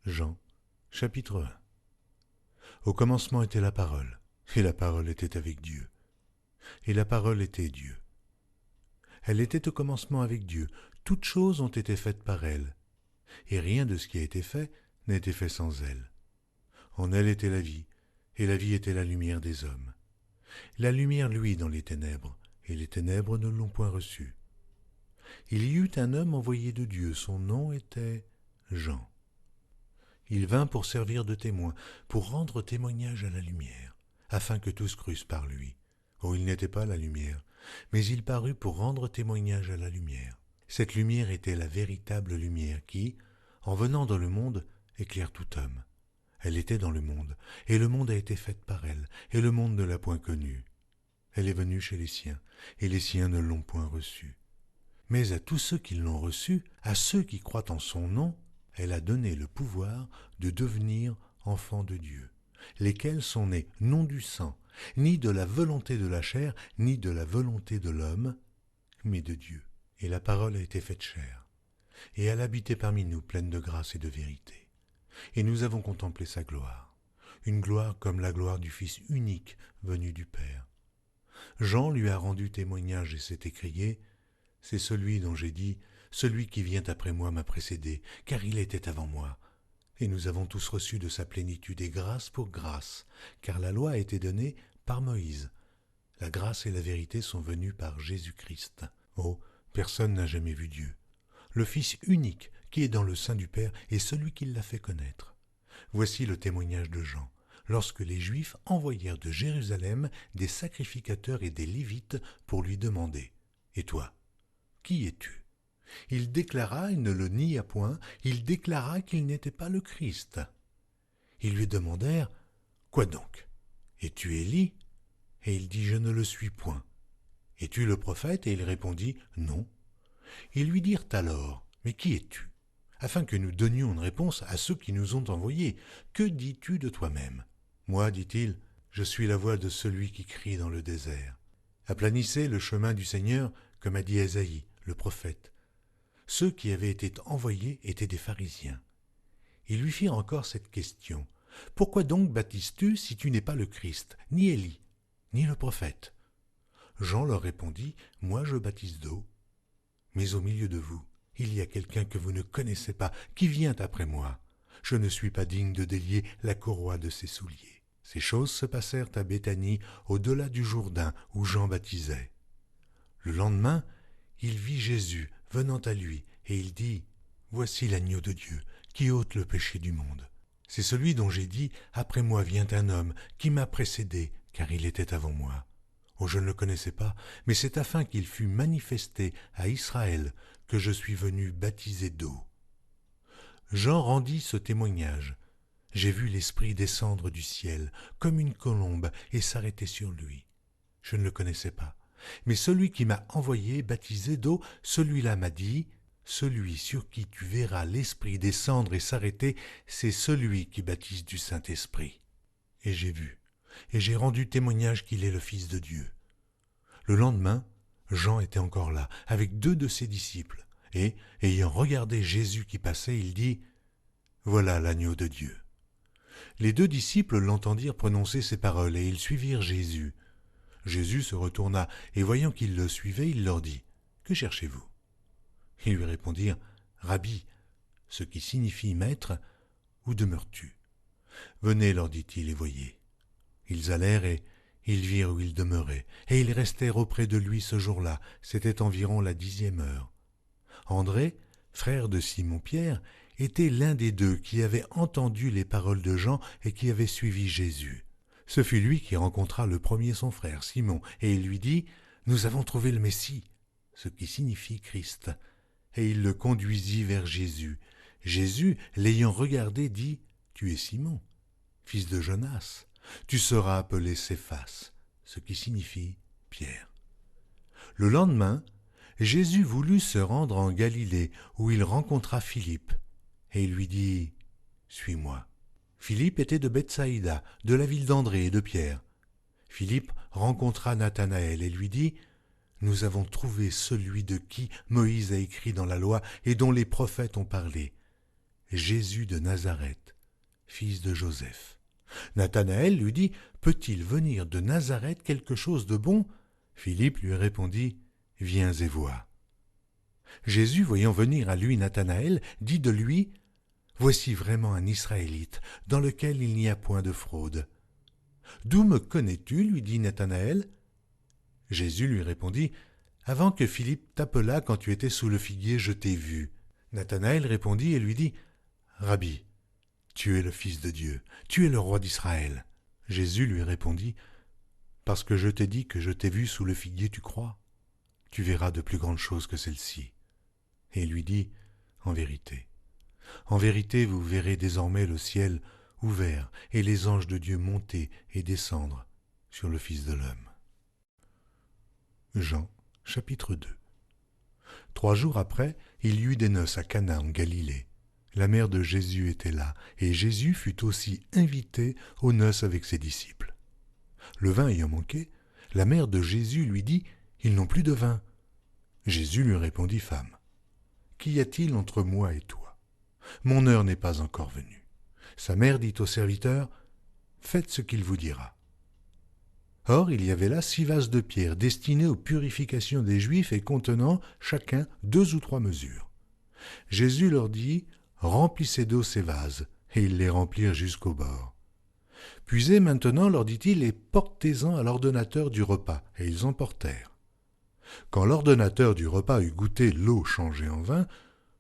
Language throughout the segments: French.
Jean, chapitre 1. Au commencement était la parole, et la parole était avec Dieu, et la parole était Dieu. Elle était au commencement avec Dieu. Toutes choses ont été faites par elle, et rien de ce qui a été fait n'a été fait sans elle. En elle était la vie, et la vie était la lumière des hommes. La lumière luit dans les ténèbres, et les ténèbres ne l'ont point reçue. Il y eut un homme envoyé de Dieu, son nom était Jean. Il vint pour servir de témoin, pour rendre témoignage à la lumière, afin que tous crussent par lui. Oh, il n'était pas la lumière, mais il parut pour rendre témoignage à la lumière. Cette lumière était la véritable lumière qui, en venant dans le monde, éclaire tout homme. Elle était dans le monde, et le monde a été fait par elle, et le monde ne l'a point connue. Elle est venue chez les siens, et les siens ne l'ont point reçue. Mais à tous ceux qui l'ont reçue, à ceux qui croient en son nom, elle a donné le pouvoir de devenir enfants de Dieu, lesquels sont nés non du sang, ni de la volonté de la chair, ni de la volonté de l'homme, mais de Dieu. Et la parole a été faite chair, et elle habitait parmi nous pleine de grâce et de vérité. Et nous avons contemplé sa gloire, une gloire comme la gloire du Fils unique venu du Père. Jean lui a rendu témoignage et s'est écrié « C'est celui dont j'ai dit, celui qui vient après moi m'a précédé, car il était avant moi. » Et nous avons tous reçu de sa plénitude et grâce pour grâce, car la loi a été donnée par Moïse. La grâce et la vérité sont venues par Jésus-Christ. Oh, personne n'a jamais vu Dieu. Le Fils unique qui est dans le sein du Père est celui qui l'a fait connaître. Voici le témoignage de Jean, lorsque les Juifs envoyèrent de Jérusalem des sacrificateurs et des Lévites pour lui demander « Et toi, qui es-tu » Il déclara, il ne le nia point, il déclara qu'il n'était pas le Christ. Ils lui demandèrent « Quoi donc? Es-tu Élie » Et il dit « Je ne le suis point. » « Es-tu le prophète » Et il répondit « Non. » Ils lui dirent alors « Mais qui es-tu » afin que nous donnions une réponse à ceux qui nous ont envoyés. « Que dis-tu de toi-même » Moi, dit-il, je suis la voix de celui qui crie dans le désert. Aplanissez le chemin du Seigneur, comme a dit Ésaïe, le prophète. Ceux qui avaient été envoyés étaient des pharisiens. Ils lui firent encore cette question. « Pourquoi donc baptises-tu si tu n'es pas le Christ, ni Élie, ni le prophète ?» Jean leur répondit, « Moi je baptise d'eau, mais au milieu de vous, il y a quelqu'un que vous ne connaissez pas, qui vient après moi. Je ne suis pas digne de délier la courroie de ses souliers. » Ces choses se passèrent à Béthanie, au-delà du Jourdain, où Jean baptisait. Le lendemain, il vit Jésus venant à lui, et il dit, « Voici l'agneau de Dieu, qui ôte le péché du monde. C'est celui dont j'ai dit, après moi vient un homme, qui m'a précédé, car il était avant moi. Oh, je ne le connaissais pas, mais c'est afin qu'il fût manifesté à Israël que je suis venu baptiser d'eau. » Jean rendit ce témoignage. J'ai vu l'Esprit descendre du ciel, comme une colombe, et s'arrêter sur lui. Je ne le connaissais pas. Mais celui qui m'a envoyé baptiser d'eau, celui-là m'a dit, « Celui sur qui tu verras l'Esprit descendre et s'arrêter, c'est celui qui baptise du Saint-Esprit. » Et j'ai vu, et j'ai rendu témoignage qu'il est le Fils de Dieu. Le lendemain, Jean était encore là, avec 2 de ses disciples, et, ayant regardé Jésus qui passait, il dit, « Voilà l'agneau de Dieu. » Les 2 disciples l'entendirent prononcer ces paroles, et ils suivirent Jésus. Jésus se retourna, et voyant qu'ils le suivaient, il leur dit, « Que cherchez-vous » Ils lui répondirent, « Rabbi », ce qui signifie « Maître », où demeures-tu ? Venez, leur dit-il, et voyez. Ils allèrent et ils virent où il demeurait, et ils restèrent auprès de lui ce jour-là, c'était environ la 10e heure. André, frère de Simon-Pierre, était l'un des 2 qui avait entendu les paroles de Jean et qui avait suivi Jésus. Ce fut lui qui rencontra le premier son frère, Simon, et il lui dit « Nous avons trouvé le Messie », ce qui signifie Christ. Et il le conduisit vers Jésus. Jésus, l'ayant regardé, dit « Tu es Simon, fils de Jonas. Tu seras appelé Céphas, ce qui signifie Pierre. » Le lendemain, Jésus voulut se rendre en Galilée, où il rencontra Philippe, et il lui dit « Suis-moi ». Philippe était de Bethsaïda, de la ville d'André et de Pierre. Philippe rencontra Nathanaël et lui dit « Nous avons trouvé celui de qui Moïse a écrit dans la loi et dont les prophètes ont parlé, Jésus de Nazareth, fils de Joseph. Nathanaël lui dit, peut-il venir de Nazareth quelque chose de bon? Philippe lui répondit, viens et vois. Jésus, voyant venir à lui Nathanaël, dit de lui, voici vraiment un Israélite, dans lequel il n'y a point de fraude. D'où me connais-tu? Lui dit Nathanaël. Jésus lui répondit, avant que Philippe t'appelât quand tu étais sous le figuier, je t'ai vu. Nathanaël répondit et lui dit, Rabbi, tu es le Fils de Dieu, tu es le roi d'Israël. Jésus lui répondit, parce que je t'ai dit que je t'ai vu sous le figuier, tu crois? Tu verras de plus grandes choses que celles-ci. Et il lui dit, en vérité, vous verrez désormais le ciel ouvert et les anges de Dieu monter et descendre sur le Fils de l'homme. Jean, chapitre 2. 3 jours après, il y eut des noces à Cana en Galilée. La mère de Jésus était là, et Jésus fut aussi invité aux noces avec ses disciples. Le vin ayant manqué, la mère de Jésus lui dit, « Ils n'ont plus de vin. » Jésus lui répondit, « Femme, qu'y a-t-il entre moi et toi? Mon heure n'est pas encore venue. » Sa mère dit au serviteur, « Faites ce qu'il vous dira. » Or, il y avait là 6 vases de pierre destinés aux purifications des Juifs et contenant chacun 2 ou 3 mesures. Jésus leur dit, « Remplissez d'eau ces vases. » Et ils les remplirent jusqu'au bord. « Puisez maintenant, leur dit-il, et portez-en à l'ordonnateur du repas. » Et ils emportèrent. Quand l'ordonnateur du repas eut goûté l'eau changée en vin,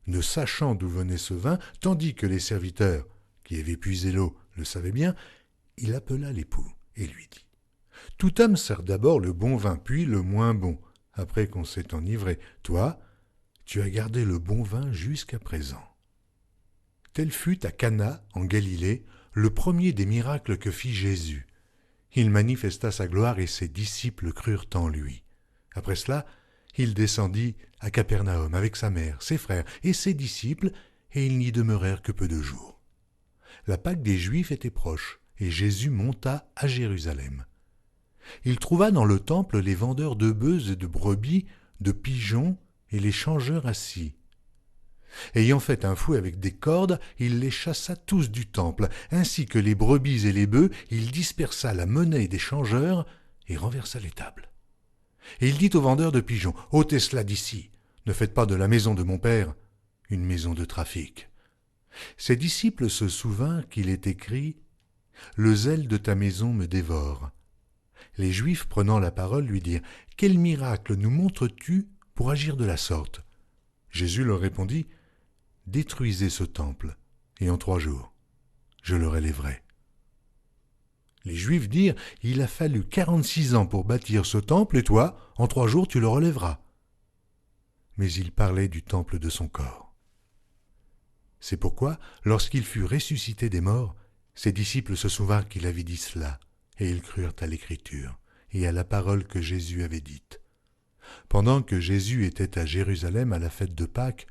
ne sachant d'où venait ce vin, tandis que les serviteurs, qui avaient puisé l'eau, le savaient bien, il appela l'époux et lui dit, « Tout homme sert d'abord le bon vin, puis le moins bon, après qu'on s'est enivré. Toi, tu as gardé le bon vin jusqu'à présent. » Tel fut à Cana, en Galilée, le premier des miracles que fit Jésus. Il manifesta sa gloire et ses disciples crurent en lui. Après cela, il descendit à Capernaum avec sa mère, ses frères et ses disciples, et ils n'y demeurèrent que peu de jours. La Pâque des Juifs était proche, et Jésus monta à Jérusalem. Il trouva dans le temple les vendeurs de bœufs et de brebis, de pigeons et les changeurs assis. Ayant fait un fouet avec des cordes, il les chassa tous du temple, ainsi que les brebis et les bœufs, il dispersa la monnaie des changeurs et renversa les tables. Et il dit aux vendeurs de pigeons, « ôtez cela d'ici, ne faites pas de la maison de mon père une maison de trafic. » Ses disciples se souvinrent qu'il est écrit, « Le zèle de ta maison me dévore. » Les Juifs, prenant la parole, lui dirent, « Quel miracle nous montres-tu pour agir de la sorte ?» Jésus leur répondit, « Détruisez ce temple, et en 3 jours, je le relèverai. » Les Juifs dirent, « Il a fallu 46 ans pour bâtir ce temple, et toi, en 3 jours, tu le relèveras. » Mais il parlait du temple de son corps. C'est pourquoi, lorsqu'il fut ressuscité des morts, ses disciples se souvinrent qu'il avait dit cela, et ils crurent à l'Écriture et à la parole que Jésus avait dite. Pendant que Jésus était à Jérusalem à la fête de Pâques,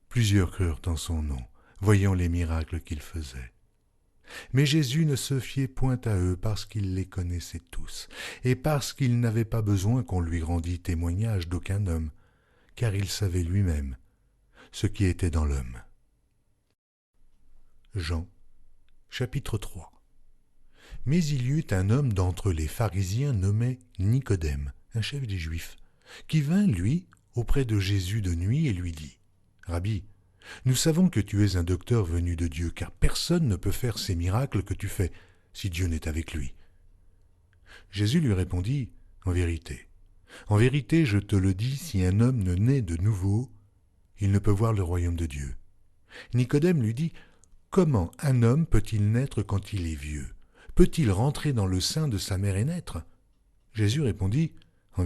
plusieurs crurent en son nom, voyant les miracles qu'il faisait. Mais Jésus ne se fiait point à eux parce qu'il les connaissait tous, et parce qu'il n'avait pas besoin qu'on lui rendît témoignage d'aucun homme, car il savait lui-même ce qui était dans l'homme. Jean, chapitre 3. Mais il y eut un homme d'entre les pharisiens nommé Nicodème, un chef des Juifs, qui vint, lui, auprès de Jésus de nuit et lui dit, « Rabbi, nous savons que tu es un docteur venu de Dieu, car personne ne peut faire ces miracles que tu fais, si Dieu n'est avec lui. » Jésus lui répondit, « En vérité, je te le dis, si un homme ne naît de nouveau, il ne peut voir le royaume de Dieu. » Nicodème lui dit, « Comment un homme peut-il naître quand il est vieux? Peut-il rentrer dans le sein de sa mère et naître ?» Jésus répondit, «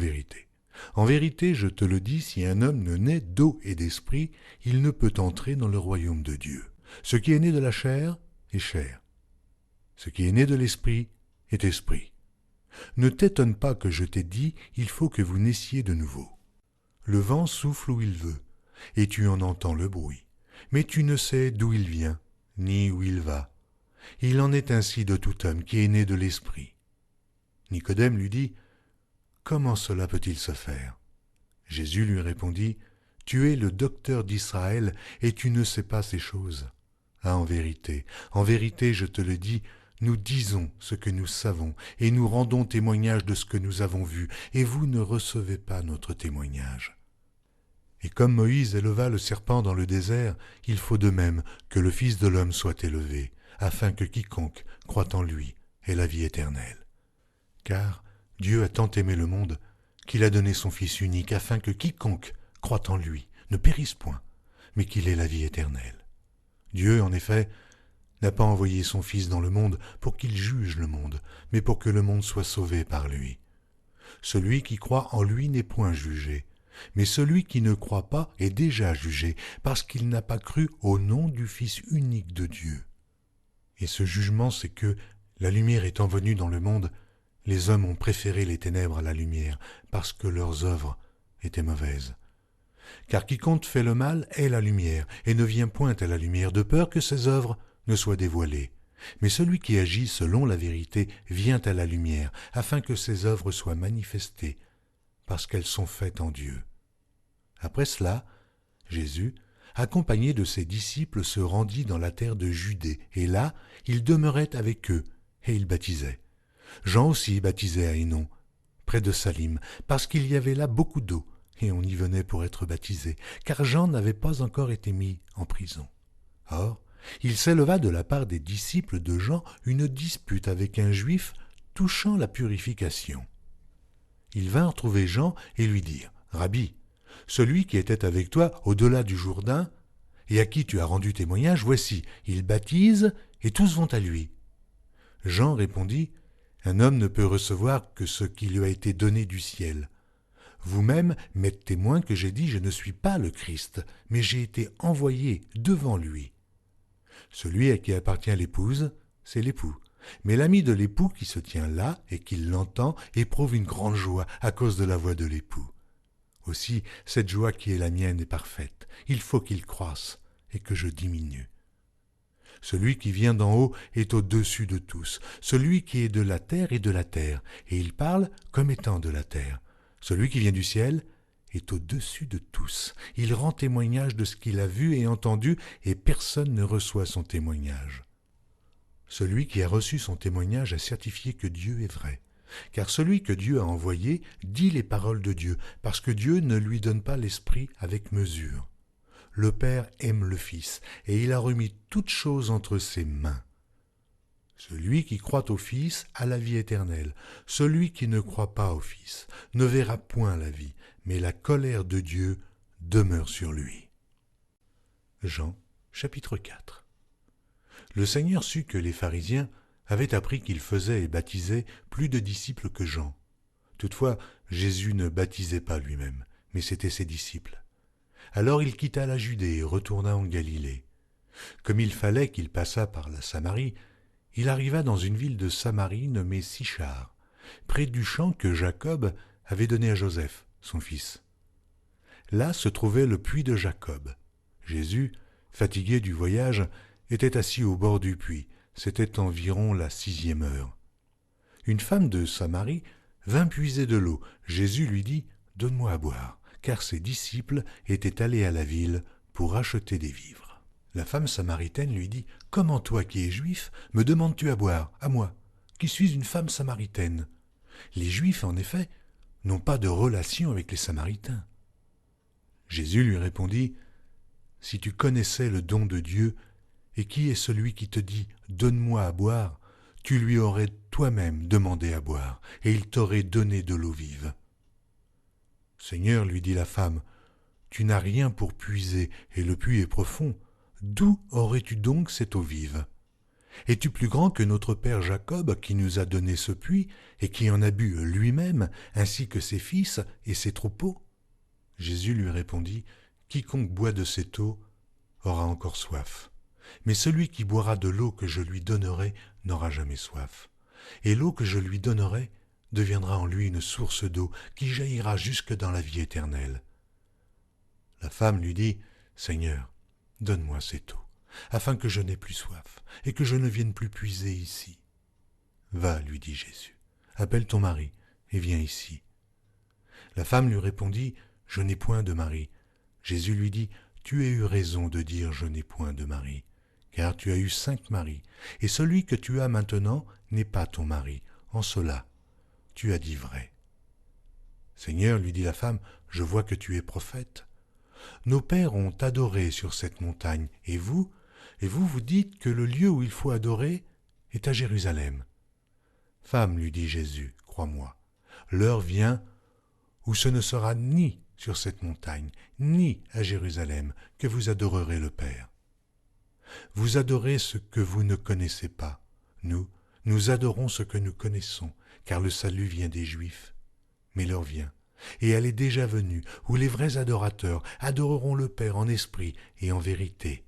En vérité, je te le dis, si un homme ne naît d'eau et d'esprit, il ne peut entrer dans le royaume de Dieu. Ce qui est né de la chair est chair. Ce qui est né de l'esprit est esprit. Ne t'étonne pas que je t'ai dit, il faut que vous naissiez de nouveau. Le vent souffle où il veut, et tu en entends le bruit, mais tu ne sais d'où il vient, ni où il va. Il en est ainsi de tout homme qui est né de l'esprit. » Nicodème lui dit, « Comment cela peut-il se faire ?» Jésus lui répondit, « Tu es le docteur d'Israël et tu ne sais pas ces choses. Ah, en vérité, je te le dis, nous disons ce que nous savons, et nous rendons témoignage de ce que nous avons vu, et vous ne recevez pas notre témoignage. Et comme Moïse éleva le serpent dans le désert, il faut de même que le Fils de l'homme soit élevé, afin que quiconque croit en lui ait la vie éternelle. Car Dieu a tant aimé le monde qu'il a donné son Fils unique, afin que quiconque croit en lui ne périsse point, mais qu'il ait la vie éternelle. Dieu, en effet, n'a pas envoyé son Fils dans le monde pour qu'il juge le monde, mais pour que le monde soit sauvé par lui. Celui qui croit en lui n'est point jugé, mais celui qui ne croit pas est déjà jugé, parce qu'il n'a pas cru au nom du Fils unique de Dieu. Et ce jugement, c'est que, la lumière étant venue dans le monde, les hommes ont préféré les ténèbres à la lumière, parce que leurs œuvres étaient mauvaises. Car quiconque fait le mal est la lumière, et ne vient point à la lumière, de peur que ses œuvres ne soient dévoilées. Mais celui qui agit selon la vérité vient à la lumière, afin que ses œuvres soient manifestées, parce qu'elles sont faites en Dieu. Après cela, Jésus, accompagné de ses disciples, se rendit dans la terre de Judée, et là, il demeurait avec eux, et il baptisait. Jean aussi baptisait à Hénon, près de Salim, parce qu'il y avait là beaucoup d'eau, et on y venait pour être baptisé, car Jean n'avait pas encore été mis en prison. Or, il s'éleva de la part des disciples de Jean une dispute avec un juif touchant la purification. Ils vinrent trouver Jean et lui dirent « Rabbi, celui qui était avec toi au-delà du Jourdain, et à qui tu as rendu témoignage, voici, il baptise, et tous vont à lui. » Jean répondit « Un homme ne peut recevoir que ce qui lui a été donné du ciel. Vous-même m'êtes témoin que j'ai dit « Je ne suis pas le Christ, mais j'ai été envoyé devant lui. » Celui à qui appartient l'épouse, c'est l'époux. Mais l'ami de l'époux qui se tient là et qui l'entend éprouve une grande joie à cause de la voix de l'époux. Aussi, cette joie qui est la mienne est parfaite. Il faut qu'il croisse et que je diminue. Celui qui vient d'en haut est au-dessus de tous. Celui qui est de la terre est de la terre, et il parle comme étant de la terre. Celui qui vient du ciel est au-dessus de tous. Il rend témoignage de ce qu'il a vu et entendu, et personne ne reçoit son témoignage. Celui qui a reçu son témoignage a certifié que Dieu est vrai. Car celui que Dieu a envoyé dit les paroles de Dieu, parce que Dieu ne lui donne pas l'esprit avec mesure. Le Père aime le Fils, et il a remis toutes choses entre ses mains. Celui qui croit au Fils a la vie éternelle. Celui qui ne croit pas au Fils ne verra point la vie, mais la colère de Dieu demeure sur lui. Jean, chapitre 4. Le Seigneur sut que les pharisiens avaient appris qu'il faisait et baptisait plus de disciples que Jean. Toutefois, Jésus ne baptisait pas lui-même, mais c'étaient ses disciples. Alors il quitta la Judée et retourna en Galilée. Comme il fallait qu'il passât par la Samarie, il arriva dans une ville de Samarie nommée Sichar, près du champ que Jacob avait donné à Joseph, son fils. Là se trouvait le puits de Jacob. Jésus, fatigué du voyage, était assis au bord du puits. C'était environ la 6e heure. Une femme de Samarie vint puiser de l'eau. Jésus lui dit « Donne-moi à boire », car ses disciples étaient allés à la ville pour acheter des vivres. La femme samaritaine lui dit « Comment toi qui es juif, me demandes-tu à boire, à moi, qui suis une femme samaritaine ?» Les Juifs, en effet, n'ont pas de relation avec les Samaritains. Jésus lui répondit « Si tu connaissais le don de Dieu, et qui est celui qui te dit « Donne-moi à boire », tu lui aurais toi-même demandé à boire, et il t'aurait donné de l'eau vive. « Seigneur, lui dit la femme, tu n'as rien pour puiser, et le puits est profond. D'où aurais-tu donc cette eau vive ? Es-tu plus grand que notre père Jacob, qui nous a donné ce puits, et qui en a bu lui-même, ainsi que ses fils et ses troupeaux ?» Jésus lui répondit « Quiconque boit de cette eau aura encore soif. Mais celui qui boira de l'eau que je lui donnerai n'aura jamais soif. Et l'eau que je lui donnerai deviendra en lui une source d'eau qui jaillira jusque dans la vie éternelle. » La femme lui dit « Seigneur, donne-moi cette eau, afin que je n'aie plus soif, et que je ne vienne plus puiser ici. » « Va, lui dit Jésus, appelle ton mari, et viens ici. » La femme lui répondit « Je n'ai point de mari. » Jésus lui dit « Tu as eu raison de dire « Je n'ai point de mari », car tu as eu 5 maris, et celui que tu as maintenant n'est pas ton mari. En cela, tu as dit vrai. » « Seigneur, lui dit la femme, je vois que tu es prophète. Nos pères ont adoré sur cette montagne, et vous vous dites que le lieu où il faut adorer est à Jérusalem. » « Femme, lui dit Jésus, crois-moi, l'heure vient où ce ne sera ni sur cette montagne, ni à Jérusalem que vous adorerez le Père. Vous adorez ce que vous ne connaissez pas. Nous adorons ce que nous connaissons, car le salut vient des Juifs. Mais l'heure vient, et elle est déjà venue, où les vrais adorateurs adoreront le Père en esprit et en vérité,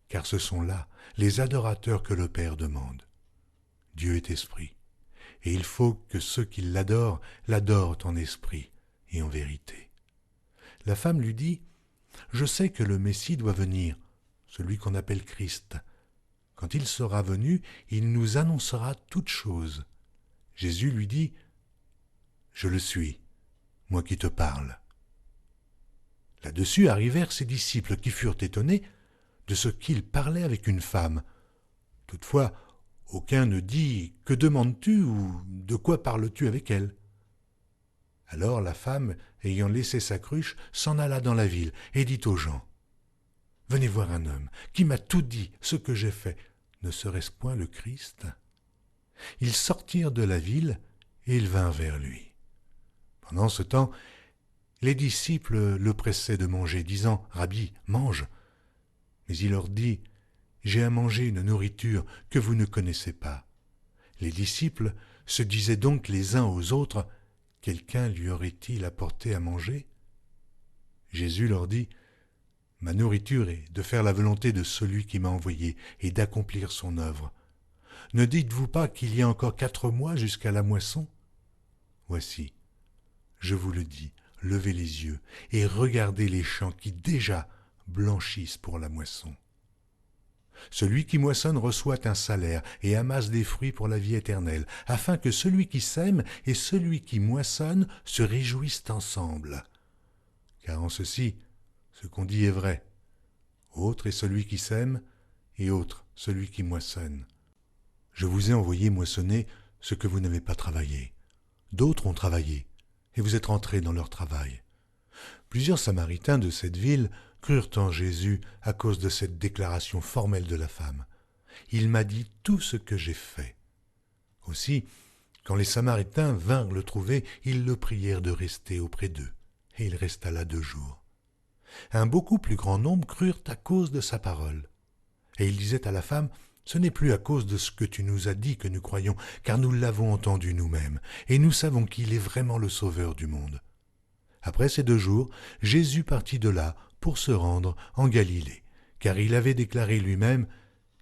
car ce sont là les adorateurs que le Père demande. Dieu est esprit, et il faut que ceux qui l'adorent en esprit et en vérité. La femme lui dit, « Je sais que le Messie doit venir, celui qu'on appelle Christ. Quand il sera venu, il nous annoncera toutes choses. » Jésus lui dit, « Je le suis, moi qui te parle. » Là-dessus arrivèrent ses disciples qui furent étonnés de ce qu'il parlait avec une femme. Toutefois, aucun ne dit « Que demandes-tu » ou « De quoi parles-tu avec elle ?» Alors la femme, ayant laissé sa cruche, s'en alla dans la ville et dit aux gens, « Venez voir un homme qui m'a tout dit ce que j'ai fait. Ne serait-ce point le Christ ?» Ils sortirent de la ville et ils vinrent vers lui. Pendant ce temps, les disciples le pressaient de manger, disant, « Rabbi, mange !» Mais il leur dit, « J'ai à manger une nourriture que vous ne connaissez pas. » Les disciples se disaient donc les uns aux autres, « Quelqu'un lui aurait-il apporté à manger ?» Jésus leur dit, « Ma nourriture est de faire la volonté de celui qui m'a envoyé et d'accomplir son œuvre. Ne dites-vous pas qu'il y a encore 4 mois jusqu'à la moisson ? Voici, je vous le dis, levez les yeux et regardez les champs qui déjà blanchissent pour la moisson. Celui qui moissonne reçoit un salaire et amasse des fruits pour la vie éternelle, afin que celui qui sème et celui qui moissonne se réjouissent ensemble. Car en ceci, ce qu'on dit est vrai. Autre est celui qui sème et autre celui qui moissonne. Je vous ai envoyé moissonner ce que vous n'avez pas travaillé. D'autres ont travaillé, et vous êtes rentrés dans leur travail. » Plusieurs Samaritains de cette ville crurent en Jésus à cause de cette déclaration formelle de la femme. « Il m'a dit tout ce que j'ai fait. » Aussi, quand les Samaritains vinrent le trouver, ils le prièrent de rester auprès d'eux, et il resta là 2 jours. Un beaucoup plus grand nombre crurent à cause de sa parole. Et il disait à la femme, « Ce n'est plus à cause de ce que tu nous as dit que nous croyons, car nous l'avons entendu nous-mêmes, et nous savons qu'il est vraiment le Sauveur du monde. » Après ces 2 jours, Jésus partit de là pour se rendre en Galilée, car il avait déclaré lui-même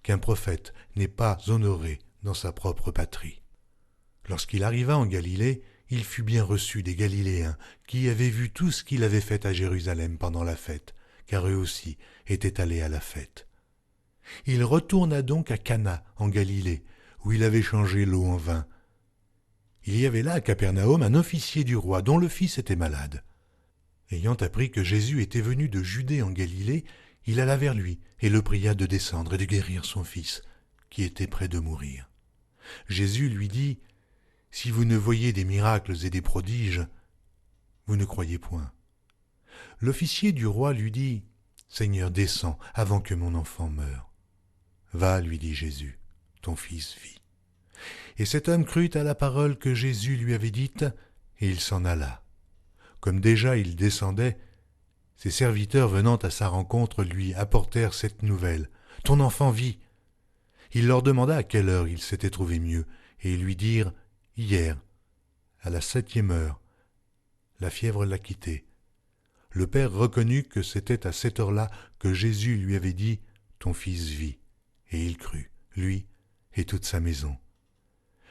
qu'un prophète n'est pas honoré dans sa propre patrie. Lorsqu'il arriva en Galilée, il fut bien reçu des Galiléens qui avaient vu tout ce qu'il avait fait à Jérusalem pendant la fête, car eux aussi étaient allés à la fête. Il retourna donc à Cana, en Galilée, où il avait changé l'eau en vin. Il y avait là à Capernaum un officier du roi dont le fils était malade. Ayant appris que Jésus était venu de Judée en Galilée, il alla vers lui et le pria de descendre et de guérir son fils, qui était près de mourir. Jésus lui dit, « Si vous ne voyez des miracles et des prodiges, vous ne croyez point. » L'officier du roi lui dit, « Seigneur, descends avant que mon enfant meure. » « Va, lui dit Jésus, ton fils vit. » Et cet homme crut à la parole que Jésus lui avait dite, et il s'en alla. Comme déjà il descendait, ses serviteurs venant à sa rencontre lui apportèrent cette nouvelle, « Ton enfant vit. » Il leur demanda à quelle heure il s'était trouvé mieux, et ils lui dirent, « Hier, à la 7e heure, la fièvre l'a quitté. » Le père reconnut que c'était à cette heure-là que Jésus lui avait dit, « Ton fils vit. » Et il crut, lui et toute sa maison.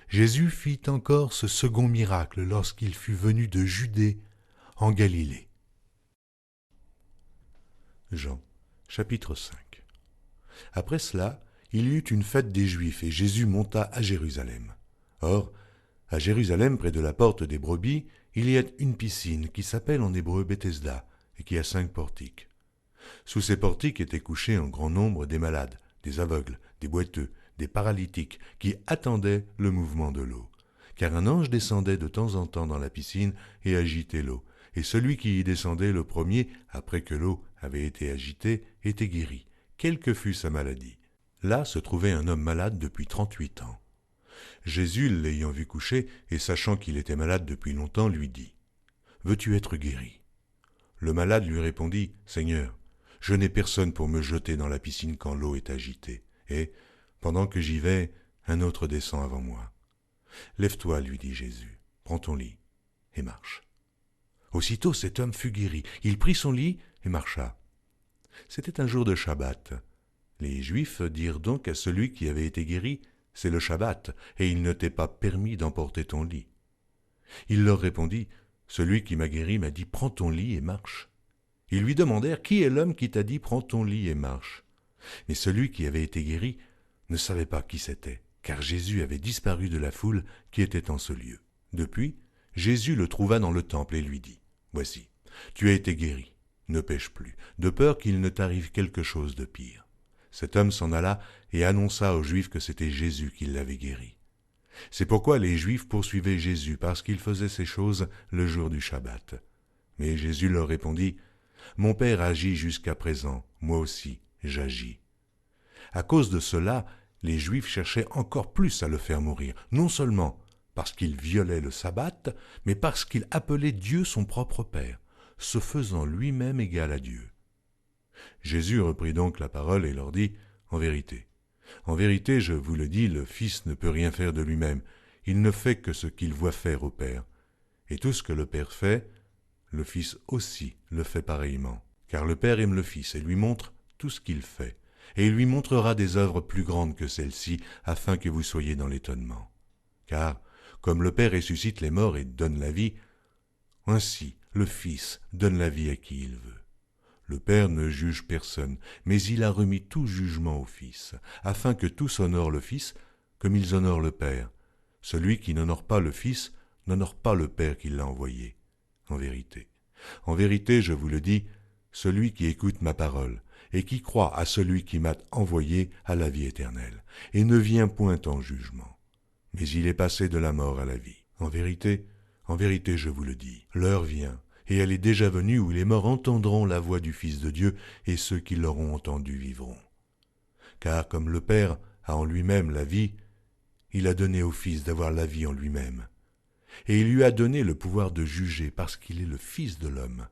Jésus fit encore ce second miracle lorsqu'il fut venu de Judée en Galilée. Jean, chapitre 5. Après cela, il y eut une fête des Juifs, et Jésus monta à Jérusalem. Or, à Jérusalem, près de la porte des brebis, il y a une piscine qui s'appelle en hébreu Bethesda, et qui a 5 portiques. Sous ces portiques étaient couchés en grand nombre des malades, des aveugles, des boiteux, des paralytiques qui attendaient le mouvement de l'eau. Car un ange descendait de temps en temps dans la piscine et agitait l'eau. Et celui qui y descendait le premier, après que l'eau avait été agitée, était guéri, quelle que fût sa maladie. Là se trouvait un homme malade depuis 38 ans. Jésus, l'ayant vu coucher et sachant qu'il était malade depuis longtemps, lui dit « Veux-tu être guéri ?» Le malade lui répondit « Seigneur, je n'ai personne pour me jeter dans la piscine quand l'eau est agitée, et, pendant que j'y vais, un autre descend avant moi. Lève-toi, lui dit Jésus, prends ton lit et marche. » Aussitôt cet homme fut guéri, il prit son lit et marcha. C'était un jour de Shabbat. Les Juifs dirent donc à celui qui avait été guéri « C'est le Shabbat, et il ne t'est pas permis d'emporter ton lit. » Il leur répondit « Celui qui m'a guéri m'a dit « Prends ton lit et marche. » Ils lui demandèrent « Qui est l'homme qui t'a dit « Prends ton lit et marche ?» Mais celui qui avait été guéri ne savait pas qui c'était, car Jésus avait disparu de la foule qui était en ce lieu. Depuis, Jésus le trouva dans le temple et lui dit « Voici, tu as été guéri, ne pêche plus, de peur qu'il ne t'arrive quelque chose de pire. » Cet homme s'en alla et annonça aux Juifs que c'était Jésus qui l'avait guéri. C'est pourquoi les Juifs poursuivaient Jésus, parce qu'il faisait ces choses le jour du Shabbat. Mais Jésus leur répondit « Mon Père agit jusqu'à présent, moi aussi j'agis. » À cause de cela, les Juifs cherchaient encore plus à le faire mourir, non seulement parce qu'il violait le sabbat, mais parce qu'il appelait Dieu son propre Père, se faisant lui-même égal à Dieu. Jésus reprit donc la parole et leur dit « En vérité, je vous le dis, le Fils ne peut rien faire de lui-même, il ne fait que ce qu'il voit faire au Père. Et tout ce que le Père fait, le Fils aussi le fait pareillement. Car le Père aime le Fils et lui montre tout ce qu'il fait, et il lui montrera des œuvres plus grandes que celles-ci, afin que vous soyez dans l'étonnement. Car, comme le Père ressuscite les morts et donne la vie, ainsi le Fils donne la vie à qui il veut. Le Père ne juge personne, mais il a remis tout jugement au Fils, afin que tous honorent le Fils comme ils honorent le Père. Celui qui n'honore pas le Fils n'honore pas le Père qui l'a envoyé. En vérité, je vous le dis, celui qui écoute ma parole et qui croit à celui qui m'a envoyé a la vie éternelle, et ne vient point en jugement, mais il est passé de la mort à la vie. En vérité, je vous le dis, l'heure vient, et elle est déjà venue où les morts entendront la voix du Fils de Dieu, et ceux qui l'auront entendu vivront. Car comme le Père a en lui-même la vie, il a donné au Fils d'avoir la vie en lui-même. Et il lui a donné le pouvoir de juger parce qu'il est le Fils de l'homme.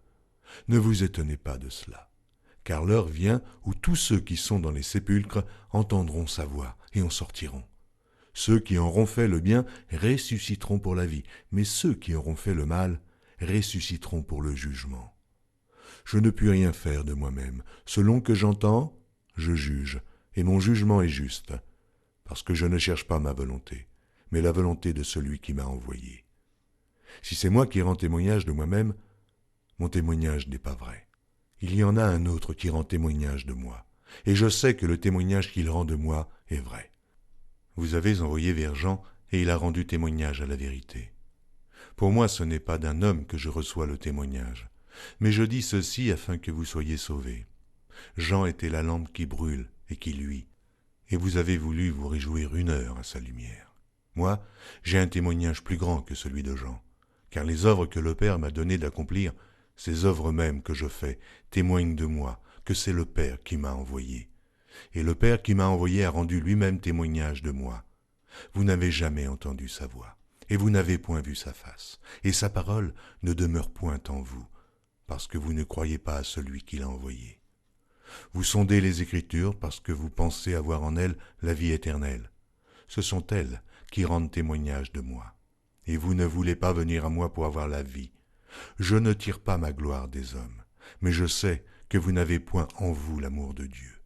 Ne vous étonnez pas de cela, car l'heure vient où tous ceux qui sont dans les sépulcres entendront sa voix et en sortiront. Ceux qui auront fait le bien ressusciteront pour la vie, mais ceux qui auront fait le mal ressusciteront pour le jugement. Je ne puis rien faire de moi-même. Selon que j'entends, je juge, et mon jugement est juste, parce que je ne cherche pas ma volonté, mais la volonté de celui qui m'a envoyé. Si c'est moi qui rends témoignage de moi-même, mon témoignage n'est pas vrai. Il y en a un autre qui rend témoignage de moi, et je sais que le témoignage qu'il rend de moi est vrai. Vous avez envoyé vers Jean, et il a rendu témoignage à la vérité. Pour moi, ce n'est pas d'un homme que je reçois le témoignage, mais je dis ceci afin que vous soyez sauvés. Jean était la lampe qui brûle et qui luit, et vous avez voulu vous réjouir 1 heure à sa lumière. Moi, j'ai un témoignage plus grand que celui de Jean, car les œuvres que le Père m'a donné d'accomplir, ces œuvres mêmes que je fais, témoignent de moi, que c'est le Père qui m'a envoyé. Et le Père qui m'a envoyé a rendu lui-même témoignage de moi. Vous n'avez jamais entendu sa voix, et vous n'avez point vu sa face, et sa parole ne demeure point en vous, parce que vous ne croyez pas à celui qui l'a envoyé. Vous sondez les Écritures parce que vous pensez avoir en elles la vie éternelle. Ce sont elles qui rendent témoignage de moi. Et vous ne voulez pas venir à moi pour avoir la vie. Je ne tire pas ma gloire des hommes, mais je sais que vous n'avez point en vous l'amour de Dieu.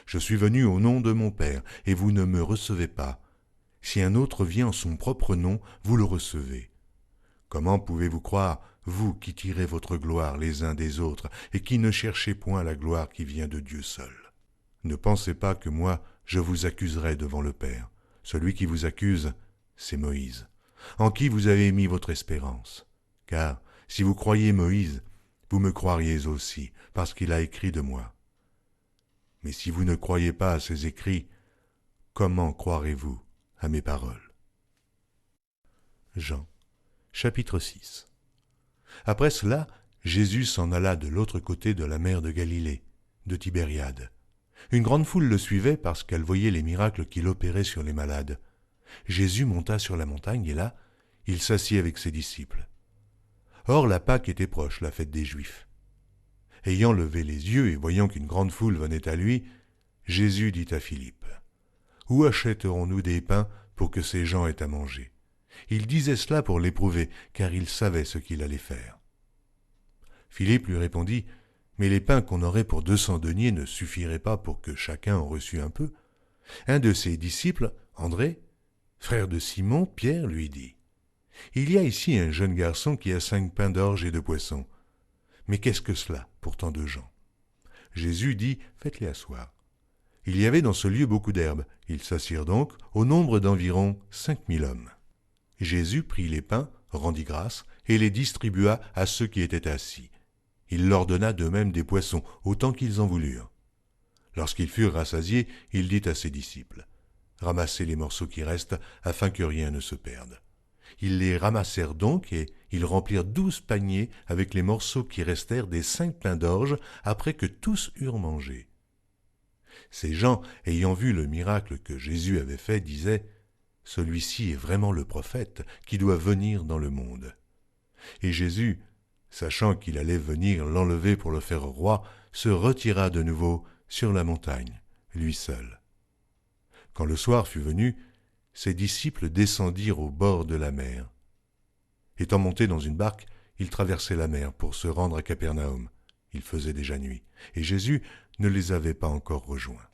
Je suis venu au nom de mon Père, et vous ne me recevez pas. Si un autre vient en son propre nom, vous le recevez. Comment pouvez-vous croire, vous qui tirez votre gloire les uns des autres, et qui ne cherchez point la gloire qui vient de Dieu seul? Ne pensez pas que moi, je vous accuserai devant le Père. Celui qui vous accuse, c'est Moïse, en qui vous avez mis votre espérance. Car si vous croyez Moïse, vous me croiriez aussi, parce qu'il a écrit de moi. Mais si vous ne croyez pas à ces écrits, comment croirez-vous à mes paroles? Jean, chapitre 6. Après cela, Jésus s'en alla de l'autre côté de la mer de Galilée, de Tibériade. Une grande foule le suivait parce qu'elle voyait les miracles qu'il opérait sur les malades. Jésus monta sur la montagne et là, il s'assit avec ses disciples. Or la Pâque était proche, la fête des Juifs. Ayant levé les yeux et voyant qu'une grande foule venait à lui, Jésus dit à Philippe, « Où achèterons-nous des pains pour que ces gens aient à manger ?» Il disait cela pour l'éprouver, car il savait ce qu'il allait faire. Philippe lui répondit, « Mais les pains qu'on aurait pour 200 deniers ne suffiraient pas pour que chacun en reçût un peu. » Un de ses disciples, André, frère de Simon, Pierre, lui dit, « Il y a ici un jeune garçon qui a 5 pains d'orge et 2 poissons. Mais qu'est-ce que cela pour tant de gens ?» Jésus dit, « Faites-les asseoir. » Il y avait dans ce lieu beaucoup d'herbes. Ils s'assirent donc au nombre d'environ 5000 hommes. Jésus prit les pains, rendit grâce, et les distribua à ceux qui étaient assis. Il leur donna de même des poissons, autant qu'ils en voulurent. Lorsqu'ils furent rassasiés, il dit à ses disciples, « Ramassez les morceaux qui restent, afin que rien ne se perde. » Ils les ramassèrent donc, et ils remplirent 12 paniers avec les morceaux qui restèrent des 5 pains d'orge, après que tous eurent mangé. Ces gens, ayant vu le miracle que Jésus avait fait, disaient, « Celui-ci est vraiment le prophète qui doit venir dans le monde. » Et Jésus, sachant qu'il allait venir l'enlever pour le faire roi, se retira de nouveau sur la montagne, lui seul. Quand le soir fut venu, ses disciples descendirent au bord de la mer. Étant montés dans une barque, ils traversaient la mer pour se rendre à Capernaum. Il faisait déjà nuit, et Jésus ne les avait pas encore rejoints.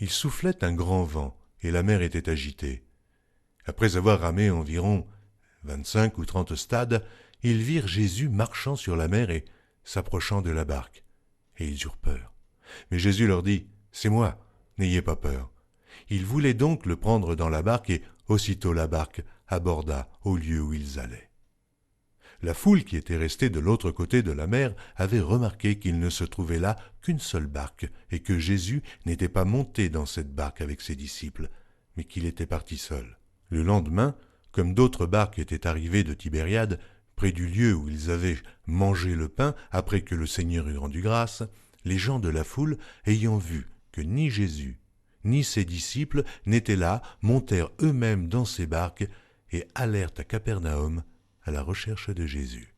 Il soufflait un grand vent, et la mer était agitée. Après avoir ramé environ 25 ou 30 stades, ils virent Jésus marchant sur la mer et s'approchant de la barque, et ils eurent peur. Mais Jésus leur dit, « C'est moi, n'ayez pas peur. » Ils voulaient donc le prendre dans la barque, et aussitôt la barque aborda au lieu où ils allaient. La foule qui était restée de l'autre côté de la mer avait remarqué qu'il ne se trouvait là qu'une seule barque, et que Jésus n'était pas monté dans cette barque avec ses disciples, mais qu'il était parti seul. Le lendemain, comme d'autres barques étaient arrivées de Tibériade, près du lieu où ils avaient mangé le pain après que le Seigneur eut rendu grâce, les gens de la foule, ayant vu que ni Jésus ni ses disciples n'étaient là, montèrent eux-mêmes dans ces barques et allèrent à Capernaum à la recherche de Jésus.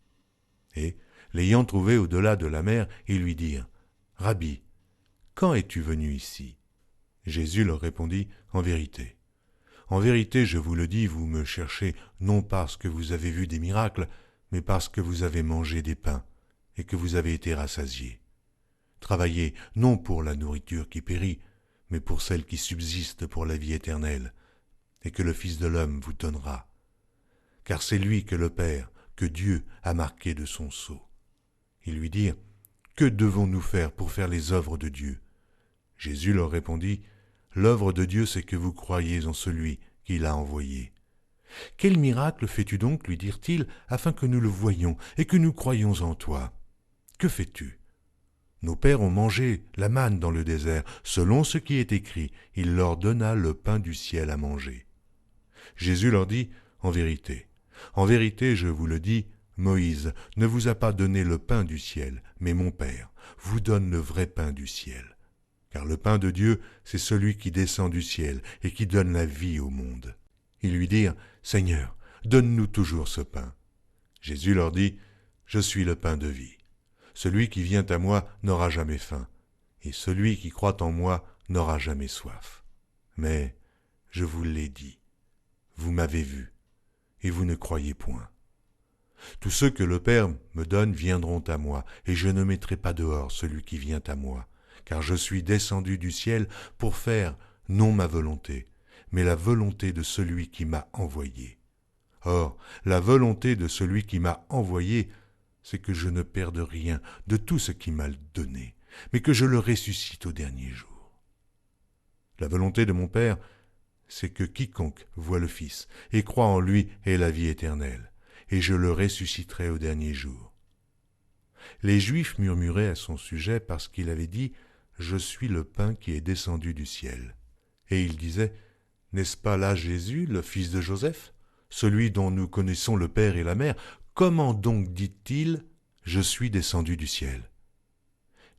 Et, l'ayant trouvé au-delà de la mer, ils lui dirent, « Rabbi, quand es-tu venu ici ?» Jésus leur répondit, « En vérité, je vous le dis, vous me cherchez non parce que vous avez vu des miracles, mais parce que vous avez mangé des pains et que vous avez été rassasiés. Travaillez non pour la nourriture qui périt, mais pour celle qui subsiste pour la vie éternelle, et que le Fils de l'homme vous donnera. Car c'est lui que le Père, que Dieu a marqué de son sceau. » Ils lui dirent, « Que devons-nous faire pour faire les œuvres de Dieu ?» Jésus leur répondit, « L'œuvre de Dieu, c'est que vous croyiez en celui qui l'a envoyé. » « Quel miracle fais-tu donc, lui dirent-ils, afin que nous le voyions et que nous croyions en toi? Que fais-tu? Nos pères ont mangé la manne dans le désert, selon ce qui est écrit, il leur donna le pain du ciel à manger. » Jésus leur dit, « En vérité, je vous le dis, Moïse ne vous a pas donné le pain du ciel, mais mon Père vous donne le vrai pain du ciel. Car le pain de Dieu, c'est celui qui descend du ciel et qui donne la vie au monde. » Ils lui dirent, « Seigneur, donne-nous toujours ce pain. » Jésus leur dit, « Je suis le pain de vie. Celui qui vient à moi n'aura jamais faim, et celui qui croit en moi n'aura jamais soif. Mais, je vous l'ai dit, vous m'avez vu, et vous ne croyez point. Tous ceux que le Père me donne viendront à moi, et je ne mettrai pas dehors celui qui vient à moi, car je suis descendu du ciel pour faire non ma volonté, mais la volonté de celui qui m'a envoyé. Or, la volonté de celui qui m'a envoyé, c'est que je ne perde rien de tout ce qu'il m'a donné, mais que je le ressuscite au dernier jour. La volonté de mon Père, c'est que quiconque voit le Fils et croit en lui ait la vie éternelle, et je le ressusciterai au dernier jour. » Les Juifs murmuraient à son sujet parce qu'il avait dit « Je suis le pain qui est descendu du ciel ». Et il disait « N'est-ce pas là Jésus, le fils de Joseph, celui dont nous connaissons le père et la mère? Comment donc dit-il « Je suis descendu du ciel » ?»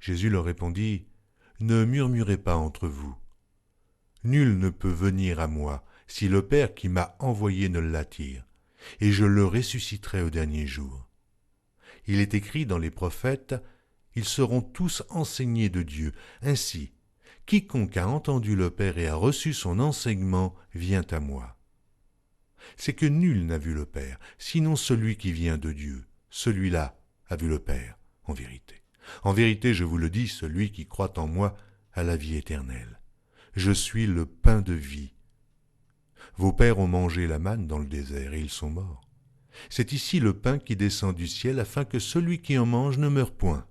Jésus leur répondit « Ne murmurez pas entre vous. Nul ne peut venir à moi si le Père qui m'a envoyé ne l'attire, et je le ressusciterai au dernier jour. Il est écrit dans les prophètes, ils seront tous enseignés de Dieu. Ainsi, quiconque a entendu le Père et a reçu son enseignement vient à moi. C'est que nul n'a vu le Père, sinon celui qui vient de Dieu. Celui-là a vu le Père, en vérité. En vérité, je vous le dis, celui qui croit en moi a la vie éternelle. Je suis le pain de vie. Vos pères ont mangé la manne dans le désert et ils sont morts. C'est ici le pain qui descend du ciel afin que celui qui en mange ne meure point.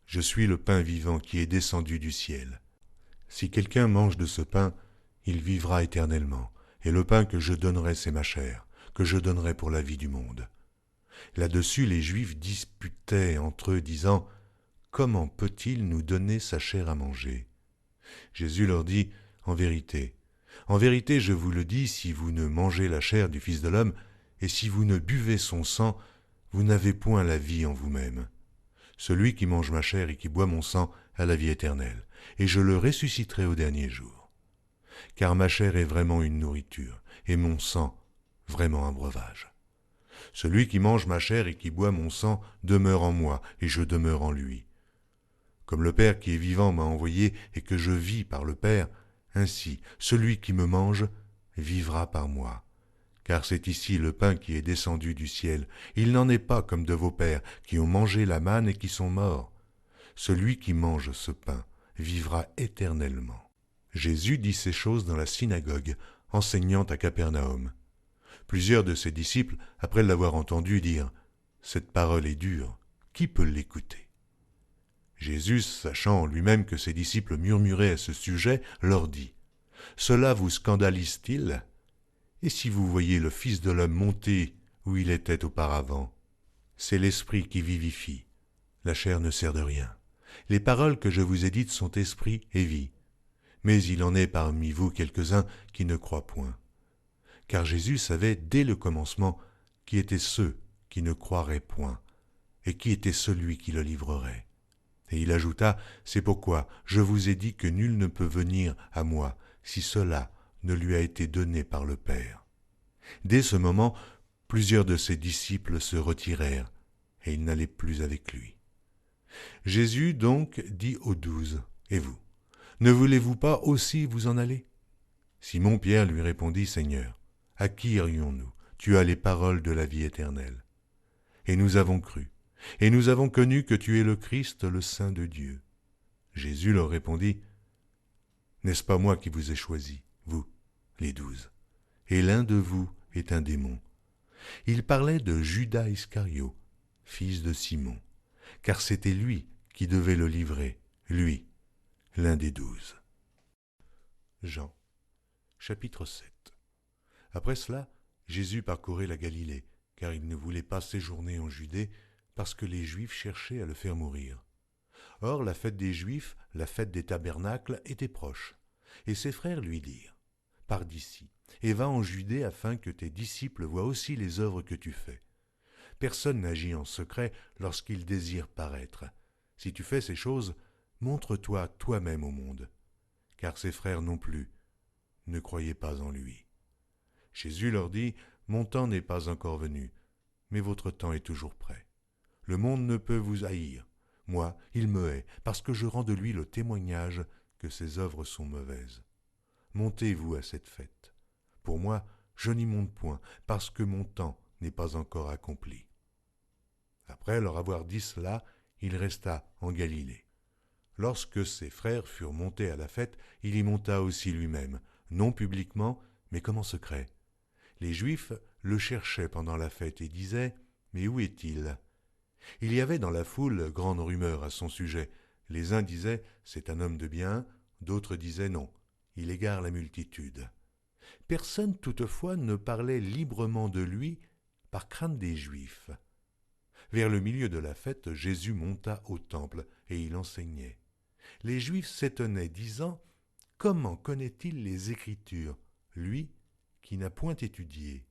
Je suis le pain vivant qui est descendu du ciel. Si quelqu'un mange de ce pain, il vivra éternellement. Et le pain que je donnerai, c'est ma chair, que je donnerai pour la vie du monde. Là-dessus, les Juifs disputaient entre eux, disant « Comment peut-il nous donner sa chair à manger ?» Jésus leur dit « En vérité, je vous le dis, si vous ne mangez la chair du Fils de l'homme, et si vous ne buvez son sang, vous n'avez point la vie en vous-même. Celui qui mange ma chair et qui boit mon sang a la vie éternelle, et je le ressusciterai au dernier jour. Car ma chair est vraiment une nourriture, et mon sang vraiment un breuvage. Celui qui mange ma chair et qui boit mon sang demeure en moi, et je demeure en lui. Comme le Père qui est vivant m'a envoyé et que je vis par le Père, ainsi celui qui me mange vivra par moi. Car c'est ici le pain qui est descendu du ciel. Il n'en est pas comme de vos pères qui ont mangé la manne et qui sont morts. Celui qui mange ce pain vivra éternellement. » Jésus dit ces choses dans la synagogue, enseignant à Capernaum. Plusieurs de ses disciples, après l'avoir entendu, dirent « Cette parole est dure, qui peut l'écouter ?» Jésus, sachant en lui-même que ses disciples murmuraient à ce sujet, leur dit « Cela vous scandalise-t-il ? Et si vous voyez le Fils de l'homme monter où il était auparavant? C'est l'Esprit qui vivifie, la chair ne sert de rien. Les paroles que je vous ai dites sont esprit et vie. Mais il en est parmi vous quelques-uns qui ne croient point. » Car Jésus savait dès le commencement qui étaient ceux qui ne croiraient point, et qui était celui qui le livrerait. Et il ajouta, « C'est pourquoi je vous ai dit que nul ne peut venir à moi si cela ne lui a été donné par le Père. » Dès ce moment, plusieurs de ses disciples se retirèrent, et ils n'allaient plus avec lui. Jésus donc dit aux 12, « Et vous, ne voulez-vous pas aussi vous en aller ?» Simon-Pierre lui répondit, « Seigneur, à qui irions-nous? Tu as les paroles de la vie éternelle. Et nous avons cru. Et nous avons connu que tu es le Christ, le Saint de Dieu. » Jésus leur répondit, « N'est-ce pas moi qui vous ai choisis, vous, les 12? Et l'un de vous est un démon. » Il parlait de Judas Iscario, fils de Simon, car c'était lui qui devait le livrer, lui, l'un des 12. Jean, chapitre 7. Après cela, Jésus parcourait la Galilée, car il ne voulait pas séjourner en Judée, parce que les Juifs cherchaient à le faire mourir. Or, la fête des Juifs, la fête des tabernacles, était proche. Et ses frères lui dirent, « Pars d'ici, et va en Judée afin que tes disciples voient aussi les œuvres que tu fais. Personne n'agit en secret lorsqu'il désire paraître. Si tu fais ces choses, montre-toi toi-même au monde. » Car ses frères non plus ne croyaient pas en lui. Jésus leur dit, « Mon temps n'est pas encore venu, mais votre temps est toujours prêt. Le monde ne peut vous haïr. Moi, il me hait, parce que je rends de lui le témoignage que ses œuvres sont mauvaises. Montez-vous à cette fête. Pour moi, je n'y monte point, parce que mon temps n'est pas encore accompli. » Après leur avoir dit cela, il resta en Galilée. Lorsque ses frères furent montés à la fête, il y monta aussi lui-même, non publiquement, mais comme en secret. Les Juifs le cherchaient pendant la fête et disaient « Mais où est-il » Il y avait dans la foule grande rumeur à son sujet. Les uns disaient « C'est un homme de bien », d'autres disaient « Non, il égare la multitude ». Personne toutefois ne parlait librement de lui par crainte des Juifs. Vers le milieu de la fête, Jésus monta au temple et il enseignait. Les Juifs s'étonnaient, disant « Comment connaît-il les Écritures, lui qui n'a point étudié ?»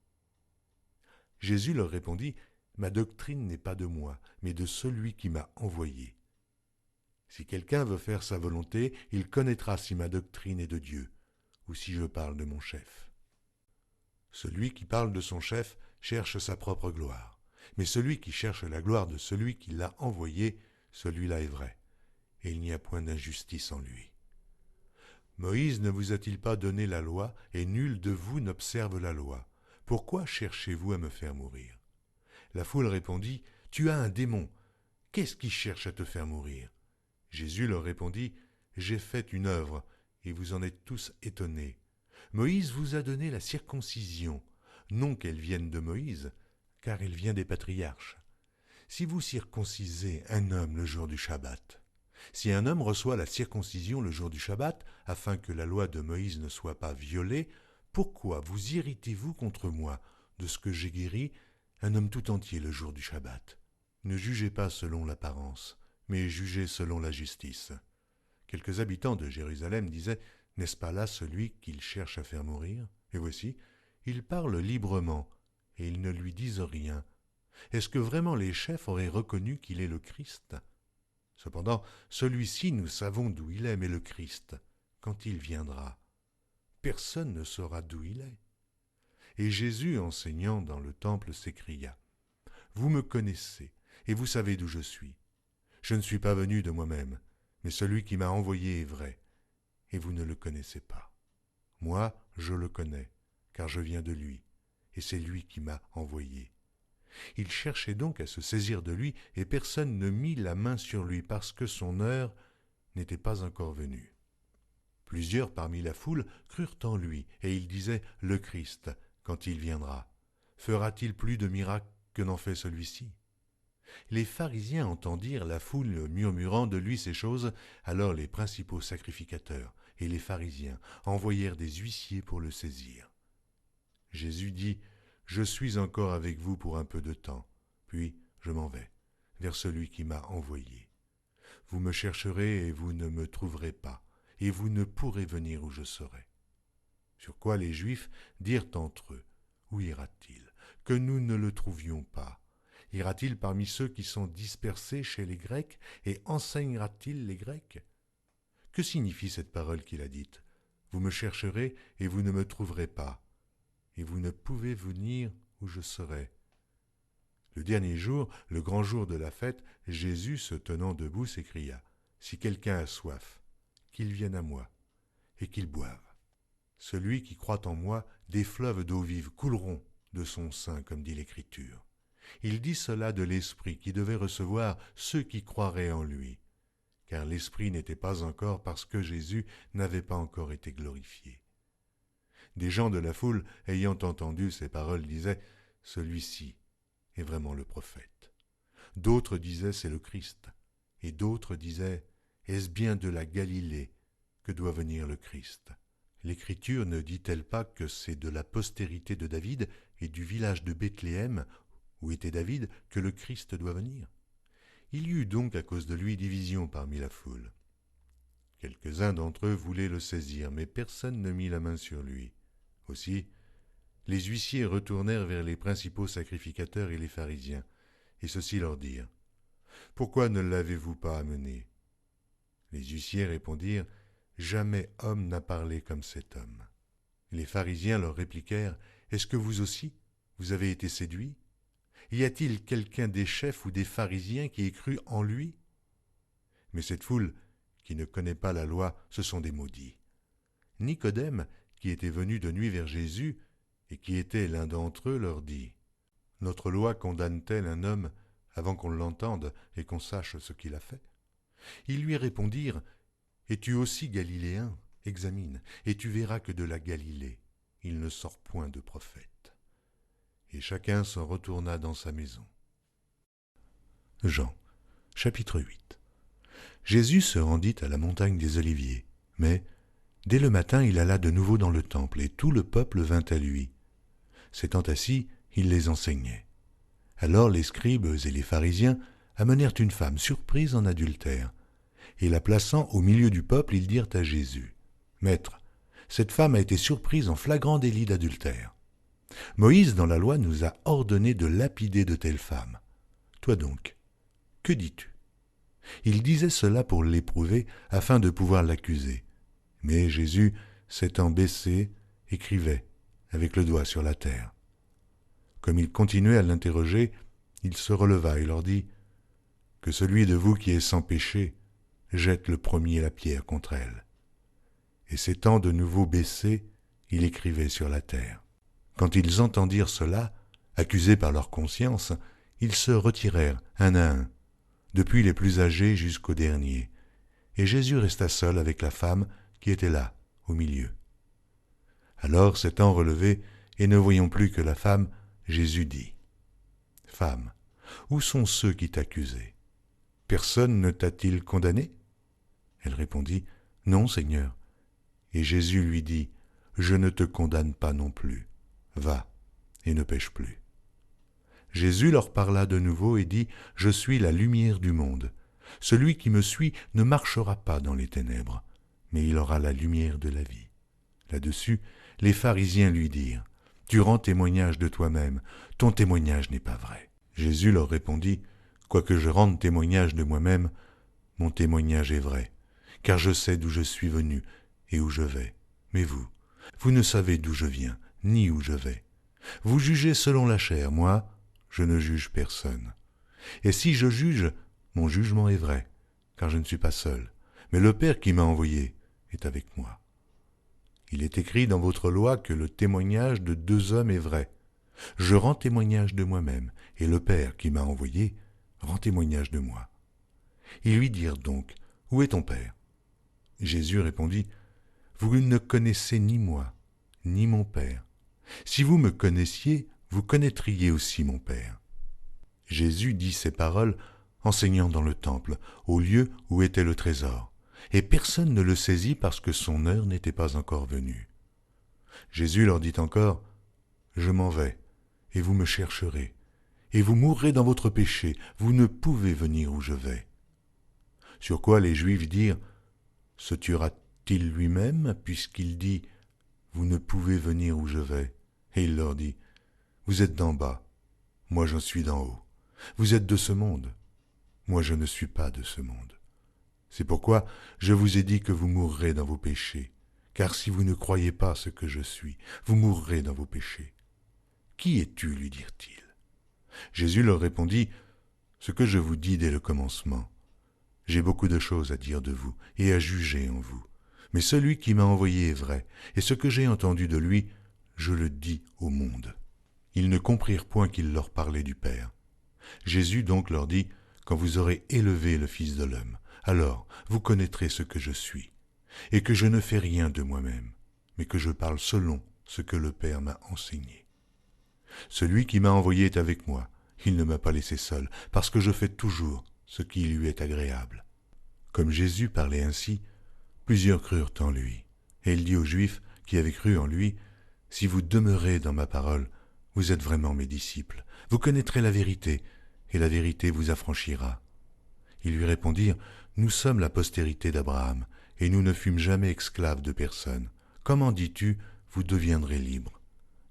Jésus leur répondit « Ma doctrine n'est pas de moi, mais de celui qui m'a envoyé. Si quelqu'un veut faire sa volonté, il connaîtra si ma doctrine est de Dieu, ou si je parle de mon chef. Celui qui parle de son chef cherche sa propre gloire, mais celui qui cherche la gloire de celui qui l'a envoyé, celui-là est vrai, et il n'y a point d'injustice en lui. Moïse ne vous a-t-il pas donné la loi, et nul de vous n'observe la loi? Pourquoi cherchez-vous à me faire mourir ?» La foule répondit « Tu as un démon. Qu'est-ce qui cherche à te faire mourir ?» Jésus leur répondit « J'ai fait une œuvre, et vous en êtes tous étonnés. Moïse vous a donné la circoncision, non qu'elle vienne de Moïse, car elle vient des patriarches. Si vous circoncisez un homme le jour du Shabbat, si un homme reçoit la circoncision le jour du Shabbat, afin que la loi de Moïse ne soit pas violée, pourquoi vous irritez-vous contre moi de ce que j'ai guéri un homme tout entier le jour du Shabbat? Ne jugez pas selon l'apparence, mais jugez selon la justice. » Quelques habitants de Jérusalem disaient « N'est-ce pas là celui qu'il cherche à faire mourir? Et voici, il parle librement, et ils ne lui disent rien. Est-ce que vraiment les chefs auraient reconnu qu'il est le Christ? Cependant, celui-ci, nous savons d'où il est, mais le Christ, quand il viendra, personne ne saura d'où il est. » Et Jésus, enseignant dans le temple, s'écria « Vous me connaissez, et vous savez d'où je suis. Je ne suis pas venu de moi-même, mais celui qui m'a envoyé est vrai, et vous ne le connaissez pas. Moi, je le connais, car je viens de lui, et c'est lui qui m'a envoyé. » Il cherchait donc à se saisir de lui, et personne ne mit la main sur lui, parce que son heure n'était pas encore venue. Plusieurs parmi la foule crurent en lui, et ils disaient « Le Christ, quand il viendra, fera-t-il plus de miracles que n'en fait celui-ci » Les pharisiens entendirent la foule murmurant de lui ces choses, alors les principaux sacrificateurs et les pharisiens envoyèrent des huissiers pour le saisir. Jésus dit « Je suis encore avec vous pour un peu de temps, puis je m'en vais vers celui qui m'a envoyé. Vous me chercherez et vous ne me trouverez pas, et vous ne pourrez venir où je serai. » Sur quoi les Juifs dirent entre eux « Où ira-t-il, que nous ne le trouvions pas? Ira-t-il parmi ceux qui sont dispersés chez les Grecs et enseignera-t-il les Grecs? Que signifie cette parole qu'il a dite? Vous me chercherez et vous ne me trouverez pas, et vous ne pouvez venir où je serai. » Le dernier jour, le grand jour de la fête, Jésus, se tenant debout, s'écria « Si quelqu'un a soif, qu'il vienne à moi, et qu'il boive. Celui qui croit en moi, des fleuves d'eau vive couleront de son sein, comme dit l'Écriture. » Il dit cela de l'Esprit qui devait recevoir ceux qui croiraient en lui, car l'Esprit n'était pas encore parce que Jésus n'avait pas encore été glorifié. Des gens de la foule, ayant entendu ces paroles, disaient « Celui-ci est vraiment le prophète. » D'autres disaient « C'est le Christ. » Et d'autres disaient « Est-ce bien de la Galilée que doit venir le Christ? » L'Écriture ne dit-elle pas que c'est de la postérité de David et du village de Bethléem, où était David, que le Christ doit venir? Il y eut donc à cause de lui division parmi la foule. Quelques-uns d'entre eux voulaient le saisir, mais personne ne mit la main sur lui. Aussi, les huissiers retournèrent vers les principaux sacrificateurs et les pharisiens, et ceux-ci leur dirent « Pourquoi ne l'avez-vous pas amené ?» Les huissiers répondirent « Jamais homme n'a parlé comme cet homme. » Les pharisiens leur répliquèrent « Est-ce que vous aussi, vous avez été séduits? Y a-t-il quelqu'un des chefs ou des pharisiens qui ait cru en lui? » Mais cette foule, qui ne connaît pas la loi, ce sont des maudits. Nicodème, qui était venu de nuit vers Jésus, et qui était l'un d'entre eux, leur dit « Notre loi condamne-t-elle un homme avant qu'on l'entende et qu'on sache ce qu'il a fait ?» Ils lui répondirent « Es-tu aussi galiléen? Examine, et tu verras que de la Galilée, il ne sort point de prophète. » Et chacun s'en retourna dans sa maison. Jean, chapitre 8. Jésus se rendit à la montagne des Oliviers, mais dès le matin il alla de nouveau dans le temple, et tout le peuple vint à lui. S'étant assis, il les enseignait. Alors les scribes et les pharisiens amenèrent une femme surprise en adultère. Et la plaçant au milieu du peuple, ils dirent à Jésus, « Maître, cette femme a été surprise en flagrant délit d'adultère. Moïse, dans la loi, nous a ordonné de lapider de telles femmes. Toi donc, que dis-tu » Il disait cela pour l'éprouver, afin de pouvoir l'accuser. Mais Jésus, s'étant baissé, écrivait, avec le doigt sur la terre. Comme il continuait à l'interroger, il se releva et leur dit, « Que celui de vous qui est sans péché jette le premier la pierre contre elle. » Et s'étant de nouveau baissé, il écrivait sur la terre. Quand ils entendirent cela, accusés par leur conscience, ils se retirèrent un à un, depuis les plus âgés jusqu'aux derniers, et Jésus resta seul avec la femme qui était là, au milieu. Alors, s'étant relevé, et ne voyant plus que la femme, Jésus dit, « Femme, où sont ceux qui t'accusaient? Personne ne t'a-t-il condamné » Elle répondit, « Non, Seigneur. » Et Jésus lui dit, « Je ne te condamne pas non plus. Va, et ne pêche plus. » Jésus leur parla de nouveau et dit, « Je suis la lumière du monde. Celui qui me suit ne marchera pas dans les ténèbres, mais il aura la lumière de la vie. » Là-dessus, les pharisiens lui dirent, « Tu rends témoignage de toi-même, ton témoignage n'est pas vrai. » Jésus leur répondit, « Quoique je rende témoignage de moi-même, mon témoignage est vrai, car je sais d'où je suis venu et où je vais. Mais vous, vous ne savez d'où je viens, ni où je vais. Vous jugez selon la chair, moi, je ne juge personne. Et si je juge, mon jugement est vrai, car je ne suis pas seul, mais le Père qui m'a envoyé est avec moi. Il est écrit dans votre loi que le témoignage de deux hommes est vrai. Je rends témoignage de moi-même, et le Père qui m'a envoyé rend témoignage de moi. » Ils lui dirent donc, « Où est ton Père » Jésus répondit, « Vous ne connaissez ni moi, ni mon Père. Si vous me connaissiez, vous connaîtriez aussi mon Père. » Jésus dit ces paroles, enseignant dans le temple, au lieu où était le trésor, et personne ne le saisit parce que son heure n'était pas encore venue. Jésus leur dit encore, « Je m'en vais, et vous me chercherez, et vous mourrez dans votre péché, vous ne pouvez venir où je vais. » Sur quoi les Juifs dirent, « Se tuera-t-il lui-même, puisqu'il dit, vous ne pouvez venir où je vais ?» Et il leur dit, « Vous êtes d'en bas, moi j'en suis d'en haut. Vous êtes de ce monde, moi je ne suis pas de ce monde. C'est pourquoi je vous ai dit que vous mourrez dans vos péchés, car si vous ne croyez pas ce que je suis, vous mourrez dans vos péchés. Qui es-tu, lui dirent-ils. Jésus leur répondit, ce que je vous dis dès le commencement. J'ai beaucoup de choses à dire de vous et à juger en vous. Mais celui qui m'a envoyé est vrai, et ce que j'ai entendu de lui, je le dis au monde. Ils ne comprirent point qu'il leur parlait du Père. Jésus donc leur dit, quand vous aurez élevé le Fils de l'homme, alors vous connaîtrez ce que je suis, et que je ne fais rien de moi-même, mais que je parle selon ce que le Père m'a enseigné. Celui qui m'a envoyé est avec moi, il ne m'a pas laissé seul, parce que je fais toujours ce qui lui est agréable. » Comme Jésus parlait ainsi, plusieurs crurent en lui. Et il dit aux Juifs qui avaient cru en lui, « Si vous demeurez dans ma parole, vous êtes vraiment mes disciples. Vous connaîtrez la vérité, et la vérité vous affranchira. » Ils lui répondirent, « Nous sommes la postérité d'Abraham, et nous ne fûmes jamais esclaves de personne. Comment dis-tu, vous deviendrez libres ? »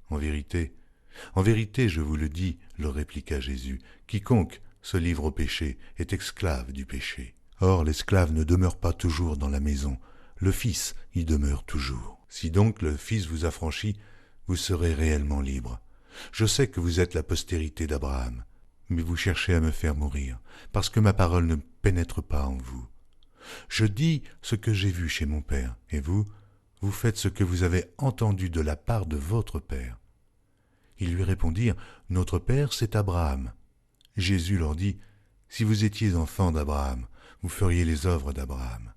En vérité, je vous le dis, leur répliqua Jésus, quiconque se livre au péché est esclave du péché. Or, l'esclave ne demeure pas toujours dans la maison, le Fils y demeure toujours. Si donc le Fils vous affranchit, vous serez réellement libre. Je sais que vous êtes la postérité d'Abraham, mais vous cherchez à me faire mourir, parce que ma parole ne pénètre pas en vous. Je dis ce que j'ai vu chez mon Père, et vous, vous faites ce que vous avez entendu de la part de votre Père. Ils lui répondirent, « Notre Père, c'est Abraham. » Jésus leur dit, « Si vous étiez enfants d'Abraham, vous feriez les œuvres d'Abraham.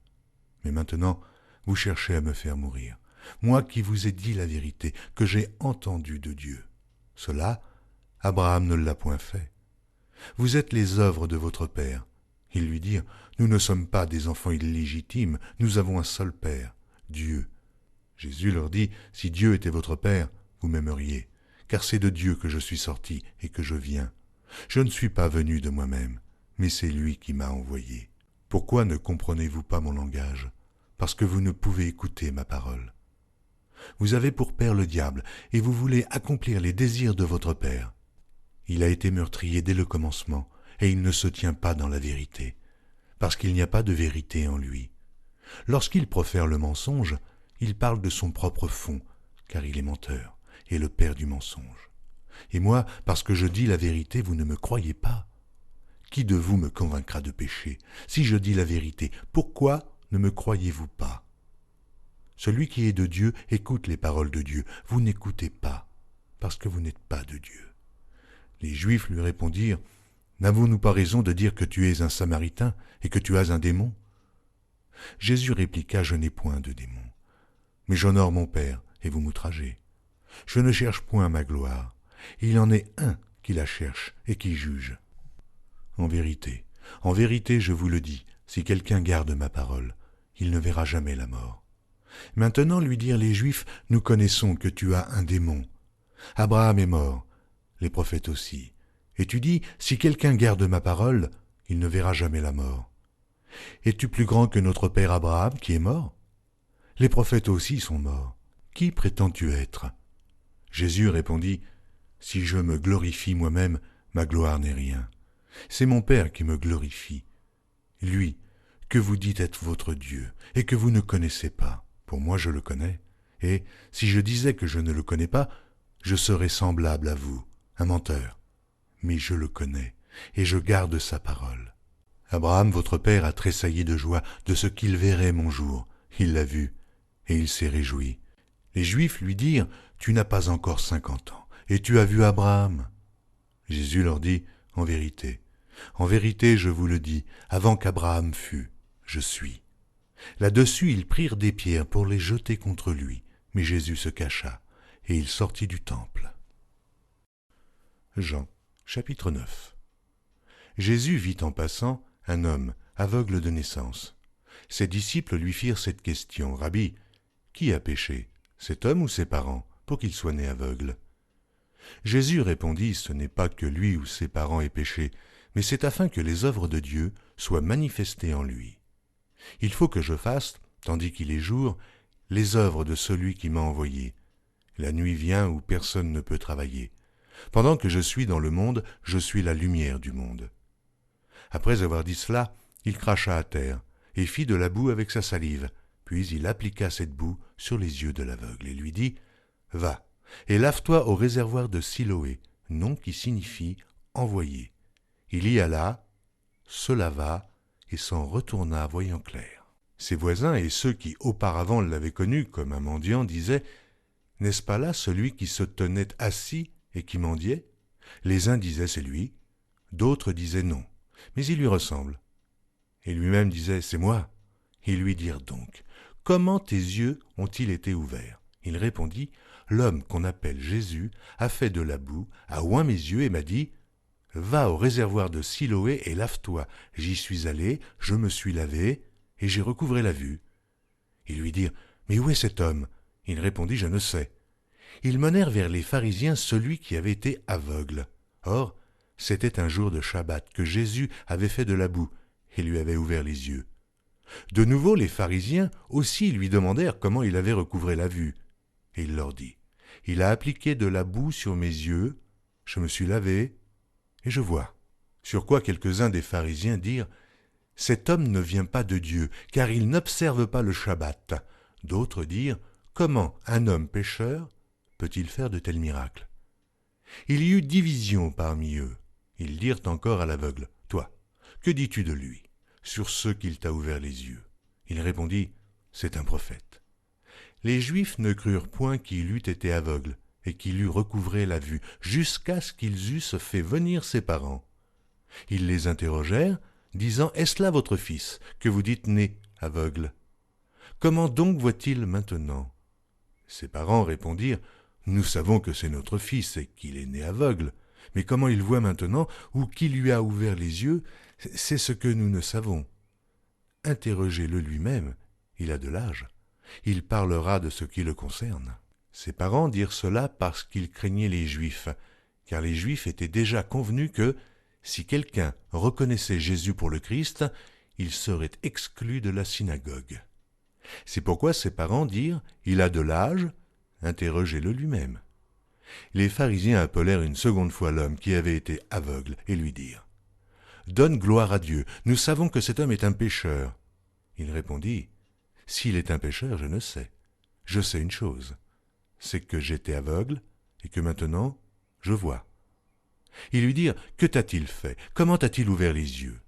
Mais maintenant, vous cherchez à me faire mourir. Moi qui vous ai dit la vérité, que j'ai entendue de Dieu. Cela, Abraham ne l'a point fait. Vous êtes les œuvres de votre Père. » Ils lui dirent, « Nous ne sommes pas des enfants illégitimes, nous avons un seul Père, Dieu. » Jésus leur dit, « Si Dieu était votre Père, vous m'aimeriez, car c'est de Dieu que je suis sorti et que je viens. Je ne suis pas venu de moi-même, mais c'est lui qui m'a envoyé. Pourquoi ne comprenez-vous pas mon langage? Parce que vous ne pouvez écouter ma parole. Vous avez pour père le diable, et vous voulez accomplir les désirs de votre père. Il a été meurtrier dès le commencement, et il ne se tient pas dans la vérité, parce qu'il n'y a pas de vérité en lui. Lorsqu'il profère le mensonge, il parle de son propre fond, car il est menteur, et le père du mensonge. Et moi, parce que je dis la vérité, vous ne me croyez pas. Qui de vous me convaincra de péché? Si je dis la vérité, pourquoi ne me croyez-vous pas? Celui qui est de Dieu écoute les paroles de Dieu. Vous n'écoutez pas, parce que vous n'êtes pas de Dieu. Les Juifs lui répondirent, « N'avons-nous pas raison de dire que tu es un Samaritain et que tu as un démon ?» Jésus répliqua, « Je n'ai point de démon, mais j'honore mon Père, et vous m'outragez. Je ne cherche point ma gloire. Il en est un qui la cherche et qui juge. En vérité, je vous le dis, si quelqu'un garde ma parole, il ne verra jamais la mort. » Maintenant lui dirent les Juifs, « Nous connaissons que tu as un démon. Abraham est mort, les prophètes aussi. Et tu dis, si quelqu'un garde ma parole, il ne verra jamais la mort. Es-tu plus grand que notre père Abraham qui est mort? Les prophètes aussi sont morts. Qui prétends-tu être? » Jésus répondit, « Si je me glorifie moi-même, ma gloire n'est rien. C'est mon Père qui me glorifie. Lui, que vous dites être votre Dieu, et que vous ne connaissez pas. Pour moi je le connais. Et si je disais que je ne le connais pas, je serais semblable à vous, un menteur. Mais je le connais, et je garde sa parole. Abraham, votre père, a tressailli de joie de ce qu'il verrait mon jour. Il l'a vu, et il s'est réjoui. Les Juifs lui dirent, « Tu n'as pas encore 50 ans, et tu as vu Abraham. » Jésus leur dit, « En vérité, je vous le dis, avant qu'Abraham fût, je suis. » Là-dessus, ils prirent des pierres pour les jeter contre lui, mais Jésus se cacha, et il sortit du temple. Jean, chapitre 9. Jésus vit en passant un homme aveugle de naissance. Ses disciples lui firent cette question, « Rabbi, qui a péché, cet homme ou ses parents, pour qu'il soit né aveugle ?» Jésus répondit, « Ce n'est pas que lui ou ses parents aient péché, mais c'est afin que les œuvres de Dieu soient manifestées en lui. Il faut que je fasse, tandis qu'il est jour, les œuvres de celui qui m'a envoyé. La nuit vient où personne ne peut travailler. Pendant que je suis dans le monde, je suis la lumière du monde. » Après avoir dit cela, il cracha à terre et fit de la boue avec sa salive. Puis il appliqua cette boue sur les yeux de l'aveugle et lui dit, « Va, et lave-toi au réservoir de Siloé, nom qui signifie « envoyé ». Il y alla, se lava et s'en retourna voyant clair. Ses voisins et ceux qui auparavant l'avaient connu comme un mendiant disaient, « N'est-ce pas là celui qui se tenait assis et qui mendiait ?» Les uns disaient, « C'est lui », d'autres disaient, « Non, mais il lui ressemble. » Et lui-même disait, « C'est moi. » Ils lui dirent donc, « Comment tes yeux ont-ils été ouverts ?» Il répondit, « L'homme qu'on appelle Jésus a fait de la boue, a oint mes yeux et m'a dit, « Va au réservoir de Siloé et lave-toi. » J'y suis allé, je me suis lavé, et j'ai recouvré la vue. Ils lui dirent, « Mais où est cet homme ?» Il répondit, « Je ne sais. » Ils menèrent vers les pharisiens celui qui avait été aveugle. Or, c'était un jour de Shabbat que Jésus avait fait de la boue et lui avait ouvert les yeux. De nouveau, les pharisiens aussi lui demandèrent comment il avait recouvré la vue. Et il leur dit, « Il a appliqué de la boue sur mes yeux, je me suis lavé, et je vois. » Sur quoi quelques-uns des pharisiens dirent, « Cet homme ne vient pas de Dieu, car il n'observe pas le Shabbat. » D'autres dirent, « Comment un homme pécheur peut-il faire de tels miracles ?» Il y eut division parmi eux. Ils dirent encore à l'aveugle, « Toi, que dis-tu de lui, sur ce qu'il t'a ouvert les yeux ?» Il répondit, « C'est un prophète. » Les Juifs ne crurent point qu'il eût été aveugle et qu'il eût recouvré la vue, jusqu'à ce qu'ils eussent fait venir ses parents. Ils les interrogèrent, disant, « Est-ce là votre fils, que vous dites né aveugle? Comment donc voit-il maintenant ?» Ses parents répondirent, « Nous savons que c'est notre fils et qu'il est né aveugle, mais comment il voit maintenant ou qui lui a ouvert les yeux, c'est ce que nous ne savons. Interrogez-le lui-même, il a de l'âge. Il parlera de ce qui le concerne. » Ses parents dirent cela parce qu'ils craignaient les Juifs, car les Juifs étaient déjà convenus que, si quelqu'un reconnaissait Jésus pour le Christ, il serait exclu de la synagogue. C'est pourquoi ses parents dirent « Il a de l'âge, interrogez-le lui-même ». Les pharisiens appelèrent une seconde fois l'homme qui avait été aveugle et lui dirent « Donne gloire à Dieu, nous savons que cet homme est un pécheur. » Il répondit « S'il est un pécheur, je ne sais. Je sais une chose, c'est que j'étais aveugle et que maintenant je vois. » Ils lui dirent « Que t'a-t-il fait? Comment t'a-t-il ouvert les yeux ?»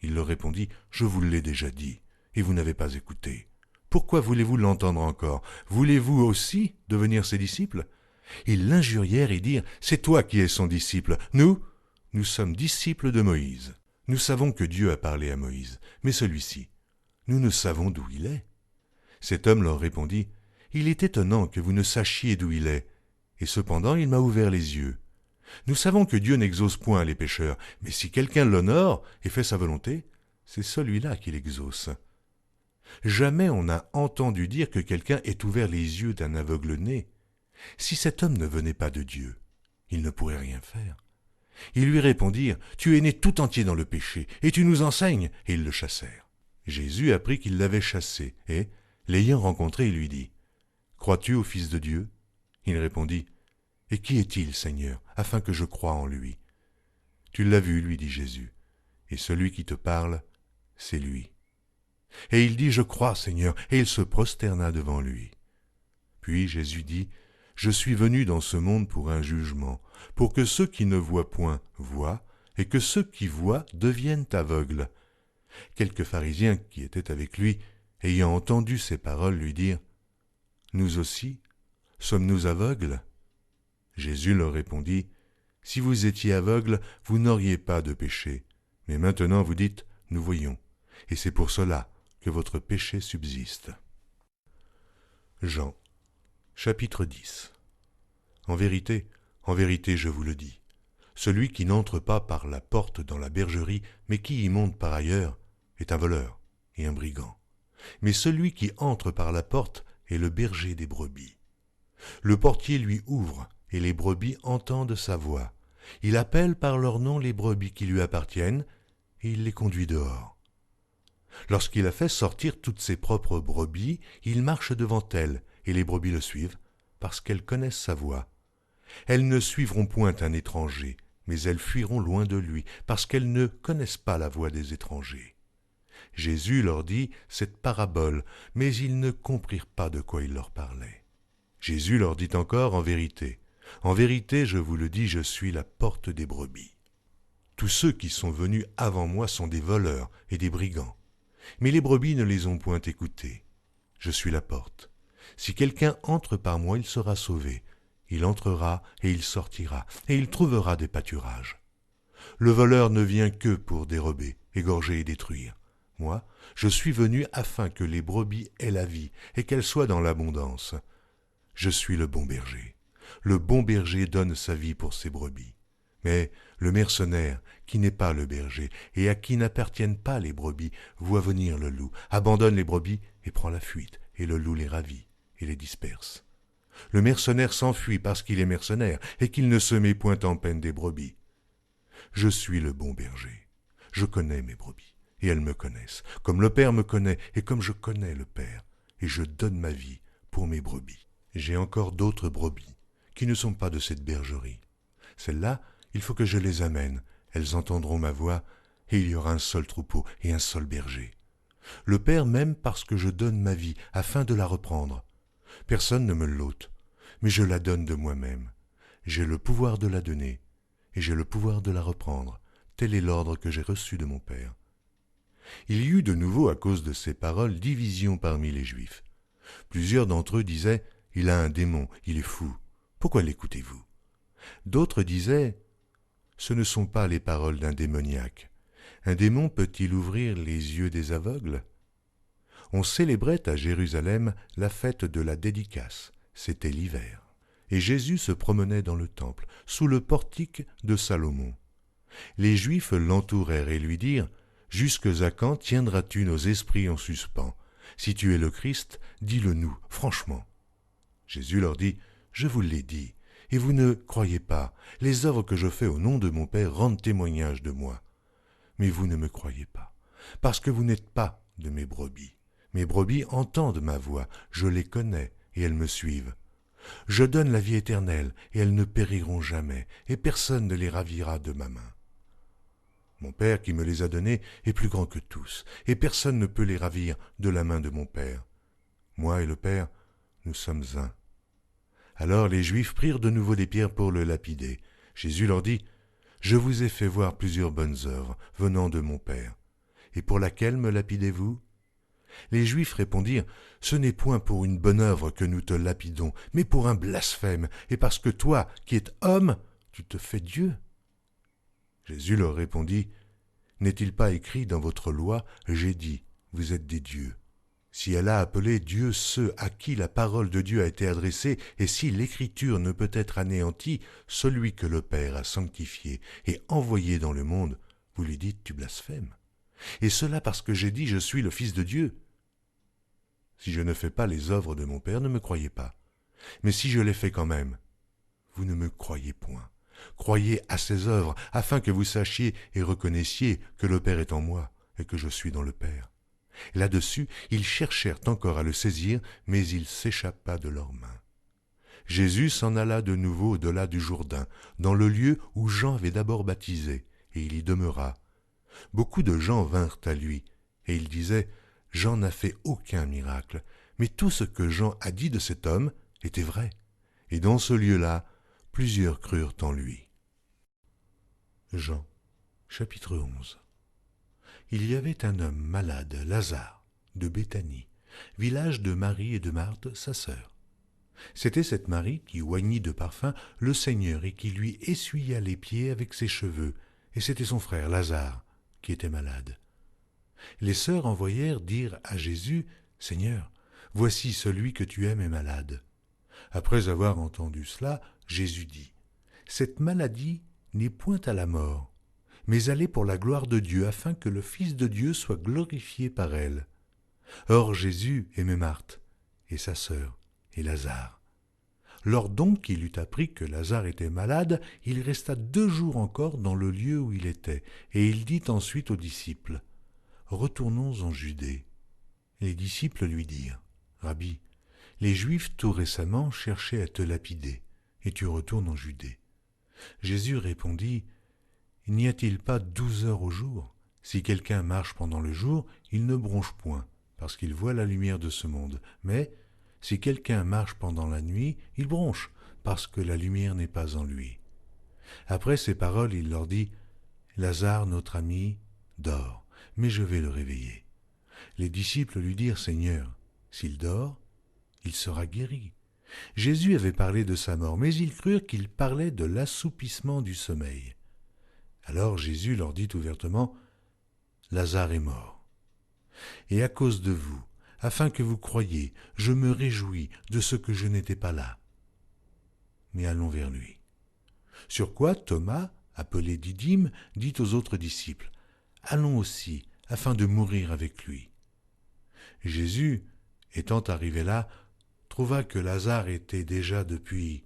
Il leur répondit « Je vous l'ai déjà dit, et vous n'avez pas écouté. Pourquoi voulez-vous l'entendre encore? Voulez-vous aussi devenir ses disciples ?» Ils l'injurièrent et dirent « C'est toi qui es son disciple. Nous sommes disciples de Moïse. Nous savons que Dieu a parlé à Moïse, mais celui-ci, nous ne savons d'où il est. » Cet homme leur répondit « Il est étonnant que vous ne sachiez d'où il est, et cependant il m'a ouvert les yeux. Nous savons que Dieu n'exauce point les pécheurs, mais si quelqu'un l'honore et fait sa volonté, c'est celui-là qui l'exauce. Jamais on n'a entendu dire que quelqu'un ait ouvert les yeux d'un aveugle-né. Si cet homme ne venait pas de Dieu, il ne pourrait rien faire. » Ils lui répondirent « Tu es né tout entier dans le péché, et tu nous enseignes » et ils le chassèrent. Jésus apprit qu'ils l'avaient chassé, et, l'ayant rencontré, il lui dit « Crois-tu au Fils de Dieu ?» Il répondit « Et qui est-il, Seigneur, afin que je croie en lui ?» « Tu l'as vu, lui dit Jésus, et celui qui te parle, c'est lui. » Et il dit « Je crois, Seigneur » et il se prosterna devant lui. Puis Jésus dit « Je suis venu dans ce monde pour un jugement, pour que ceux qui ne voient point voient, et que ceux qui voient deviennent aveugles. » Quelques pharisiens qui étaient avec lui, ayant entendu ces paroles, lui dirent « Nous aussi, sommes-nous aveugles ?» Jésus leur répondit « Si vous étiez aveugles, vous n'auriez pas de péché. Mais maintenant vous dites « Nous voyons », et c'est pour cela que votre péché subsiste. » Jean, chapitre 10. En vérité, je vous le dis, celui qui n'entre pas par la porte dans la bergerie, mais qui y monte par ailleurs, est un voleur et un brigand. Mais celui qui entre par la porte est le berger des brebis. Le portier lui ouvre, et les brebis entendent sa voix. Il appelle par leur nom les brebis qui lui appartiennent, et il les conduit dehors. Lorsqu'il a fait sortir toutes ses propres brebis, il marche devant elles, et les brebis le suivent, parce qu'elles connaissent sa voix. Elles ne suivront point un étranger, mais elles fuiront loin de lui, parce qu'elles ne connaissent pas la voix des étrangers. Jésus leur dit cette parabole, mais ils ne comprirent pas de quoi il leur parlait. Jésus leur dit encore en vérité, je vous le dis, je suis la porte des brebis. Tous ceux qui sont venus avant moi sont des voleurs et des brigands, mais les brebis ne les ont point écoutés. Je suis la porte. Si quelqu'un entre par moi, il sera sauvé. Il entrera et il sortira, et il trouvera des pâturages. Le voleur ne vient que pour dérober, égorger et détruire. Moi, je suis venu afin que les brebis aient la vie et qu'elles soient dans l'abondance. Je suis le bon berger. Le bon berger donne sa vie pour ses brebis. Mais le mercenaire, qui n'est pas le berger et à qui n'appartiennent pas les brebis, voit venir le loup, abandonne les brebis et prend la fuite, et le loup les ravit et les disperse. Le mercenaire s'enfuit parce qu'il est mercenaire et qu'il ne se met point en peine des brebis. Je suis le bon berger. Je connais mes brebis, et elles me connaissent, comme le Père me connaît et comme je connais le Père, et je donne ma vie pour mes brebis. J'ai encore d'autres brebis qui ne sont pas de cette bergerie. Celles-là, il faut que je les amène, elles entendront ma voix, et il y aura un seul troupeau et un seul berger. Le Père m'aime parce que je donne ma vie afin de la reprendre. Personne ne me l'ôte, mais je la donne de moi-même. J'ai le pouvoir de la donner, et j'ai le pouvoir de la reprendre. Tel est l'ordre que j'ai reçu de mon Père. Il y eut de nouveau, à cause de ces paroles, division parmi les Juifs. Plusieurs d'entre eux disaient « Il a un démon, il est fou. Pourquoi l'écoutez-vous » D'autres disaient « Ce ne sont pas les paroles d'un démoniaque. Un démon peut-il ouvrir les yeux des aveugles ?» On célébrait à Jérusalem la fête de la dédicace. C'était l'hiver. Et Jésus se promenait dans le temple, sous le portique de Salomon. Les Juifs l'entourèrent et lui dirent « Jusque à quand tiendras-tu nos esprits en suspens? Si tu es le Christ, dis-le-nous, franchement. » Jésus leur dit « Je vous l'ai dit, et vous ne croyez pas. Les œuvres que je fais au nom de mon Père rendent témoignage de moi. Mais vous ne me croyez pas. parce que vous n'êtes pas de mes brebis. Mes brebis entendent ma voix, je les connais, et elles me suivent. Je donne la vie éternelle, et elles ne périront jamais, et personne ne les ravira de ma main. Mon Père qui me les a donnés est plus grand que tous, et personne ne peut les ravir de la main de mon Père. Moi et le Père, nous sommes un. Alors les Juifs prirent de nouveau des pierres pour le lapider. Jésus leur dit, « Je vous ai fait voir plusieurs bonnes œuvres venant de mon Père. Et pour laquelle me lapidez-vous » Les Juifs répondirent, « Ce n'est point pour une bonne œuvre que nous te lapidons, mais pour un blasphème, et parce que toi, qui es homme, tu te fais Dieu. » Jésus leur répondit, « N'est-il pas écrit dans votre loi, j'ai dit, vous êtes des dieux ?» Si elle a appelé Dieu ceux à qui la parole de Dieu a été adressée, et si l'Écriture ne peut être anéantie, celui que le Père a sanctifié et envoyé dans le monde, vous lui dites, tu blasphèmes. Et cela parce que j'ai dit, je suis le Fils de Dieu. Si je ne fais pas les œuvres de mon Père, ne me croyez pas. Mais si je les fais quand même, vous ne me croyez point. Croyez à ces œuvres, afin que vous sachiez et reconnaissiez que le Père est en moi et que je suis dans le Père. Là-dessus, ils cherchèrent encore à le saisir, mais il s'échappa de leurs mains. Jésus s'en alla de nouveau au-delà du Jourdain, dans le lieu où Jean avait d'abord baptisé, et il y demeura. Beaucoup de gens vinrent à lui, et ils disaient, « Jean n'a fait aucun miracle, mais tout ce que Jean a dit de cet homme était vrai. » Et dans ce lieu-là, plusieurs crurent en lui. Jean, chapitre 11. Il y avait un homme malade, Lazare, de Béthanie, village de Marie et de Marthe, sa sœur. C'était cette Marie qui oignit de parfum le Seigneur et qui lui essuya les pieds avec ses cheveux, et c'était son frère Lazare qui était malade. Les sœurs envoyèrent dire à Jésus, « Seigneur, voici celui que tu aimes est malade. » Après avoir entendu cela, Jésus dit, « Cette maladie n'est point à la mort, mais elle est pour la gloire de Dieu, afin que le Fils de Dieu soit glorifié par elle. » Or Jésus aimait Marthe, et sa sœur, et Lazare. Lors donc qu'il eut appris que Lazare était malade, il resta 2 jours encore dans le lieu où il était, et il dit ensuite aux disciples, « Retournons en Judée. » Les disciples lui dirent, « Rabbi, les Juifs tout récemment cherchaient à te lapider, et tu retournes en Judée. » Jésus répondit, « N'y a-t-il pas 12 heures au jour? Si quelqu'un marche pendant le jour, il ne bronche point, parce qu'il voit la lumière de ce monde. Mais si quelqu'un marche pendant la nuit, il bronche, parce que la lumière n'est pas en lui. » Après ces paroles, il leur dit, « Lazare, notre ami, dort, mais je vais le réveiller. » Les disciples lui dirent, « Seigneur, s'il dort, il sera guéri. » Jésus avait parlé de sa mort, mais ils crurent qu'il parlait de l'assoupissement du sommeil. Alors Jésus leur dit ouvertement, « Lazare est mort. Et à cause de vous, afin que vous croyiez, je me réjouis de ce que je n'étais pas là. Mais allons vers lui. » Sur quoi Thomas, appelé Didyme, dit aux autres disciples, « Allons aussi, afin de mourir avec lui. » Jésus, étant arrivé là, trouva que Lazare était déjà depuis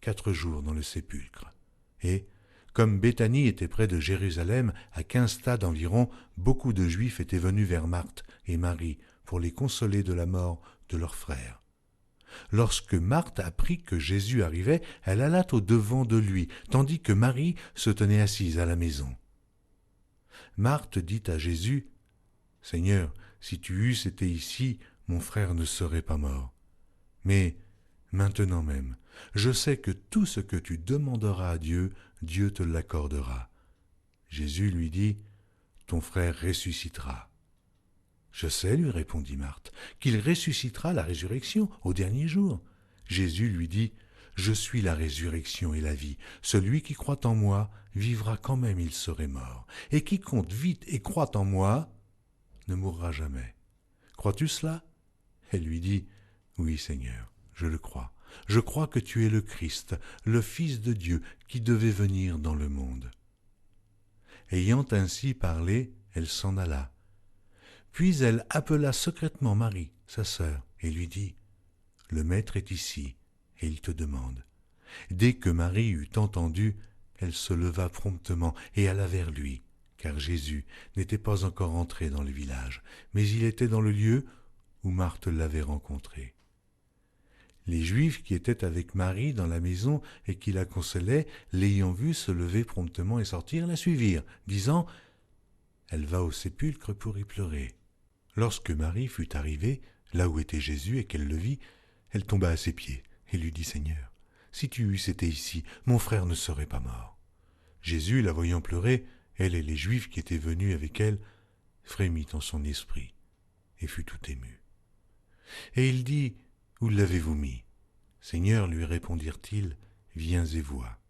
4 jours dans le sépulcre. Et, comme Béthanie était près de Jérusalem, à 15 stades environ, beaucoup de Juifs étaient venus vers Marthe et Marie pour les consoler de la mort de leur frère. Lorsque Marthe apprit que Jésus arrivait, elle alla au-devant de lui, tandis que Marie se tenait assise à la maison. Marthe dit à Jésus, « Seigneur, si tu eusses été ici, mon frère ne serait pas mort. Mais maintenant même, je sais que tout ce que tu demanderas à Dieu, Dieu te l'accordera. » Jésus lui dit, « Ton frère ressuscitera. » « Je sais, lui répondit Marthe, qu'il ressuscitera à la résurrection au dernier jour. » Jésus lui dit, « Je suis la résurrection et la vie. Celui qui croit en moi vivra quand même il serait mort. Et quiconque vit et croit en moi ne mourra jamais. Crois-tu cela ?» Elle lui dit, « Oui, Seigneur, je le crois. Je crois que tu es le Christ, le Fils de Dieu, qui devait venir dans le monde. » Ayant ainsi parlé, elle s'en alla. Puis elle appela secrètement Marie, sa sœur, et lui dit, « Le Maître est ici, et il te demande. » Dès que Marie eut entendu, elle se leva promptement et alla vers lui, car Jésus n'était pas encore entré dans le village, mais il était dans le lieu où Marthe l'avait rencontré. Les Juifs qui étaient avec Marie dans la maison et qui la consolaient, l'ayant vue se lever promptement et sortir, la suivirent, disant « Elle va au sépulcre pour y pleurer ». Lorsque Marie fut arrivée, là où était Jésus, et qu'elle le vit, elle tomba à ses pieds et lui dit « Seigneur, si tu eusses été ici, mon frère ne serait pas mort. » Jésus, la voyant pleurer, elle et les Juifs qui étaient venus avec elle, frémit en son esprit et fut tout ému. Et il dit « Où l'avez-vous mis ?» « Seigneur, lui répondirent-ils, viens et vois. »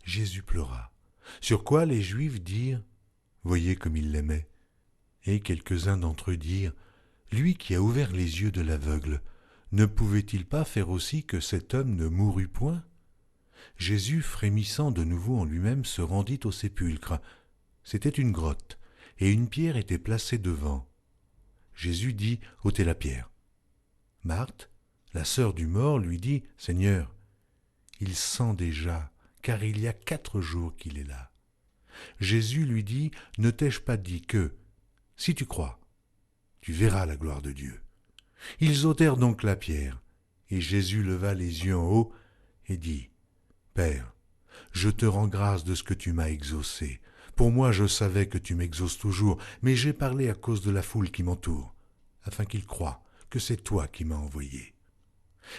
Jésus pleura, sur quoi les Juifs dirent « Voyez comme il l'aimait. » Et quelques-uns d'entre eux dirent « Lui qui a ouvert les yeux de l'aveugle, ne pouvait-il pas faire aussi que cet homme ne mourût point ?» Jésus, frémissant de nouveau en lui-même, se rendit au sépulcre. C'était une grotte, et une pierre était placée devant. Jésus dit « ôtez la pierre. » Marthe, la sœur du mort, lui dit « Seigneur, il sent déjà, car il y a 4 jours qu'il est là. » Jésus lui dit « Ne t'ai-je pas dit que, si tu crois, tu verras la gloire de Dieu ?» Ils ôtèrent donc la pierre, et Jésus leva les yeux en haut et dit « Père, je te rends grâce de ce que tu m'as exaucé. Pour moi, je savais que tu m'exauces toujours, mais j'ai parlé à cause de la foule qui m'entoure, afin qu'ils croient que c'est toi qui m'as envoyé. »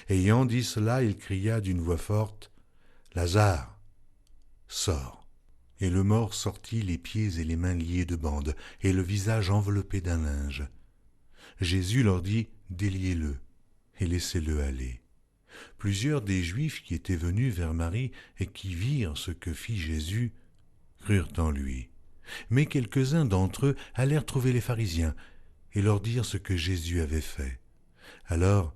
Ayant dit cela, il cria d'une voix forte, « Lazare, sors !» Et le mort sortit, les pieds et les mains liés de bandes, et le visage enveloppé d'un linge. Jésus leur dit, « Déliez-le, et laissez-le aller. » Plusieurs des Juifs qui étaient venus vers Marie et qui virent ce que fit Jésus, crurent en lui. Mais quelques-uns d'entre eux allèrent trouver les pharisiens et leur dirent ce que Jésus avait fait. Alors,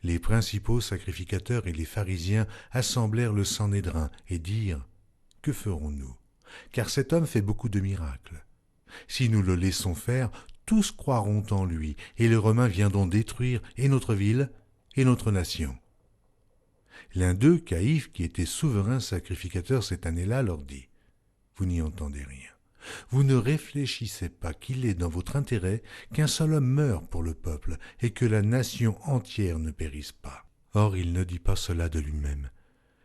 les principaux sacrificateurs et les pharisiens assemblèrent le Sanhédrin et dirent « Que ferons-nous ? Car cet homme fait beaucoup de miracles. Si nous le laissons faire, tous croiront en lui, et les Romains viendront détruire et notre ville et notre nation. » L'un d'eux, Caïphe, qui était souverain sacrificateur cette année-là, leur dit « Vous n'y entendez rien. Vous ne réfléchissez pas qu'il est dans votre intérêt qu'un seul homme meure pour le peuple et que la nation entière ne périsse pas. » Or, il ne dit pas cela de lui-même.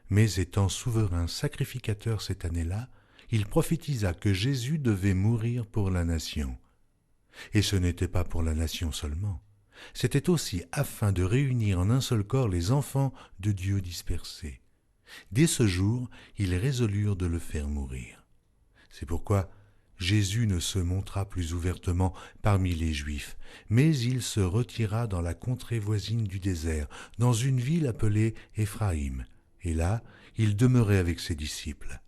Mais étant souverain sacrificateur cette année-là, il prophétisa que Jésus devait mourir pour la nation. Et ce n'était pas pour la nation seulement. C'était aussi afin de réunir en un seul corps les enfants de Dieu dispersés. Dès ce jour, ils résolurent de le faire mourir. C'est pourquoi Jésus ne se montra plus ouvertement parmi les Juifs, mais il se retira dans la contrée voisine du désert, dans une ville appelée Éphraïm, et là, il demeurait avec ses disciples.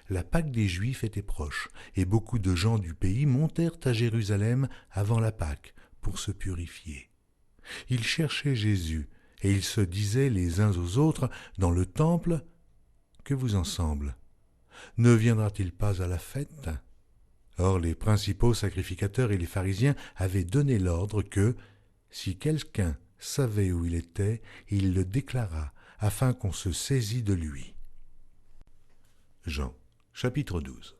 La Pâque des Juifs était proche, et beaucoup de gens du pays montèrent à Jérusalem avant la Pâque pour se purifier. Ils cherchaient Jésus, et ils se disaient les uns aux autres dans le temple, « Que vous en semble ? Ne viendra-t-il pas à la fête ?» Or les principaux sacrificateurs et les pharisiens avaient donné l'ordre que, si quelqu'un savait où il était, il le déclarât, afin qu'on se saisît de lui. Jean, chapitre 12.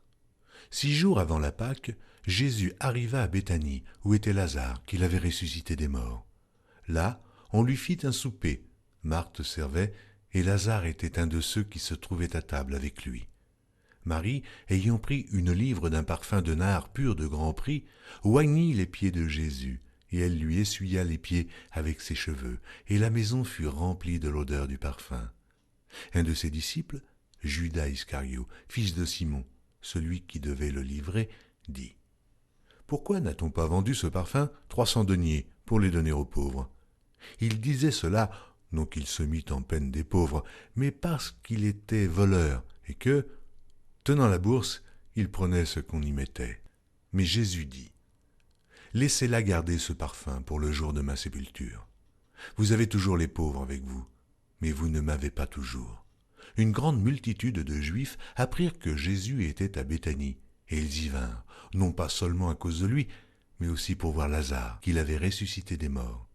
6 jours avant la Pâque, Jésus arriva à Béthanie, où était Lazare, qu'il avait ressuscité des morts. Là, on lui fit un souper. Marthe servait, et Lazare était un de ceux qui se trouvaient à table avec lui. Marie, ayant pris une livre d'un parfum de nard pur de grand prix, oignit les pieds de Jésus, et elle lui essuya les pieds avec ses cheveux, et la maison fut remplie de l'odeur du parfum. Un de ses disciples, Judas Iscario, fils de Simon, celui qui devait le livrer, dit « Pourquoi n'a-t-on pas vendu ce parfum 300 deniers pour les donner aux pauvres ?» Il disait cela, non qu'il se mît en peine des pauvres, mais parce qu'il était voleur, et que, tenant la bourse, il prenait ce qu'on y mettait. Mais Jésus dit « Laissez-la garder ce parfum pour le jour de ma sépulture. Vous avez toujours les pauvres avec vous, mais vous ne m'avez pas toujours. » Une grande multitude de Juifs apprirent que Jésus était à Béthanie, et ils y vinrent, non pas seulement à cause de lui, mais aussi pour voir Lazare, qu'il avait ressuscité des morts.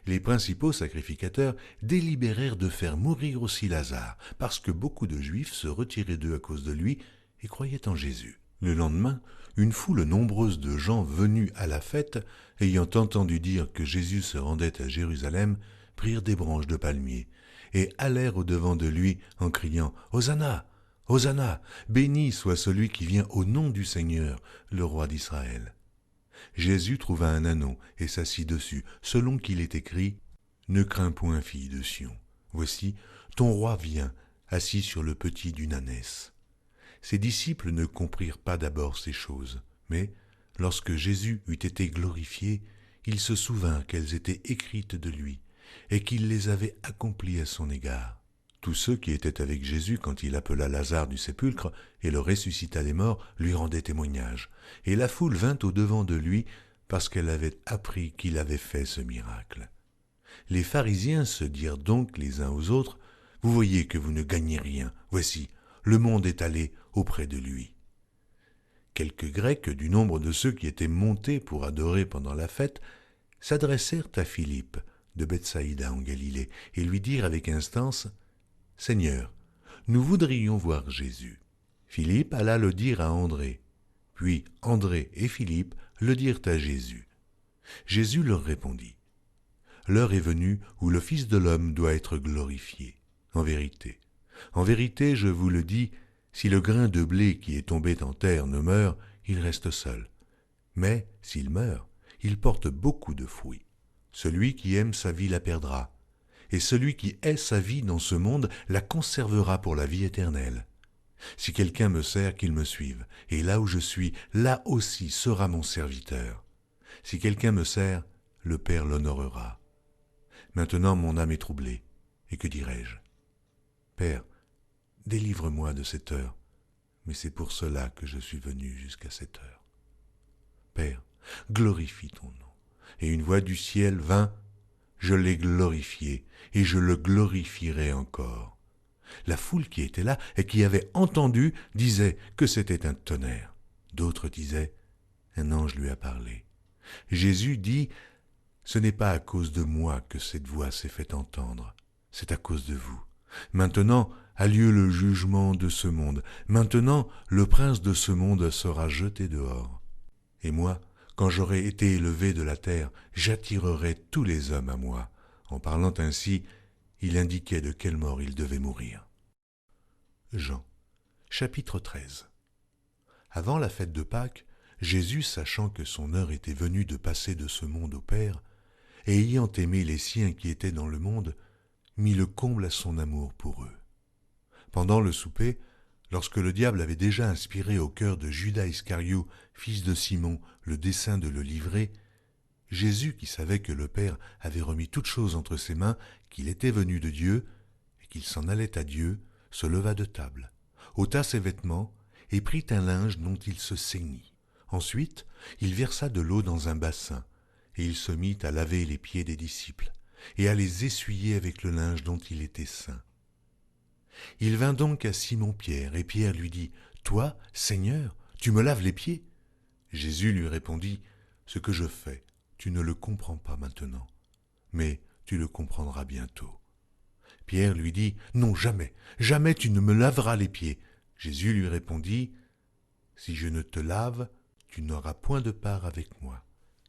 Les principaux sacrificateurs délibérèrent de faire mourir aussi Lazare, parce que beaucoup de Juifs se retiraient d'eux à cause de lui et croyaient en Jésus. Le lendemain, une foule nombreuse de gens venus à la fête, ayant entendu dire que Jésus se rendait à Jérusalem, prirent des branches de palmier et allèrent au-devant de lui en criant « Hosanna ! Hosanna ! Béni soit celui qui vient au nom du Seigneur, le roi d'Israël !» Jésus trouva un ânon et s'assit dessus, selon qu'il est écrit « Ne crains point, fille de Sion, voici, ton roi vient, assis sur le petit d'une ânesse. » Ses disciples ne comprirent pas d'abord ces choses, mais, lorsque Jésus eut été glorifié, il se souvint qu'elles étaient écrites de lui, et qu'il les avait accomplies à son égard. Tous ceux qui étaient avec Jésus quand il appela Lazare du sépulcre et le ressuscita des morts lui rendaient témoignage, et la foule vint au-devant de lui parce qu'elle avait appris qu'il avait fait ce miracle. Les pharisiens se dirent donc les uns aux autres, « Vous voyez que vous ne gagnez rien, voici, le monde est allé auprès de lui. » Quelques Grecs du nombre de ceux qui étaient montés pour adorer pendant la fête s'adressèrent à Philippe de Bethsaïda en Galilée et lui dirent avec instance « Seigneur, nous voudrions voir Jésus. » Philippe alla le dire à André. Puis André et Philippe le dirent à Jésus. Jésus leur répondit « L'heure est venue où le Fils de l'homme doit être glorifié. En vérité, je vous le dis, si le grain de blé qui est tombé en terre ne meurt, il reste seul. Mais s'il meurt, il porte beaucoup de fruits. Celui qui aime sa vie la perdra, et celui qui hait sa vie dans ce monde la conservera pour la vie éternelle. Si quelqu'un me sert, qu'il me suive, et là où je suis, là aussi sera mon serviteur. Si quelqu'un me sert, le Père l'honorera. Maintenant mon âme est troublée, et que dirai-je ? Père, délivre-moi de cette heure, mais c'est pour cela que je suis venu jusqu'à cette heure. Père, glorifie ton nom. Et une voix du ciel vint, je l'ai glorifié, et je le glorifierai encore. La foule qui était là et qui avait entendu disait que c'était un tonnerre. D'autres disaient, un ange lui a parlé. Jésus dit, ce n'est pas à cause de moi que cette voix s'est fait entendre, c'est à cause de vous. Maintenant a lieu le jugement de ce monde. Maintenant, le prince de ce monde sera jeté dehors. Et moi, quand j'aurai été élevé de la terre, j'attirerai tous les hommes à moi. En parlant ainsi, il indiquait de quelle mort il devait mourir. Jean, chapitre 13. Avant la fête de Pâques, Jésus, sachant que son heure était venue de passer de ce monde au Père, et ayant aimé les siens qui étaient dans le monde, mit le comble à son amour pour eux. Pendant le souper, lorsque le diable avait déjà inspiré au cœur de Judas Iscario, fils de Simon, le dessein de le livrer, Jésus, qui savait que le Père avait remis toutes choses entre ses mains, qu'il était venu de Dieu, et qu'il s'en allait à Dieu, se leva de table, ôta ses vêtements, et prit un linge dont il se ceignit. Ensuite, il versa de l'eau dans un bassin, et il se mit à laver les pieds des disciples, et à les essuyer avec le linge dont il était ceint. Il vint donc à Simon-Pierre, et Pierre lui dit, « Toi, Seigneur, tu me laves les pieds ?» Jésus lui répondit, « Ce que je fais, tu ne le comprends pas maintenant, mais tu le comprendras bientôt. » Pierre lui dit, « Non, jamais, jamais tu ne me laveras les pieds. » Jésus lui répondit, « Si je ne te lave, tu n'auras point de part avec moi. »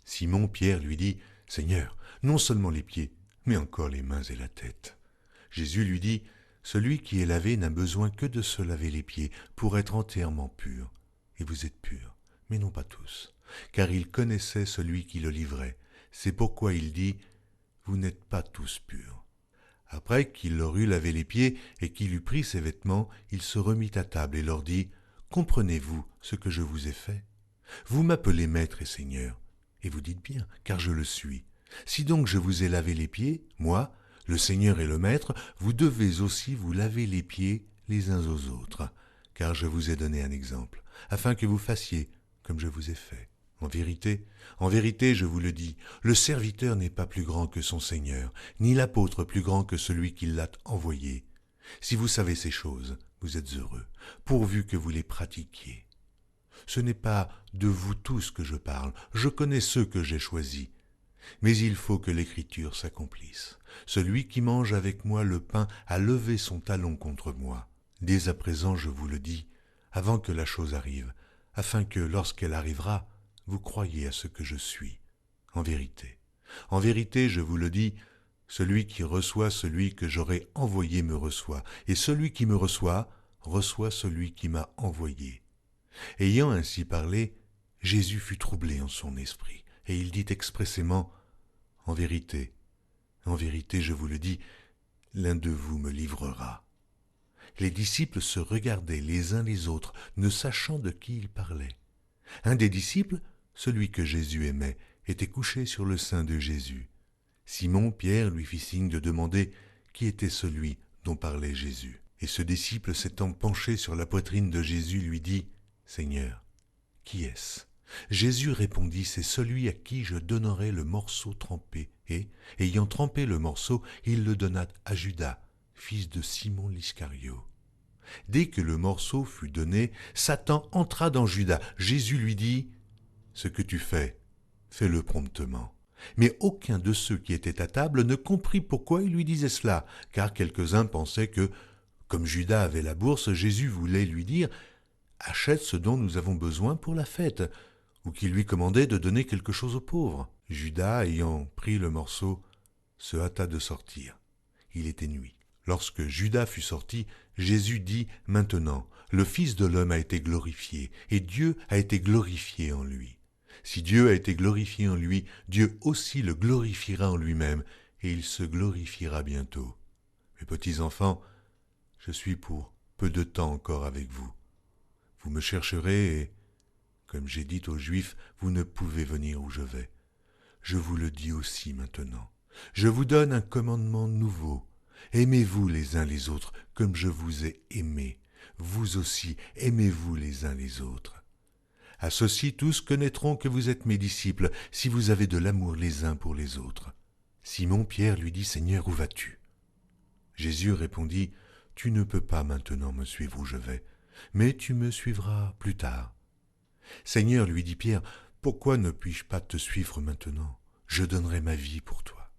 Simon-Pierre lui dit, « Seigneur, non seulement les pieds, mais encore les mains et la tête. » Jésus lui dit, « Celui qui est lavé n'a besoin que de se laver les pieds pour être entièrement pur. Et vous êtes purs, mais non pas tous, car il connaissait celui qui le livrait. C'est pourquoi il dit, « Vous n'êtes pas tous purs. » Après qu'il leur eut lavé les pieds et qu'il eut pris ses vêtements, il se remit à table et leur dit, « Comprenez-vous ce que je vous ai fait ? Vous m'appelez maître et seigneur, et vous dites bien, car je le suis. Si donc je vous ai lavé les pieds, moi, le Seigneur et le Maître, vous devez aussi vous laver les pieds les uns aux autres, car je vous ai donné un exemple, afin que vous fassiez comme je vous ai fait. En vérité, je vous le dis, le serviteur n'est pas plus grand que son Seigneur, ni l'apôtre plus grand que celui qui l'a envoyé. Si vous savez ces choses, vous êtes heureux, pourvu que vous les pratiquiez. Ce n'est pas de vous tous que je parle, je connais ceux que j'ai choisis. Mais il faut que l'Écriture s'accomplisse. Celui qui mange avec moi le pain a levé son talon contre moi. Dès à présent, je vous le dis, avant que la chose arrive, afin que, lorsqu'elle arrivera, vous croyiez à ce que je suis. En vérité, je vous le dis, celui qui reçoit celui que j'aurai envoyé me reçoit, et celui qui me reçoit celui qui m'a envoyé. » Ayant ainsi parlé, Jésus fut troublé en son esprit, et il dit expressément, « En vérité, je vous le dis, l'un de vous me livrera. » Les disciples se regardaient les uns les autres, ne sachant de qui ils parlaient. Un des disciples, celui que Jésus aimait, était couché sur le sein de Jésus. Simon, Pierre, lui fit signe de demander qui était celui dont parlait Jésus. Et ce disciple, s'étant penché sur la poitrine de Jésus, lui dit, « Seigneur, qui est-ce » Jésus répondit, « C'est celui à qui je donnerai le morceau trempé. » Et, ayant trempé le morceau, il le donna à Judas, fils de Simon l'Iscario. Dès que le morceau fut donné, Satan entra dans Judas. Jésus lui dit, « Ce que tu fais, fais-le promptement. » Mais aucun de ceux qui étaient à table ne comprit pourquoi il lui disait cela, car quelques-uns pensaient que, comme Judas avait la bourse, Jésus voulait lui dire « Achète ce dont nous avons besoin pour la fête », ou qu'il lui commandait de donner quelque chose aux pauvres. Judas, ayant pris le morceau, se hâta de sortir. Il était nuit. Lorsque Judas fut sorti, Jésus dit « Maintenant, le Fils de l'homme a été glorifié, et Dieu a été glorifié en lui. Si Dieu a été glorifié en lui, Dieu aussi le glorifiera en lui-même, et il se glorifiera bientôt. Mes petits enfants, je suis pour peu de temps encore avec vous. Vous me chercherez et, comme j'ai dit aux Juifs, vous ne pouvez venir où je vais. Je vous le dis aussi maintenant. Je vous donne un commandement nouveau. Aimez-vous les uns les autres comme je vous ai aimés. Vous aussi, aimez-vous les uns les autres. À ceci, tous connaîtront que vous êtes mes disciples, si vous avez de l'amour les uns pour les autres. » Simon Pierre lui dit, « Seigneur, où vas-tu » Jésus répondit, « Tu ne peux pas maintenant me suivre où je vais, mais tu me suivras plus tard. » « Seigneur, lui dit Pierre, pourquoi ne puis-je pas te suivre maintenant ? Je donnerai ma vie pour toi. »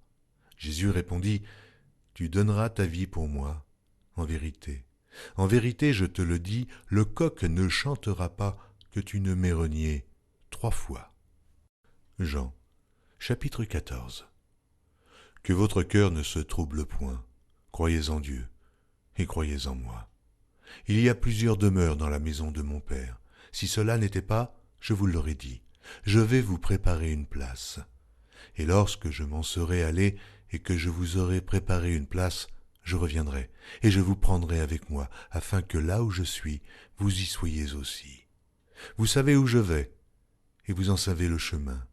Jésus répondit, « Tu donneras ta vie pour moi. En vérité, je te le dis, le coq ne chantera pas que tu ne m'aies renié 3 fois. » Jean, chapitre 14. Que votre cœur ne se trouble point. Croyez en Dieu et croyez en moi. Il y a plusieurs demeures dans la maison de mon Père. Si cela n'était pas, je vous l'aurais dit, je vais vous préparer une place. Et lorsque je m'en serai allé et que je vous aurai préparé une place, je reviendrai, et je vous prendrai avec moi, afin que là où je suis, vous y soyez aussi. Vous savez où je vais, et vous en savez le chemin.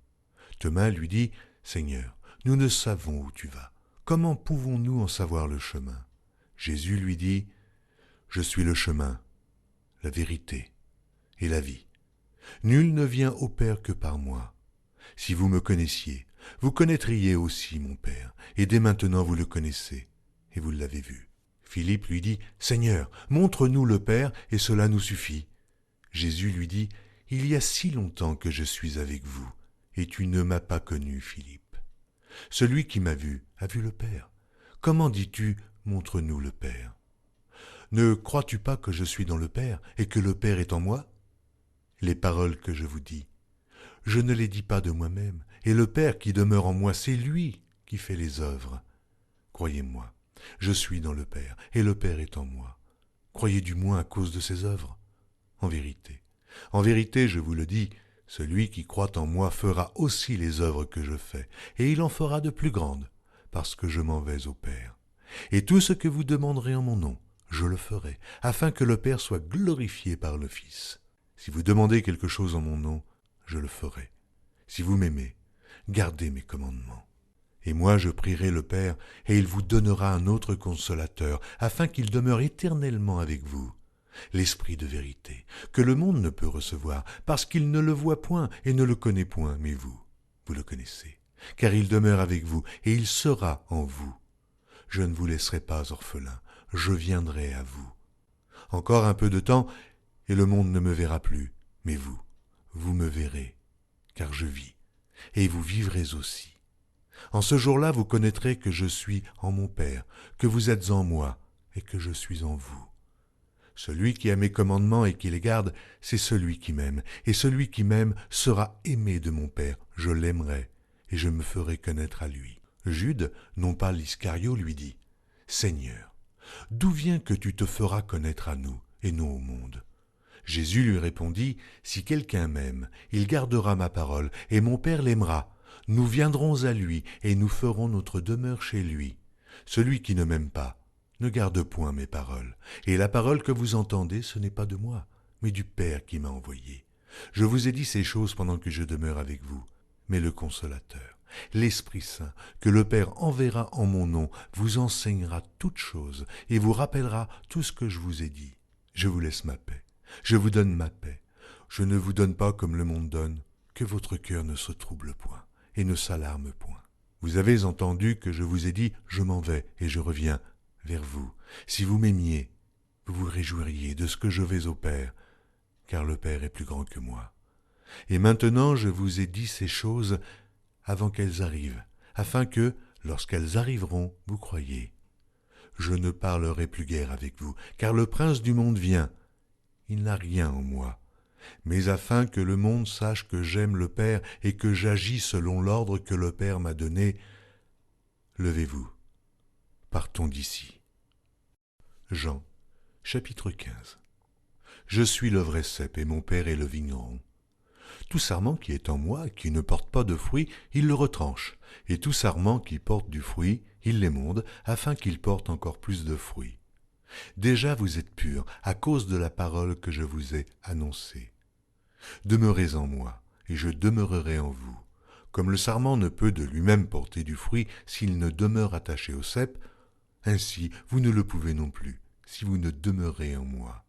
Thomas lui dit, « Seigneur, nous ne savons où tu vas. Comment pouvons-nous en savoir le chemin ?» Jésus lui dit, « Je suis le chemin, la vérité et la vie. Nul ne vient au Père que par moi. Si vous me connaissiez, vous connaîtriez aussi mon Père, et dès maintenant vous le connaissez, et vous l'avez vu. » Philippe lui dit, « Seigneur, montre-nous le Père, et cela nous suffit. » Jésus lui dit, « Il y a si longtemps que je suis avec vous, et tu ne m'as pas connu, Philippe. Celui qui m'a vu a vu le Père. Comment dis-tu, montre-nous le Père ? Ne crois-tu pas que je suis dans le Père, et que le Père est en moi ? Les paroles que je vous dis, je ne les dis pas de moi-même, et le Père qui demeure en moi, c'est lui qui fait les œuvres. Croyez-moi, je suis dans le Père, et le Père est en moi. Croyez du moins à cause de ses œuvres. En vérité, je vous le dis, celui qui croit en moi fera aussi les œuvres que je fais, et il en fera de plus grandes, parce que je m'en vais au Père. Et tout ce que vous demanderez en mon nom, je le ferai, afin que le Père soit glorifié par le Fils. Si vous demandez quelque chose en mon nom, je le ferai. Si vous m'aimez, gardez mes commandements. Et moi je prierai le Père, et il vous donnera un autre consolateur, afin qu'il demeure éternellement avec vous, l'Esprit de vérité, que le monde ne peut recevoir, parce qu'il ne le voit point et ne le connaît point, mais vous le connaissez, car il demeure avec vous, et il sera en vous. Je ne vous laisserai pas orphelin, je viendrai à vous. Encore un peu de temps, et le monde ne me verra plus, mais vous me verrez, car je vis, et vous vivrez aussi. En ce jour-là, vous connaîtrez que je suis en mon Père, que vous êtes en moi, et que je suis en vous. Celui qui a mes commandements et qui les garde, c'est celui qui m'aime. Et celui qui m'aime sera aimé de mon Père. Je l'aimerai et je me ferai connaître à lui. Jude, non pas l'Iscario, lui dit, « Seigneur, d'où vient que tu te feras connaître à nous et non au monde ?» Jésus lui répondit, « Si quelqu'un m'aime, il gardera ma parole, et mon Père l'aimera. Nous viendrons à lui, et nous ferons notre demeure chez lui. Celui qui ne m'aime pas ne garde point mes paroles. Et la parole que vous entendez, ce n'est pas de moi, mais du Père qui m'a envoyé. Je vous ai dit ces choses pendant que je demeure avec vous. Mais le Consolateur, l'Esprit Saint, que le Père enverra en mon nom, vous enseignera toutes choses, et vous rappellera tout ce que je vous ai dit. Je vous laisse ma paix. Je vous donne ma paix. Je ne vous donne pas comme le monde donne, que votre cœur ne se trouble point et ne s'alarme point. Vous avez entendu que je vous ai dit, je m'en vais et je reviens vers vous. Si vous m'aimiez, vous vous réjouiriez de ce que je vais au Père, car le Père est plus grand que moi. Et maintenant je vous ai dit ces choses avant qu'elles arrivent, afin que, lorsqu'elles arriveront, vous croyiez. Je ne parlerai plus guère avec vous, car le prince du monde vient. Il n'a rien en moi, mais afin que le monde sache que j'aime le Père et que j'agis selon l'ordre que le Père m'a donné, levez-vous, partons d'ici. Jean, chapitre 15. Je suis le vrai cep et mon Père est le vigneron. Tout sarment qui est en moi, qui ne porte pas de fruit, il le retranche, et tout sarment qui porte du fruit, il l'émonde, afin qu'il porte encore plus de fruits. Déjà vous êtes purs, à cause de la parole que je vous ai annoncée. Demeurez en moi, et je demeurerai en vous. Comme le sarment ne peut de lui-même porter du fruit s'il ne demeure attaché au cep, ainsi vous ne le pouvez non plus, si vous ne demeurez en moi.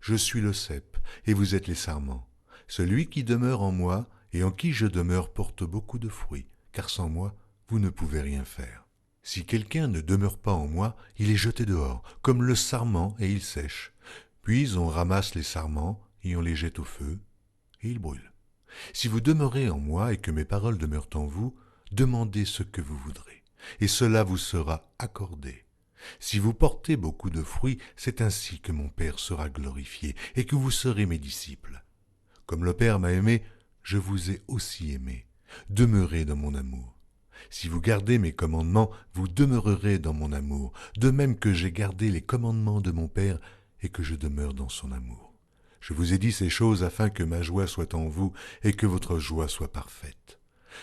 Je suis le cep, et vous êtes les sarments. Celui qui demeure en moi, et en qui je demeure, porte beaucoup de fruits, car sans moi, vous ne pouvez rien faire. Si quelqu'un ne demeure pas en moi, il est jeté dehors, comme le sarment, et il sèche. Puis on ramasse les sarments, et on les jette au feu, et ils brûlent. Si vous demeurez en moi, et que mes paroles demeurent en vous, demandez ce que vous voudrez, et cela vous sera accordé. Si vous portez beaucoup de fruits, c'est ainsi que mon Père sera glorifié, et que vous serez mes disciples. Comme le Père m'a aimé, je vous ai aussi aimé. Demeurez dans mon amour. Si vous gardez mes commandements, vous demeurerez dans mon amour, de même que j'ai gardé les commandements de mon Père et que je demeure dans son amour. Je vous ai dit ces choses afin que ma joie soit en vous et que votre joie soit parfaite.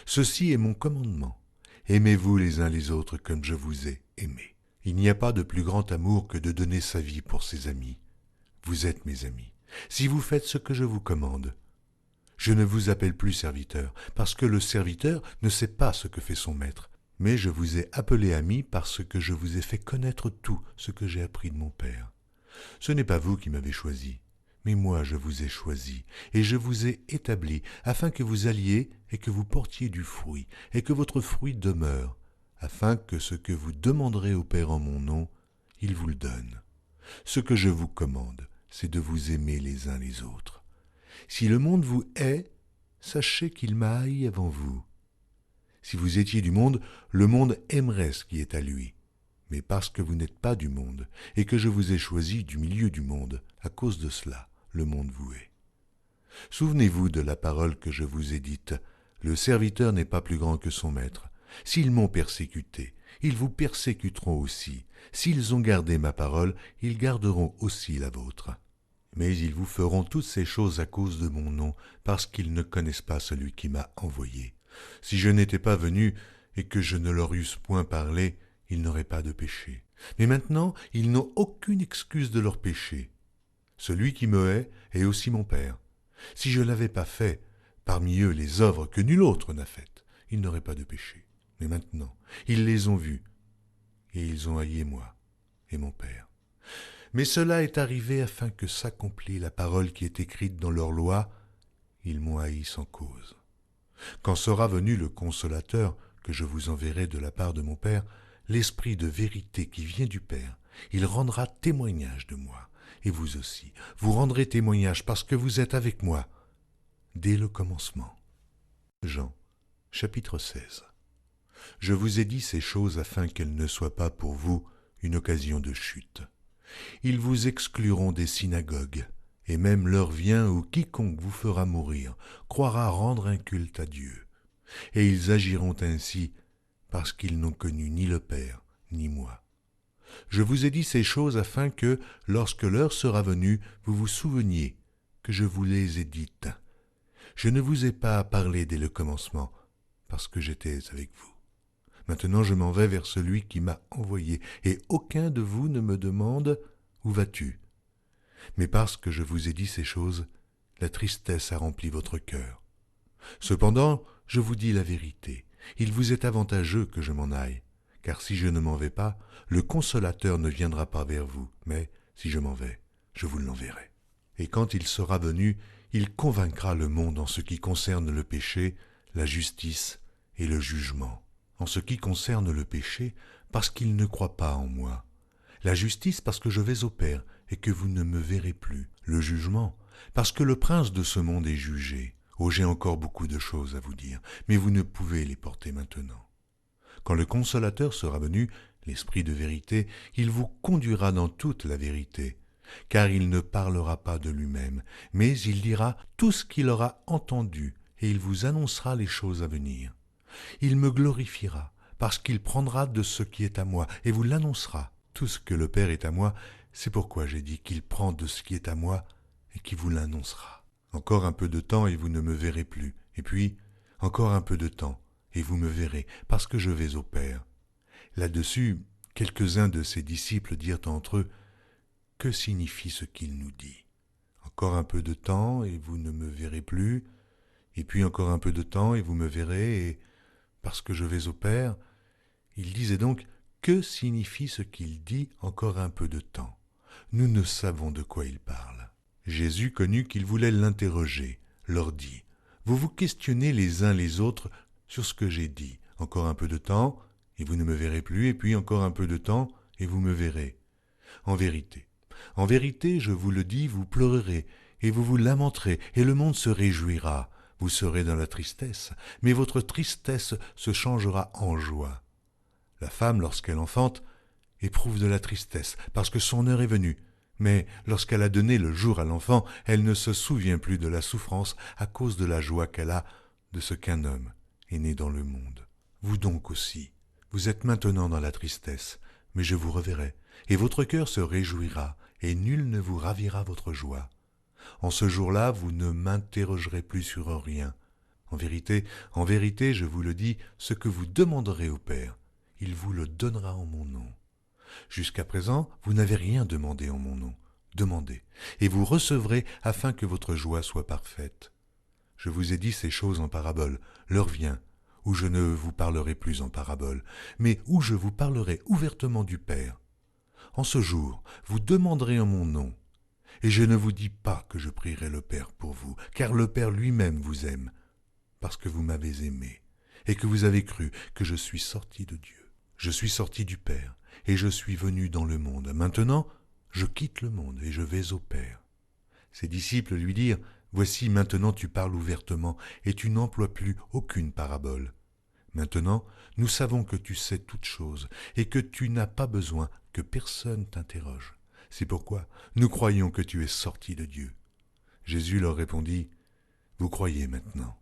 Ceci est mon commandement. Aimez-vous les uns les autres comme je vous ai aimés. Il n'y a pas de plus grand amour que de donner sa vie pour ses amis. Vous êtes mes amis, si vous faites ce que je vous commande. Je ne vous appelle plus serviteur, parce que le serviteur ne sait pas ce que fait son maître, mais je vous ai appelé ami parce que je vous ai fait connaître tout ce que j'ai appris de mon Père. Ce n'est pas vous qui m'avez choisi, mais moi je vous ai choisi, et je vous ai établi, afin que vous alliez et que vous portiez du fruit, et que votre fruit demeure, afin que ce que vous demanderez au Père en mon nom, il vous le donne. Ce que je vous commande, c'est de vous aimer les uns les autres. Si le monde vous hait, sachez qu'il m'a haï avant vous. Si vous étiez du monde, le monde aimerait ce qui est à lui. Mais parce que vous n'êtes pas du monde, et que je vous ai choisi du milieu du monde, à cause de cela, le monde vous hait. Souvenez-vous de la parole que je vous ai dite. Le serviteur n'est pas plus grand que son maître. S'ils m'ont persécuté, ils vous persécuteront aussi. S'ils ont gardé ma parole, ils garderont aussi la vôtre. Mais ils vous feront toutes ces choses à cause de mon nom, parce qu'ils ne connaissent pas celui qui m'a envoyé. Si je n'étais pas venu et que je ne leur eusse point parlé, ils n'auraient pas de péché. Mais maintenant, ils n'ont aucune excuse de leur péché. Celui qui me hait est aussi mon Père. Si je n'avais pas fait parmi eux les œuvres que nul autre n'a faites, ils n'auraient pas de péché. Mais maintenant, ils les ont vus, et ils ont haï moi et mon Père. Mais cela est arrivé afin que s'accomplît la parole qui est écrite dans leur loi. Ils m'ont haï sans cause. Quand sera venu le Consolateur, que je vous enverrai de la part de mon Père, l'Esprit de vérité qui vient du Père, il rendra témoignage de moi. Et vous aussi, vous rendrez témoignage parce que vous êtes avec moi dès le commencement. Jean, chapitre 16. Je vous ai dit ces choses afin qu'elles ne soient pas pour vous une occasion de chute. Ils vous excluront des synagogues, et même l'heure vient où quiconque vous fera mourir croira rendre un culte à Dieu. Et ils agiront ainsi parce qu'ils n'ont connu ni le Père, ni moi. Je vous ai dit ces choses afin que, lorsque l'heure sera venue, vous vous souveniez que je vous les ai dites. Je ne vous ai pas parlé dès le commencement, parce que j'étais avec vous. Maintenant je m'en vais vers celui qui m'a envoyé, et aucun de vous ne me demande « Où vas-tu » Mais parce que je vous ai dit ces choses, la tristesse a rempli votre cœur. Cependant, je vous dis la vérité, il vous est avantageux que je m'en aille, car si je ne m'en vais pas, le Consolateur ne viendra pas vers vous, mais si je m'en vais, je vous l'enverrai. Et quand il sera venu, il convaincra le monde en ce qui concerne le péché, la justice et le jugement. En ce qui concerne le péché, parce qu'il ne croit pas en moi. La justice, parce que je vais au Père et que vous ne me verrez plus. Le jugement, parce que le prince de ce monde est jugé. Oh, j'ai encore beaucoup de choses à vous dire, mais vous ne pouvez les porter maintenant. Quand le Consolateur sera venu, l'Esprit de vérité, il vous conduira dans toute la vérité, car il ne parlera pas de lui-même, mais il dira tout ce qu'il aura entendu, et il vous annoncera les choses à venir. Il me glorifiera, parce qu'il prendra de ce qui est à moi, et vous l'annoncera. Tout ce que le Père est à moi, c'est pourquoi j'ai dit qu'il prend de ce qui est à moi, et qu'il vous l'annoncera. Encore un peu de temps, et vous ne me verrez plus. Et puis, encore un peu de temps, et vous me verrez, parce que je vais au Père. Là-dessus, quelques-uns de ses disciples dirent entre eux, « Que signifie ce qu'il nous dit ? Encore un peu de temps, et vous ne me verrez plus, et puis encore un peu de temps, et vous me verrez, et parce que je vais au Père. » Il disait donc, « Que signifie ce qu'il dit encore un peu de temps ?» Nous ne savons de quoi il parle. Jésus connut qu'ils voulaient l'interroger, leur dit, « Vous vous questionnez les uns les autres sur ce que j'ai dit. Encore un peu de temps, et vous ne me verrez plus, et puis encore un peu de temps, et vous me verrez. En vérité, je vous le dis, vous pleurerez, et vous vous lamenterez, et le monde se réjouira. Vous serez dans la tristesse, mais votre tristesse se changera en joie. La femme, lorsqu'elle enfante, éprouve de la tristesse, parce que son heure est venue. Mais lorsqu'elle a donné le jour à l'enfant, elle ne se souvient plus de la souffrance à cause de la joie qu'elle a de ce qu'un homme est né dans le monde. Vous donc aussi, vous êtes maintenant dans la tristesse, mais je vous reverrai, et votre cœur se réjouira, et nul ne vous ravira votre joie. En ce jour-là, vous ne m'interrogerez plus sur rien. En vérité, je vous le dis, ce que vous demanderez au Père, il vous le donnera en mon nom. Jusqu'à présent, vous n'avez rien demandé en mon nom. Demandez, et vous recevrez afin que votre joie soit parfaite. Je vous ai dit ces choses en parabole. L'heure vient où je ne vous parlerai plus en parabole, mais où je vous parlerai ouvertement du Père. En ce jour, vous demanderez en mon nom. Et je ne vous dis pas que je prierai le Père pour vous, car le Père lui-même vous aime, parce que vous m'avez aimé, et que vous avez cru que je suis sorti de Dieu. Je suis sorti du Père, et je suis venu dans le monde. Maintenant, je quitte le monde, et je vais au Père. Ses disciples lui dirent, « Voici, maintenant tu parles ouvertement, et tu n'emploies plus aucune parabole. Maintenant, nous savons que tu sais toutes choses, et que tu n'as pas besoin que personne t'interroge. C'est pourquoi nous croyons que tu es sorti de Dieu. » Jésus leur répondit, « Vous croyez maintenant.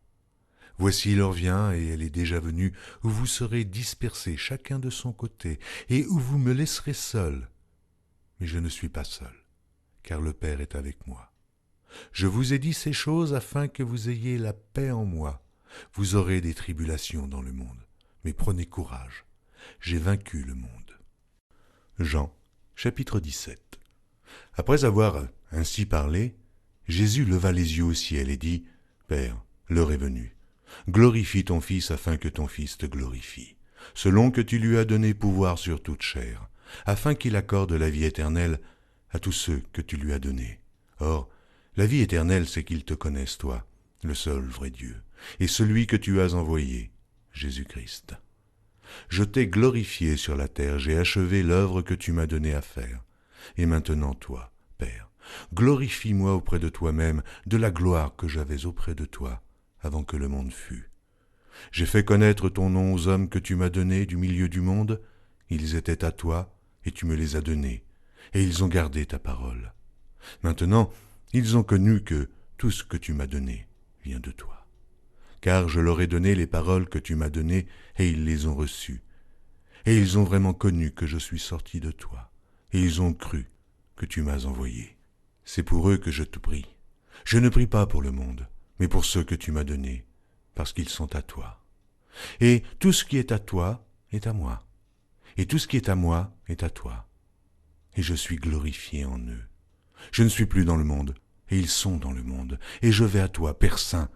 Voici l'heure vient, et elle est déjà venue, où vous serez dispersés chacun de son côté, et où vous me laisserez seul. Mais je ne suis pas seul, car le Père est avec moi. Je vous ai dit ces choses afin que vous ayez la paix en moi. Vous aurez des tribulations dans le monde, mais prenez courage, j'ai vaincu le monde. » Jean, chapitre 17. Après avoir ainsi parlé, Jésus leva les yeux au ciel et dit, « Père, l'heure est venue. Glorifie ton Fils afin que ton Fils te glorifie, selon que tu lui as donné pouvoir sur toute chair, afin qu'il accorde la vie éternelle à tous ceux que tu lui as donnés. Or, la vie éternelle, c'est qu'ils te connaissent, toi, le seul vrai Dieu, et celui que tu as envoyé, Jésus-Christ. Je t'ai glorifié sur la terre, j'ai achevé l'œuvre que tu m'as donnée à faire. Et maintenant, toi, Père, glorifie-moi auprès de toi-même de la gloire que j'avais auprès de toi, avant que le monde fût. J'ai fait connaître ton nom aux hommes que tu m'as donnés du milieu du monde. Ils étaient à toi, et tu me les as donnés. et ils ont gardé ta parole. Maintenant, ils ont connu que tout ce que tu m'as donné vient de toi. Car je leur ai donné les paroles que tu m'as données, et ils les ont reçues. Et ils ont vraiment connu que je suis sorti de toi, et ils ont cru que tu m'as envoyé. C'est pour eux que je te prie. Je ne prie pas pour le monde, mais pour ceux que tu m'as donnés, parce qu'ils sont à toi. Et tout ce qui est à toi est à moi, et tout ce qui est à moi est à toi. Et je suis glorifié en eux. Je ne suis plus dans le monde, et ils sont dans le monde, et je vais à toi, Père Saint.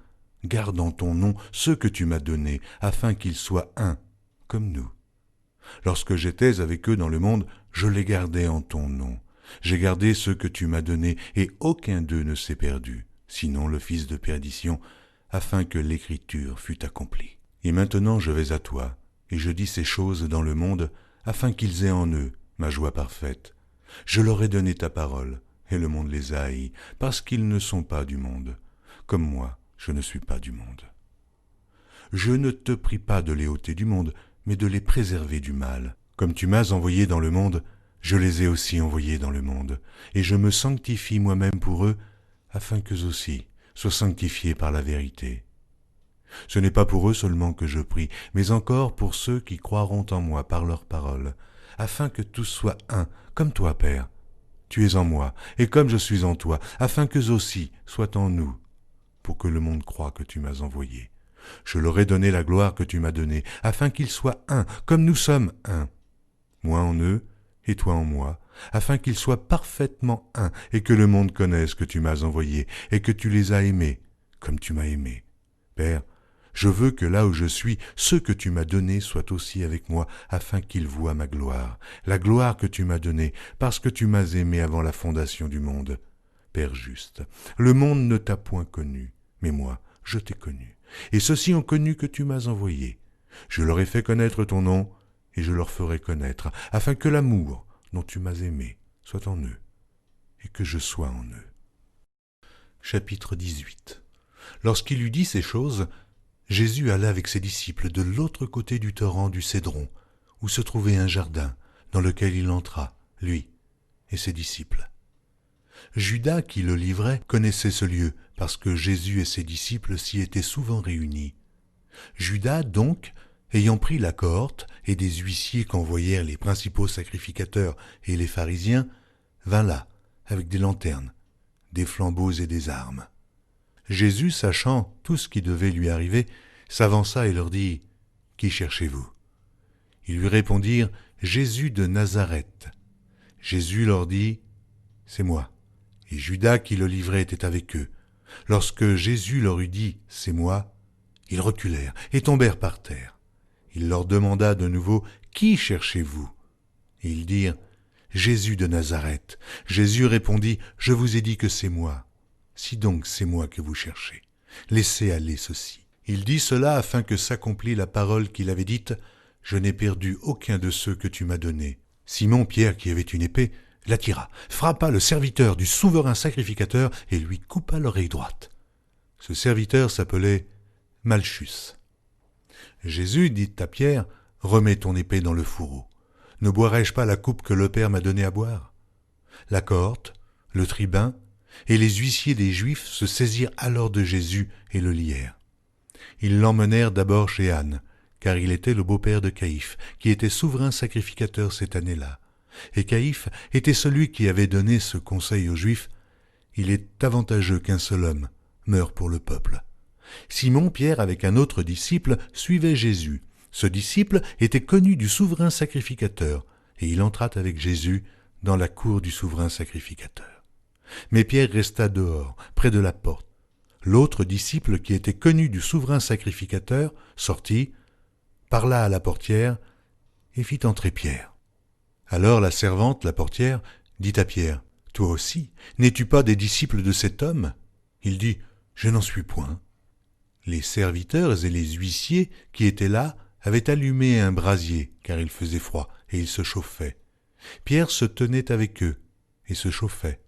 Garde en ton nom ceux que tu m'as donnés, afin qu'ils soient un, comme nous. Lorsque j'étais avec eux dans le monde, je les gardais en ton nom. J'ai gardé ceux que tu m'as donnés, et aucun d'eux ne s'est perdu, sinon le fils de perdition, afin que l'écriture fût accomplie. Et maintenant je vais à toi, et je dis ces choses dans le monde, afin qu'ils aient en eux ma joie parfaite. Je leur ai donné ta parole, et le monde les a haïs, parce qu'ils ne sont pas du monde, comme moi, je ne suis pas du monde. Je ne te prie pas de les ôter du monde, mais de les préserver du mal. Comme tu m'as envoyé dans le monde, je les ai aussi envoyés dans le monde, et je me sanctifie moi-même pour eux, afin qu'eux aussi soient sanctifiés par la vérité. Ce n'est pas pour eux seulement que je prie, mais encore pour ceux qui croiront en moi par leur parole, afin que tous soient un, comme toi, Père. Tu es en moi, et comme je suis en toi, afin qu'eux aussi soient en nous, pour que le monde croie que tu m'as envoyé. Je leur ai donné la gloire que tu m'as donnée, afin qu'ils soient un, comme nous sommes un. Moi en eux, et toi en moi, afin qu'ils soient parfaitement un, et que le monde connaisse que tu m'as envoyé, et que tu les as aimés, comme tu m'as aimé. Père, je veux que là où je suis, ceux que tu m'as donnés soient aussi avec moi, afin qu'ils voient ma gloire, la gloire que tu m'as donnée, parce que tu m'as aimé avant la fondation du monde. Père juste, le monde ne t'a point connu, mais moi, je t'ai connu. Et ceux-ci ont connu que tu m'as envoyé. Je leur ai fait connaître ton nom, et je leur ferai connaître, afin que l'amour dont tu m'as aimé soit en eux, et que je sois en eux. Chapitre 18. Lorsqu'il eut dit ces choses, Jésus alla avec ses disciples de l'autre côté du torrent du Cédron, où se trouvait un jardin, dans lequel il entra, lui et ses disciples. Judas, qui le livrait, connaissait ce lieu, parce que Jésus et ses disciples s'y étaient souvent réunis. Judas, donc, ayant pris la cohorte et des huissiers qu'envoyèrent les principaux sacrificateurs et les pharisiens, vint là, avec des lanternes, des flambeaux et des armes. Jésus, sachant tout ce qui devait lui arriver, s'avança et leur dit « Qui cherchez-vous » Ils lui répondirent « Jésus de Nazareth ». Jésus leur dit « C'est moi ». Et Judas qui le livrait était avec eux. Lorsque Jésus leur eut dit « C'est moi », ils reculèrent et tombèrent par terre. Il leur demanda de nouveau « Qui cherchez-vous » Et ils dirent « Jésus de Nazareth ». Jésus répondit « Je vous ai dit que c'est moi. Si donc c'est moi que vous cherchez, laissez aller ceci. » Il dit cela afin que s'accomplît la parole qu'il avait dite « Je n'ai perdu aucun de ceux que tu m'as donnés. » Simon Pierre, qui avait une épée, la tira, frappa le serviteur du souverain sacrificateur et lui coupa l'oreille droite. Ce serviteur s'appelait Malchus. Jésus dit à Pierre, « Remets ton épée dans le fourreau. Ne boirai-je pas la coupe que le Père m'a donnée à boire ?» La cohorte, le tribun et les huissiers des Juifs se saisirent alors de Jésus et le lièrent. Ils l'emmenèrent d'abord chez Anne, car il était le beau-père de Caïphe, qui était souverain sacrificateur cette année-là. Et Caïphe était celui qui avait donné ce conseil aux Juifs, « Il est avantageux qu'un seul homme meure pour le peuple. » Simon Pierre, avec un autre disciple, suivait Jésus. Ce disciple était connu du souverain sacrificateur, et il entra avec Jésus dans la cour du souverain sacrificateur. Mais Pierre resta dehors, près de la porte. L'autre disciple, qui était connu du souverain sacrificateur, sortit, parla à la portière et fit entrer Pierre. Alors la servante, la portière, dit à Pierre, « Toi aussi, n'es-tu pas des disciples de cet homme ?» Il dit, « Je n'en suis point. » Les serviteurs et les huissiers qui étaient là avaient allumé un brasier, car il faisait froid, et ils se chauffaient. Pierre se tenait avec eux et se chauffait.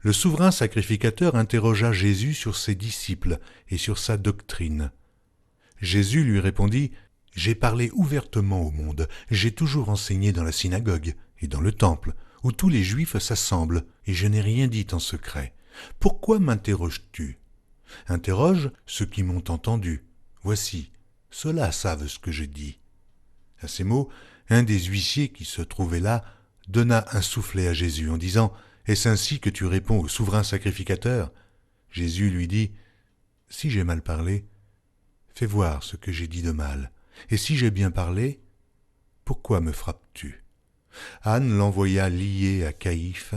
Le souverain sacrificateur interrogea Jésus sur ses disciples et sur sa doctrine. Jésus lui répondit, « J'ai parlé ouvertement au monde, j'ai toujours enseigné dans la synagogue et dans le temple, où tous les Juifs s'assemblent, et je n'ai rien dit en secret. Pourquoi m'interroges-tu ? Interroge ceux qui m'ont entendu. Voici, ceux-là savent ce que je dis. » À ces mots, un des huissiers qui se trouvait là donna un soufflet à Jésus en disant « Est-ce ainsi que tu réponds au souverain sacrificateur ?» Jésus lui dit « Si j'ai mal parlé, fais voir ce que j'ai dit de mal. Et si j'ai bien parlé, pourquoi me frappes-tu » Anne l'envoya lié à Caïphe,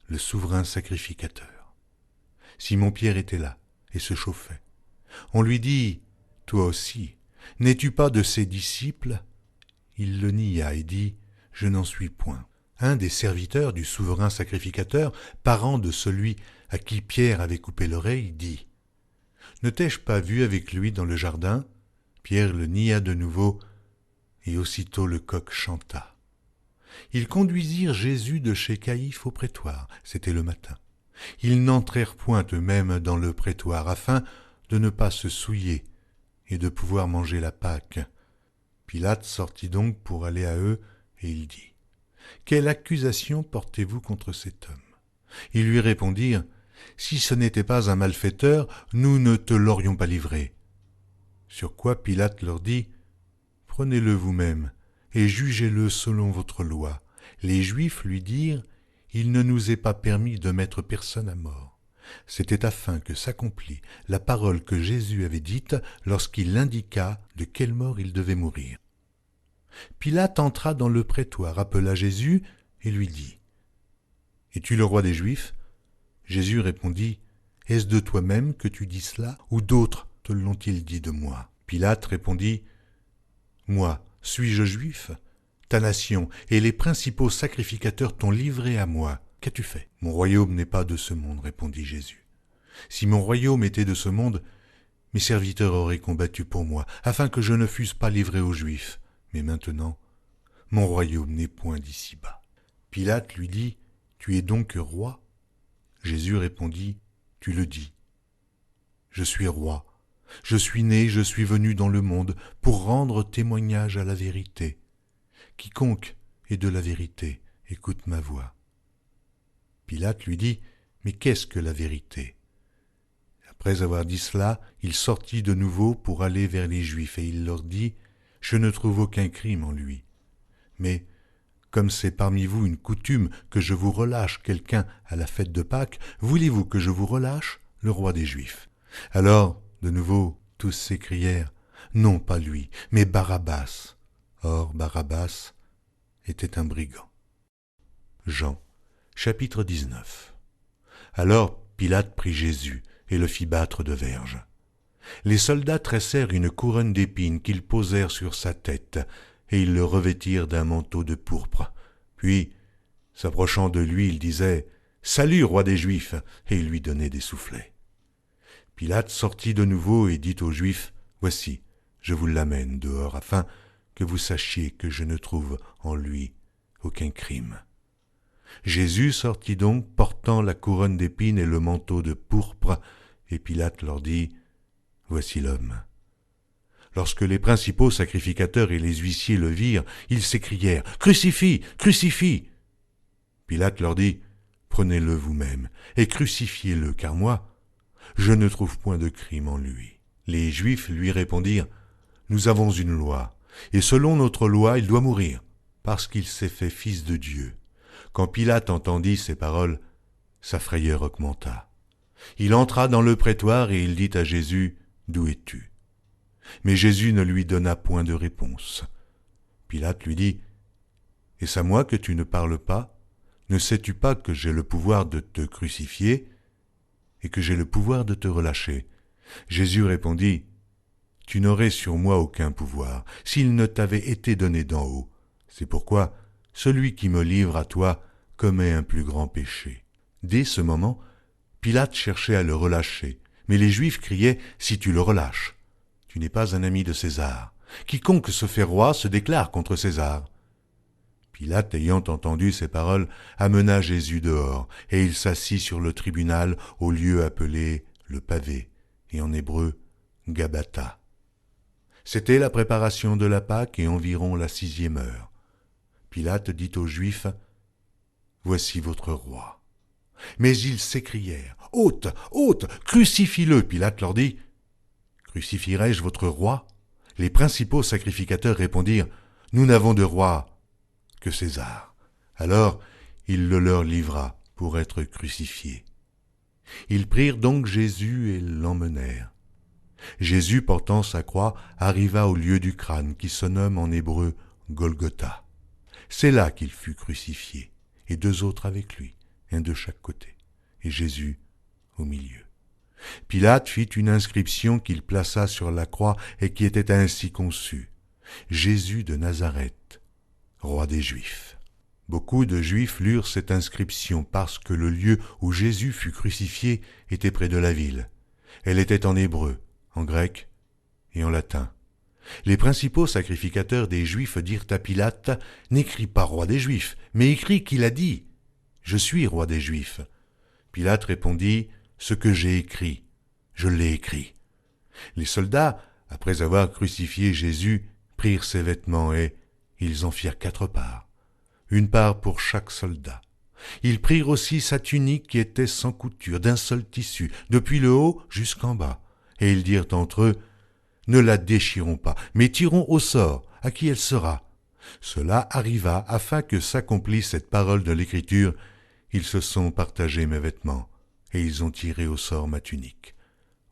le souverain sacrificateur. Simon-Pierre était là et se chauffait. On lui dit « Toi aussi, n'es-tu pas de ses disciples ?» Il le nia et dit « Je n'en suis point. » Un des serviteurs du souverain sacrificateur, parent de celui à qui Pierre avait coupé l'oreille, dit « Ne t'ai-je pas vu avec lui dans le jardin ?» Pierre le nia de nouveau, et aussitôt le coq chanta. Ils conduisirent Jésus de chez Caïphe au prétoire, c'était le matin. Ils n'entrèrent point eux-mêmes dans le prétoire, afin de ne pas se souiller et de pouvoir manger la Pâque. Pilate sortit donc pour aller à eux, et il dit « Quelle accusation portez-vous contre cet homme ?» Ils lui répondirent « Si ce n'était pas un malfaiteur, nous ne te l'aurions pas livré. » Sur quoi Pilate leur dit « Prenez-le vous-même, et jugez-le selon votre loi. » Les Juifs lui dirent « Il ne nous est pas permis de mettre personne à mort. » C'était afin que s'accomplît la parole que Jésus avait dite lorsqu'il indiqua de quelle mort il devait mourir. Pilate entra dans le prétoire, appela Jésus et lui dit « Es-tu le roi des Juifs ?» Jésus répondit « Est-ce de toi-même que tu dis cela, ou d'autres te l'ont-ils dit de moi ?» Pilate répondit « Moi, suis-je juif ? Ta nation et les principaux sacrificateurs t'ont livré à moi. Qu'as-tu fait ? » « Mon royaume n'est pas de ce monde, répondit Jésus. Si mon royaume était de ce monde, mes serviteurs auraient combattu pour moi, afin que je ne fusse pas livré aux Juifs. Mais maintenant, mon royaume n'est point d'ici-bas. Pilate lui dit, « Tu es donc roi ?» Jésus répondit, « Tu le dis. Je suis roi. Je suis né, je suis venu dans le monde pour rendre témoignage à la vérité. Quiconque est de la vérité, écoute ma voix. » Pilate lui dit, « Mais qu'est-ce que la vérité ?» Après avoir dit cela, il sortit de nouveau pour aller vers les Juifs, et il leur dit, « Je ne trouve aucun crime en lui. Mais, comme c'est parmi vous une coutume que je vous relâche quelqu'un à la fête de Pâques, voulez-vous que je vous relâche le roi des Juifs ?» Alors, de nouveau, tous s'écrièrent, « Non, pas lui, mais Barabbas. » Or, Barabbas était un brigand. Jean, chapitre 19. Alors Pilate prit Jésus et le fit battre de verges. Les soldats tressèrent une couronne d'épines qu'ils posèrent sur sa tête, et ils le revêtirent d'un manteau de pourpre. Puis, s'approchant de lui, ils disaient « Salut, roi des Juifs !» et ils lui donnaient des soufflets. Pilate sortit de nouveau et dit aux Juifs « Voici, je vous l'amène dehors, afin que vous sachiez que je ne trouve en lui aucun crime. » Jésus sortit donc, portant la couronne d'épines et le manteau de pourpre, et Pilate leur dit « Voici l'homme. » Lorsque les principaux sacrificateurs et les huissiers le virent, ils s'écrièrent « Crucifie, crucifie !» Pilate leur dit « Prenez-le vous-même et crucifiez-le, car moi, je ne trouve point de crime en lui. » Les Juifs lui répondirent « Nous avons une loi, et selon notre loi, il doit mourir, parce qu'il s'est fait fils de Dieu. » Quand Pilate entendit ces paroles, sa frayeur augmenta. Il entra dans le prétoire et il dit à Jésus, « D'où es-tu » Mais Jésus ne lui donna point de réponse. Pilate lui dit, « Est-ce à moi que tu ne parles pas ? Ne sais-tu pas que j'ai le pouvoir de te crucifier et que j'ai le pouvoir de te relâcher ?» Jésus répondit, « Tu n'aurais sur moi aucun pouvoir, s'il ne t'avait été donné d'en haut. C'est pourquoi celui qui me livre à toi commet un plus grand péché. » Dès ce moment, Pilate cherchait à le relâcher, mais les Juifs criaient « Si tu le relâches, tu n'es pas un ami de César. Quiconque se fait roi se déclare contre César. » Pilate, ayant entendu ces paroles, amena Jésus dehors, et il s'assit sur le tribunal au lieu appelé le pavé, et en hébreu Gabbatha. C'était la préparation de la Pâque et environ la 6e heure. Pilate dit aux Juifs, « voici votre roi. » Mais ils s'écrièrent, « Ôte, ôte, crucifie-le » Pilate leur dit, « Crucifierai-je votre roi ?» Les principaux sacrificateurs répondirent, « Nous n'avons de roi que César. » Alors il le leur livra pour être crucifié. Ils prirent donc Jésus et l'emmenèrent. Jésus, portant sa croix, arriva au lieu du crâne qui se nomme en hébreu Golgotha. C'est là qu'il fut crucifié, et 2 autres avec lui, un de chaque côté, et Jésus au milieu. Pilate fit une inscription qu'il plaça sur la croix et qui était ainsi conçue: « Jésus de Nazareth, roi des Juifs. » Beaucoup de Juifs lurent cette inscription parce que le lieu où Jésus fut crucifié était près de la ville. Elle était en hébreu, en grec et en latin. Les principaux sacrificateurs des Juifs dirent à Pilate, « N'écris pas roi des Juifs, mais écris qu'il a dit, je suis roi des Juifs. » Pilate répondit, « Ce que j'ai écrit, je l'ai écrit. » Les soldats, après avoir crucifié Jésus, prirent ses vêtements et ils en firent 4 parts, une part pour chaque soldat. Ils prirent aussi sa tunique qui était sans couture, d'un seul tissu, depuis le haut jusqu'en bas, et ils dirent entre eux, « Ne la déchirons pas, mais tirons au sort à qui elle sera. » Cela arriva afin que s'accomplisse cette parole de l'Écriture. Ils se sont partagés mes vêtements, et ils ont tiré au sort ma tunique.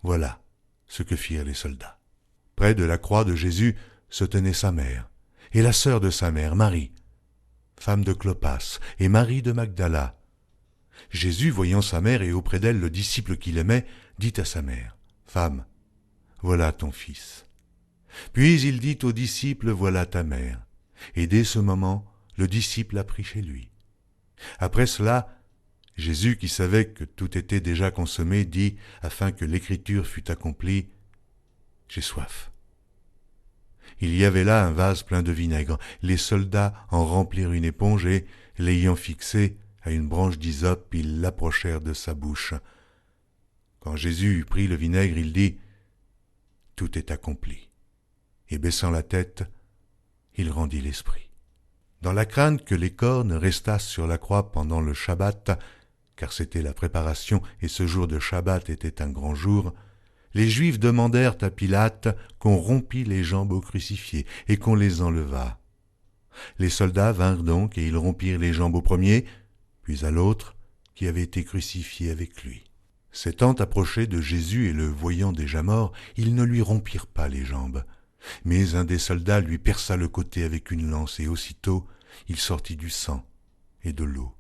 Voilà ce que firent les soldats. Près de la croix de Jésus se tenait sa mère, et la sœur de sa mère, Marie, femme de Clopas, et Marie de Magdala. Jésus, voyant sa mère et auprès d'elle le disciple qu'il aimait, dit à sa mère, « Femme, voilà ton fils. » Puis il dit au disciple, « Voilà ta mère. » Et dès ce moment, le disciple la prit chez lui. Après cela, Jésus, qui savait que tout était déjà consommé, dit, afin que l'écriture fût accomplie, « J'ai soif. » Il y avait là un vase plein de vinaigre. Les soldats en remplirent une éponge et, l'ayant fixée à une branche d'hysope, ils l'approchèrent de sa bouche. Quand Jésus eut pris le vinaigre, il dit, « Tout est accompli. » Et baissant la tête, il rendit l'esprit. Dans la crainte que les corps ne restassent sur la croix pendant le Shabbat, car c'était la préparation et ce jour de Shabbat était un grand jour, les Juifs demandèrent à Pilate qu'on rompît les jambes au crucifié et qu'on les enlevât. Les soldats vinrent donc et ils rompirent les jambes au premier, puis à l'autre qui avait été crucifié avec lui. S'étant approchés de Jésus et le voyant déjà mort, ils ne lui rompirent pas les jambes. Mais un des soldats lui perça le côté avec une lance, et aussitôt il sortit du sang et de l'eau.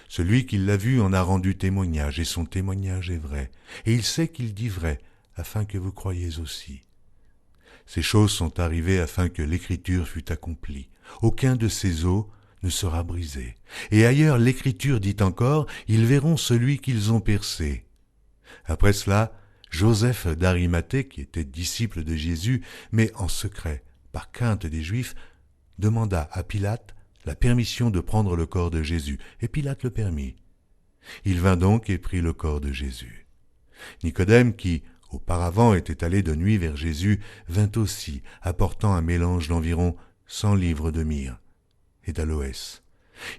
Celui qui l'a vu en a rendu témoignage, et son témoignage est vrai, et il sait qu'il dit vrai, afin que vous croyiez aussi. Ces choses sont arrivées afin que l'Écriture fût accomplie. Aucun de ces os ne sera brisé. Et ailleurs l'Écriture dit encore, ils verront celui qu'ils ont percé. Après cela, Joseph d'Arimathée, qui était disciple de Jésus, mais en secret, par crainte des Juifs, demanda à Pilate la permission de prendre le corps de Jésus, et Pilate le permit. Il vint donc et prit le corps de Jésus. Nicodème, qui auparavant était allé de nuit vers Jésus, vint aussi, apportant un mélange d'environ 100 livres de myrrhe et d'aloès.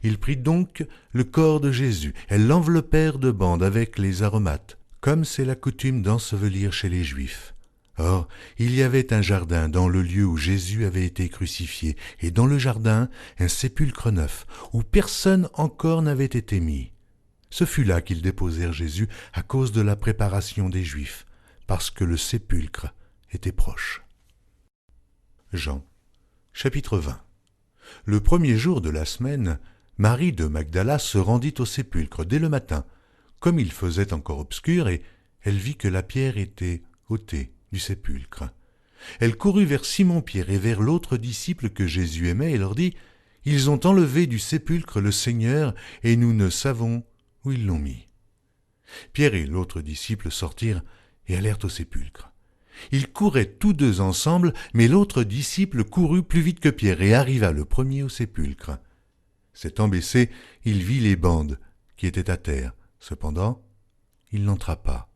Il prit donc le corps de Jésus, elles l'enveloppèrent de bandes avec les aromates, comme c'est la coutume d'ensevelir chez les Juifs. Or, il y avait un jardin dans le lieu où Jésus avait été crucifié, et dans le jardin, un sépulcre neuf, où personne encore n'avait été mis. Ce fut là qu'ils déposèrent Jésus à cause de la préparation des Juifs, parce que le sépulcre était proche. Jean, chapitre 20. Le premier jour de la semaine, Marie de Magdala se rendit au sépulcre dès le matin, comme il faisait encore obscur, et elle vit que la pierre était ôtée du sépulcre. Elle courut vers Simon-Pierre et vers l'autre disciple que Jésus aimait et leur dit, « Ils ont enlevé du sépulcre le Seigneur, et nous ne savons où ils l'ont mis. » Pierre et l'autre disciple sortirent et allèrent au sépulcre. Ils couraient tous deux ensemble, mais l'autre disciple courut plus vite que Pierre et arriva le premier au sépulcre. S'étant baissé, il vit les bandes qui étaient à terre. Cependant, il n'entra pas.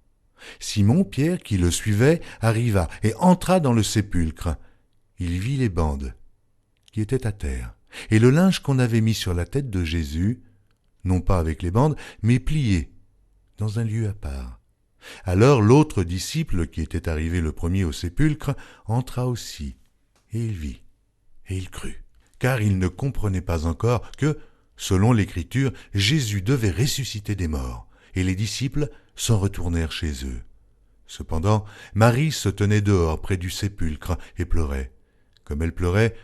Simon, Pierre, qui le suivait, arriva et entra dans le sépulcre. Il vit les bandes qui étaient à terre, et le linge qu'on avait mis sur la tête de Jésus, non pas avec les bandes, mais pliés, dans un lieu à part. Alors l'autre disciple, qui était arrivé le premier au sépulcre, entra aussi, et il vit, et il crut, car il ne comprenait pas encore que, selon l'Écriture, Jésus devait ressusciter des morts, et les disciples s'en retournèrent chez eux. Cependant, Marie se tenait dehors près du sépulcre et pleurait. Comme elle pleurait,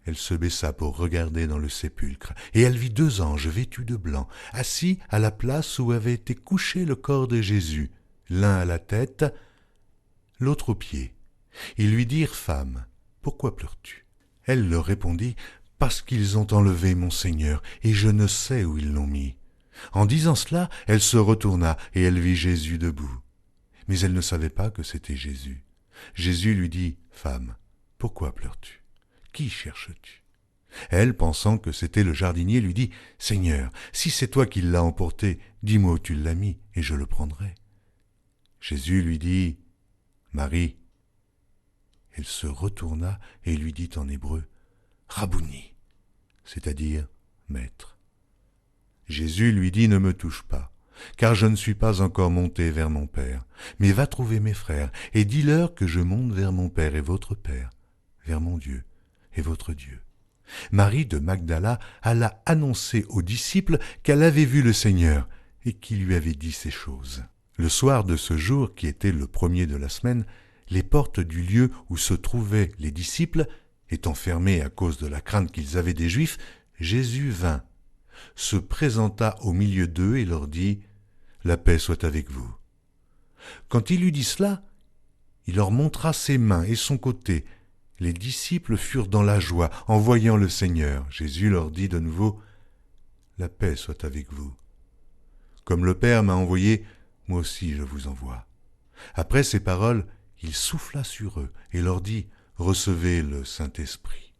elle se baissa pour regarder dans le sépulcre, et elle vit 2 anges vêtus de blanc, assis à la place où avait été couché le corps de Jésus, l'un à la tête, l'autre aux pieds. Ils lui dirent, « Femme, pourquoi pleures-tu » Elle leur répondit, « Parce qu'ils ont enlevé mon Seigneur, et je ne sais où ils l'ont mis. » En disant cela, elle se retourna, et elle vit Jésus debout. Mais elle ne savait pas que c'était Jésus. Jésus lui dit, « Femme, pourquoi pleures-tu ? Qui cherches-tu » Elle, pensant que c'était le jardinier, lui dit, « Seigneur, si c'est toi qui l'as emporté, dis-moi où tu l'as mis, et je le prendrai. » Jésus lui dit, « Marie. » Elle se retourna et lui dit en hébreu, « Rabouni », c'est-à-dire « Maître ». Jésus lui dit, « Ne me touche pas, car je ne suis pas encore monté vers mon Père, mais va trouver mes frères, et dis-leur que je monte vers mon Père et votre Père, vers mon Dieu et votre Dieu. » Marie de Magdala alla annoncer aux disciples qu'elle avait vu le Seigneur et qu'il lui avait dit ces choses. Le soir de ce jour, qui était le premier de la semaine, les portes du lieu où se trouvaient les disciples, étant fermées à cause de la crainte qu'ils avaient des Juifs, Jésus vint, se présenta au milieu d'eux et leur dit, « La paix soit avec vous. » Quand il eut dit cela, il leur montra ses mains et son côté. Les disciples furent dans la joie en voyant le Seigneur. Jésus leur dit de nouveau, « La paix soit avec vous. Comme le Père m'a envoyé, moi aussi je vous envoie. » Après ces paroles, il souffla sur eux et leur dit, « Recevez le Saint-Esprit.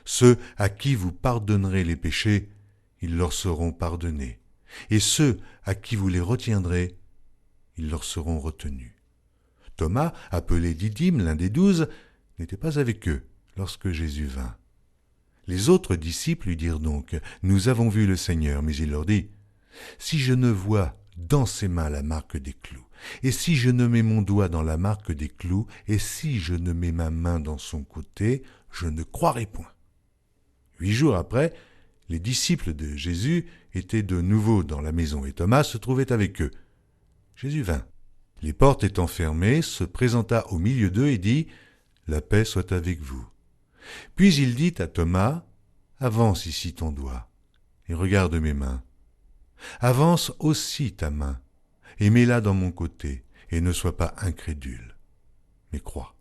Ceux à qui vous pardonnerez les péchés, ils leur seront pardonnés, et ceux à qui vous les retiendrez, ils leur seront retenus. » Thomas, appelé Didyme, l'un des 12, n'était pas avec eux lorsque Jésus vint. Les autres disciples lui dirent donc, « Nous avons vu le Seigneur. » Mais il leur dit, « Si je ne vois dans ses mains la marque des clous, et si je ne mets mon doigt dans la marque des clous, et si je ne mets ma main dans son côté, je ne croirai point. » 8 jours après, les disciples de Jésus étaient de nouveau dans la maison, et Thomas se trouvait avec eux. Jésus vint. Les portes étant fermées, se présenta au milieu d'eux et dit, « La paix soit avec vous. » Puis il dit à Thomas, « Avance ici ton doigt, et regarde mes mains. Avance aussi ta main, et mets-la dans mon côté, et ne sois pas incrédule, mais crois. »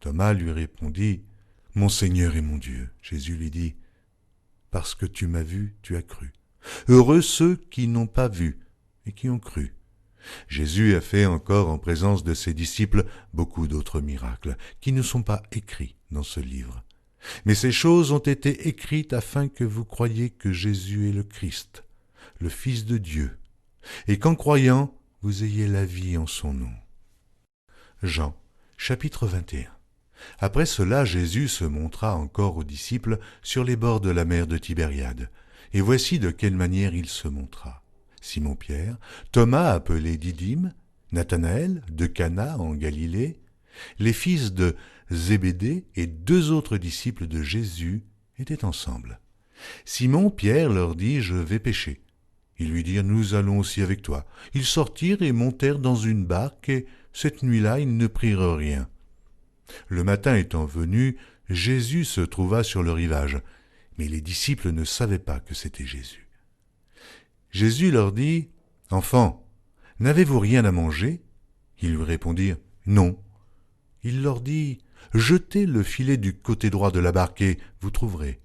Thomas lui répondit, « Mon Seigneur et mon Dieu. » Jésus lui dit, « Parce que tu m'as vu, tu as cru. Heureux ceux qui n'ont pas vu et qui ont cru. » Jésus a fait encore en présence de ses disciples beaucoup d'autres miracles qui ne sont pas écrits dans ce livre. Mais ces choses ont été écrites afin que vous croyiez que Jésus est le Christ, le Fils de Dieu, et qu'en croyant, vous ayez la vie en son nom. Jean, chapitre 21. Après cela, Jésus se montra encore aux disciples sur les bords de la mer de Tibériade, et voici de quelle manière il se montra. Simon-Pierre, Thomas appelé Didyme, Nathanaël de Cana en Galilée, les fils de Zébédée et 2 autres disciples de Jésus étaient ensemble. Simon-Pierre leur dit, « Je vais pêcher. » Ils lui dirent, « Nous allons aussi avec toi. » Ils sortirent et montèrent dans une barque, et cette nuit-là, ils ne prirent rien. Le matin étant venu, Jésus se trouva sur le rivage, mais les disciples ne savaient pas que c'était Jésus. Jésus leur dit, « Enfants, n'avez-vous rien à manger ?» Ils lui répondirent, « Non. » Il leur dit, « Jetez le filet du côté droit de la barque et vous trouverez. »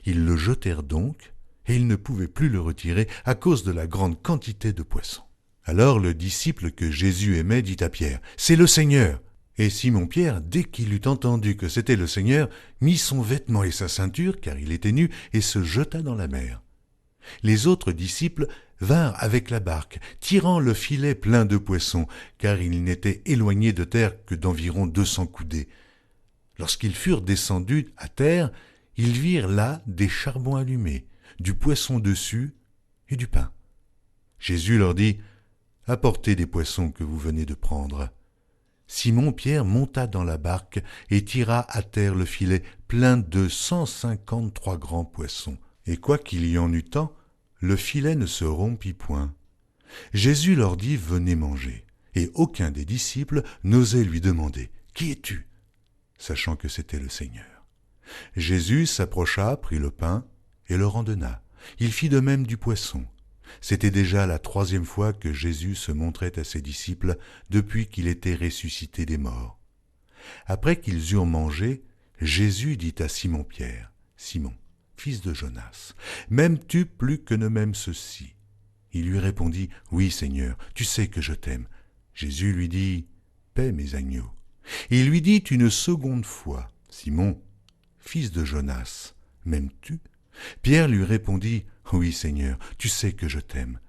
Ils le jetèrent donc, et ils ne pouvaient plus le retirer à cause de la grande quantité de poissons. Alors le disciple que Jésus aimait dit à Pierre, « C'est le Seigneur !» Et Simon-Pierre, dès qu'il eut entendu que c'était le Seigneur, mit son vêtement et sa ceinture, car il était nu, et se jeta dans la mer. Les autres disciples vinrent avec la barque, tirant le filet plein de poissons, car ils n'étaient éloignés de terre que d'environ 200 coudées. Lorsqu'ils furent descendus à terre, ils virent là des charbons allumés, du poisson dessus et du pain. Jésus leur dit, « Apportez des poissons que vous venez de prendre. » Simon-Pierre monta dans la barque et tira à terre le filet plein de 153 grands poissons. Et quoiqu'il y en eût tant, le filet ne se rompit point. Jésus leur dit, « Venez manger. » Et aucun des disciples n'osait lui demander, « Qui es-tu » sachant que c'était le Seigneur. Jésus s'approcha, prit le pain et leur en donna. Il fit de même du poisson. C'était déjà la 3e fois que Jésus se montrait à ses disciples depuis qu'il était ressuscité des morts. Après qu'ils eurent mangé, Jésus dit à Simon-Pierre, « Simon, fils de Jonas, m'aimes-tu plus que ne m'aime ceux-ci » Il lui répondit, « Oui, Seigneur, tu sais que je t'aime. » Jésus lui dit, « Paie mes agneaux. » Il lui dit une seconde fois, « Simon, fils de Jonas, m'aimes-tu » Pierre lui répondit, « Oui, Seigneur, tu sais que je t'aime. »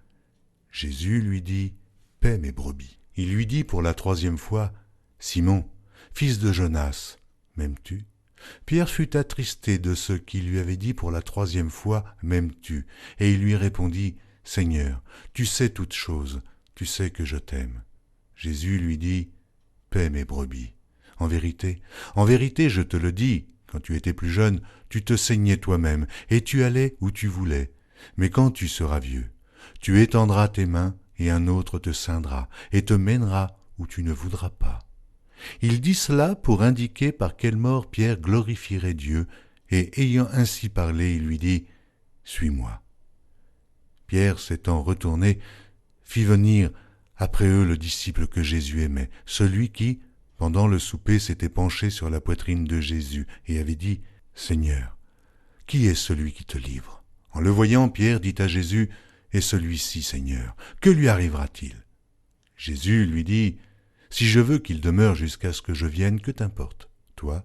Jésus lui dit, « Paie mes brebis. » Il lui dit pour la 3e fois, « Simon, fils de Jonas, m'aimes-tu » Pierre fut attristé de ce qu'il lui avait dit pour la 3e fois, « M'aimes-tu » Et il lui répondit, « Seigneur, tu sais toutes choses, tu sais que je t'aime. » Jésus lui dit, « Paie mes brebis. En vérité, je te le dis, quand tu étais plus jeune, tu te saignais toi-même, et tu allais où tu voulais. Mais quand tu seras vieux, tu étendras tes mains, et un autre te ceindra, et te mènera où tu ne voudras pas. » Il dit cela pour indiquer par quelle mort Pierre glorifierait Dieu, et ayant ainsi parlé, il lui dit, « Suis-moi. » Pierre, s'étant retourné, fit venir après eux le disciple que Jésus aimait, celui qui, pendant le souper, s'était penché sur la poitrine de Jésus et avait dit, « Seigneur, qui est celui qui te livre ?» En le voyant, Pierre dit à Jésus, « Et celui-ci, Seigneur, que lui arrivera-t-il » Jésus lui dit, « Si je veux qu'il demeure jusqu'à ce que je vienne, que t'importe? Toi,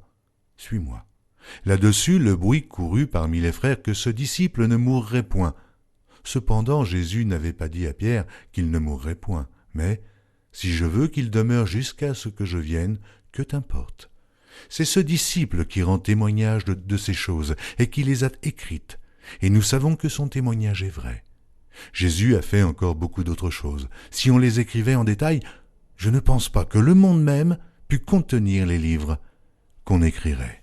suis-moi. » Là-dessus, le bruit courut parmi les frères que ce disciple ne mourrait point. Cependant, Jésus n'avait pas dit à Pierre qu'il ne mourrait point, mais « Si je veux qu'il demeure jusqu'à ce que je vienne, que t'importe ?» C'est ce disciple qui rend témoignage de ces choses et qui les a écrites, et nous savons que son témoignage est vrai. Jésus a fait encore beaucoup d'autres choses. Si on les écrivait en détail, je ne pense pas que le monde même pût contenir les livres qu'on écrirait.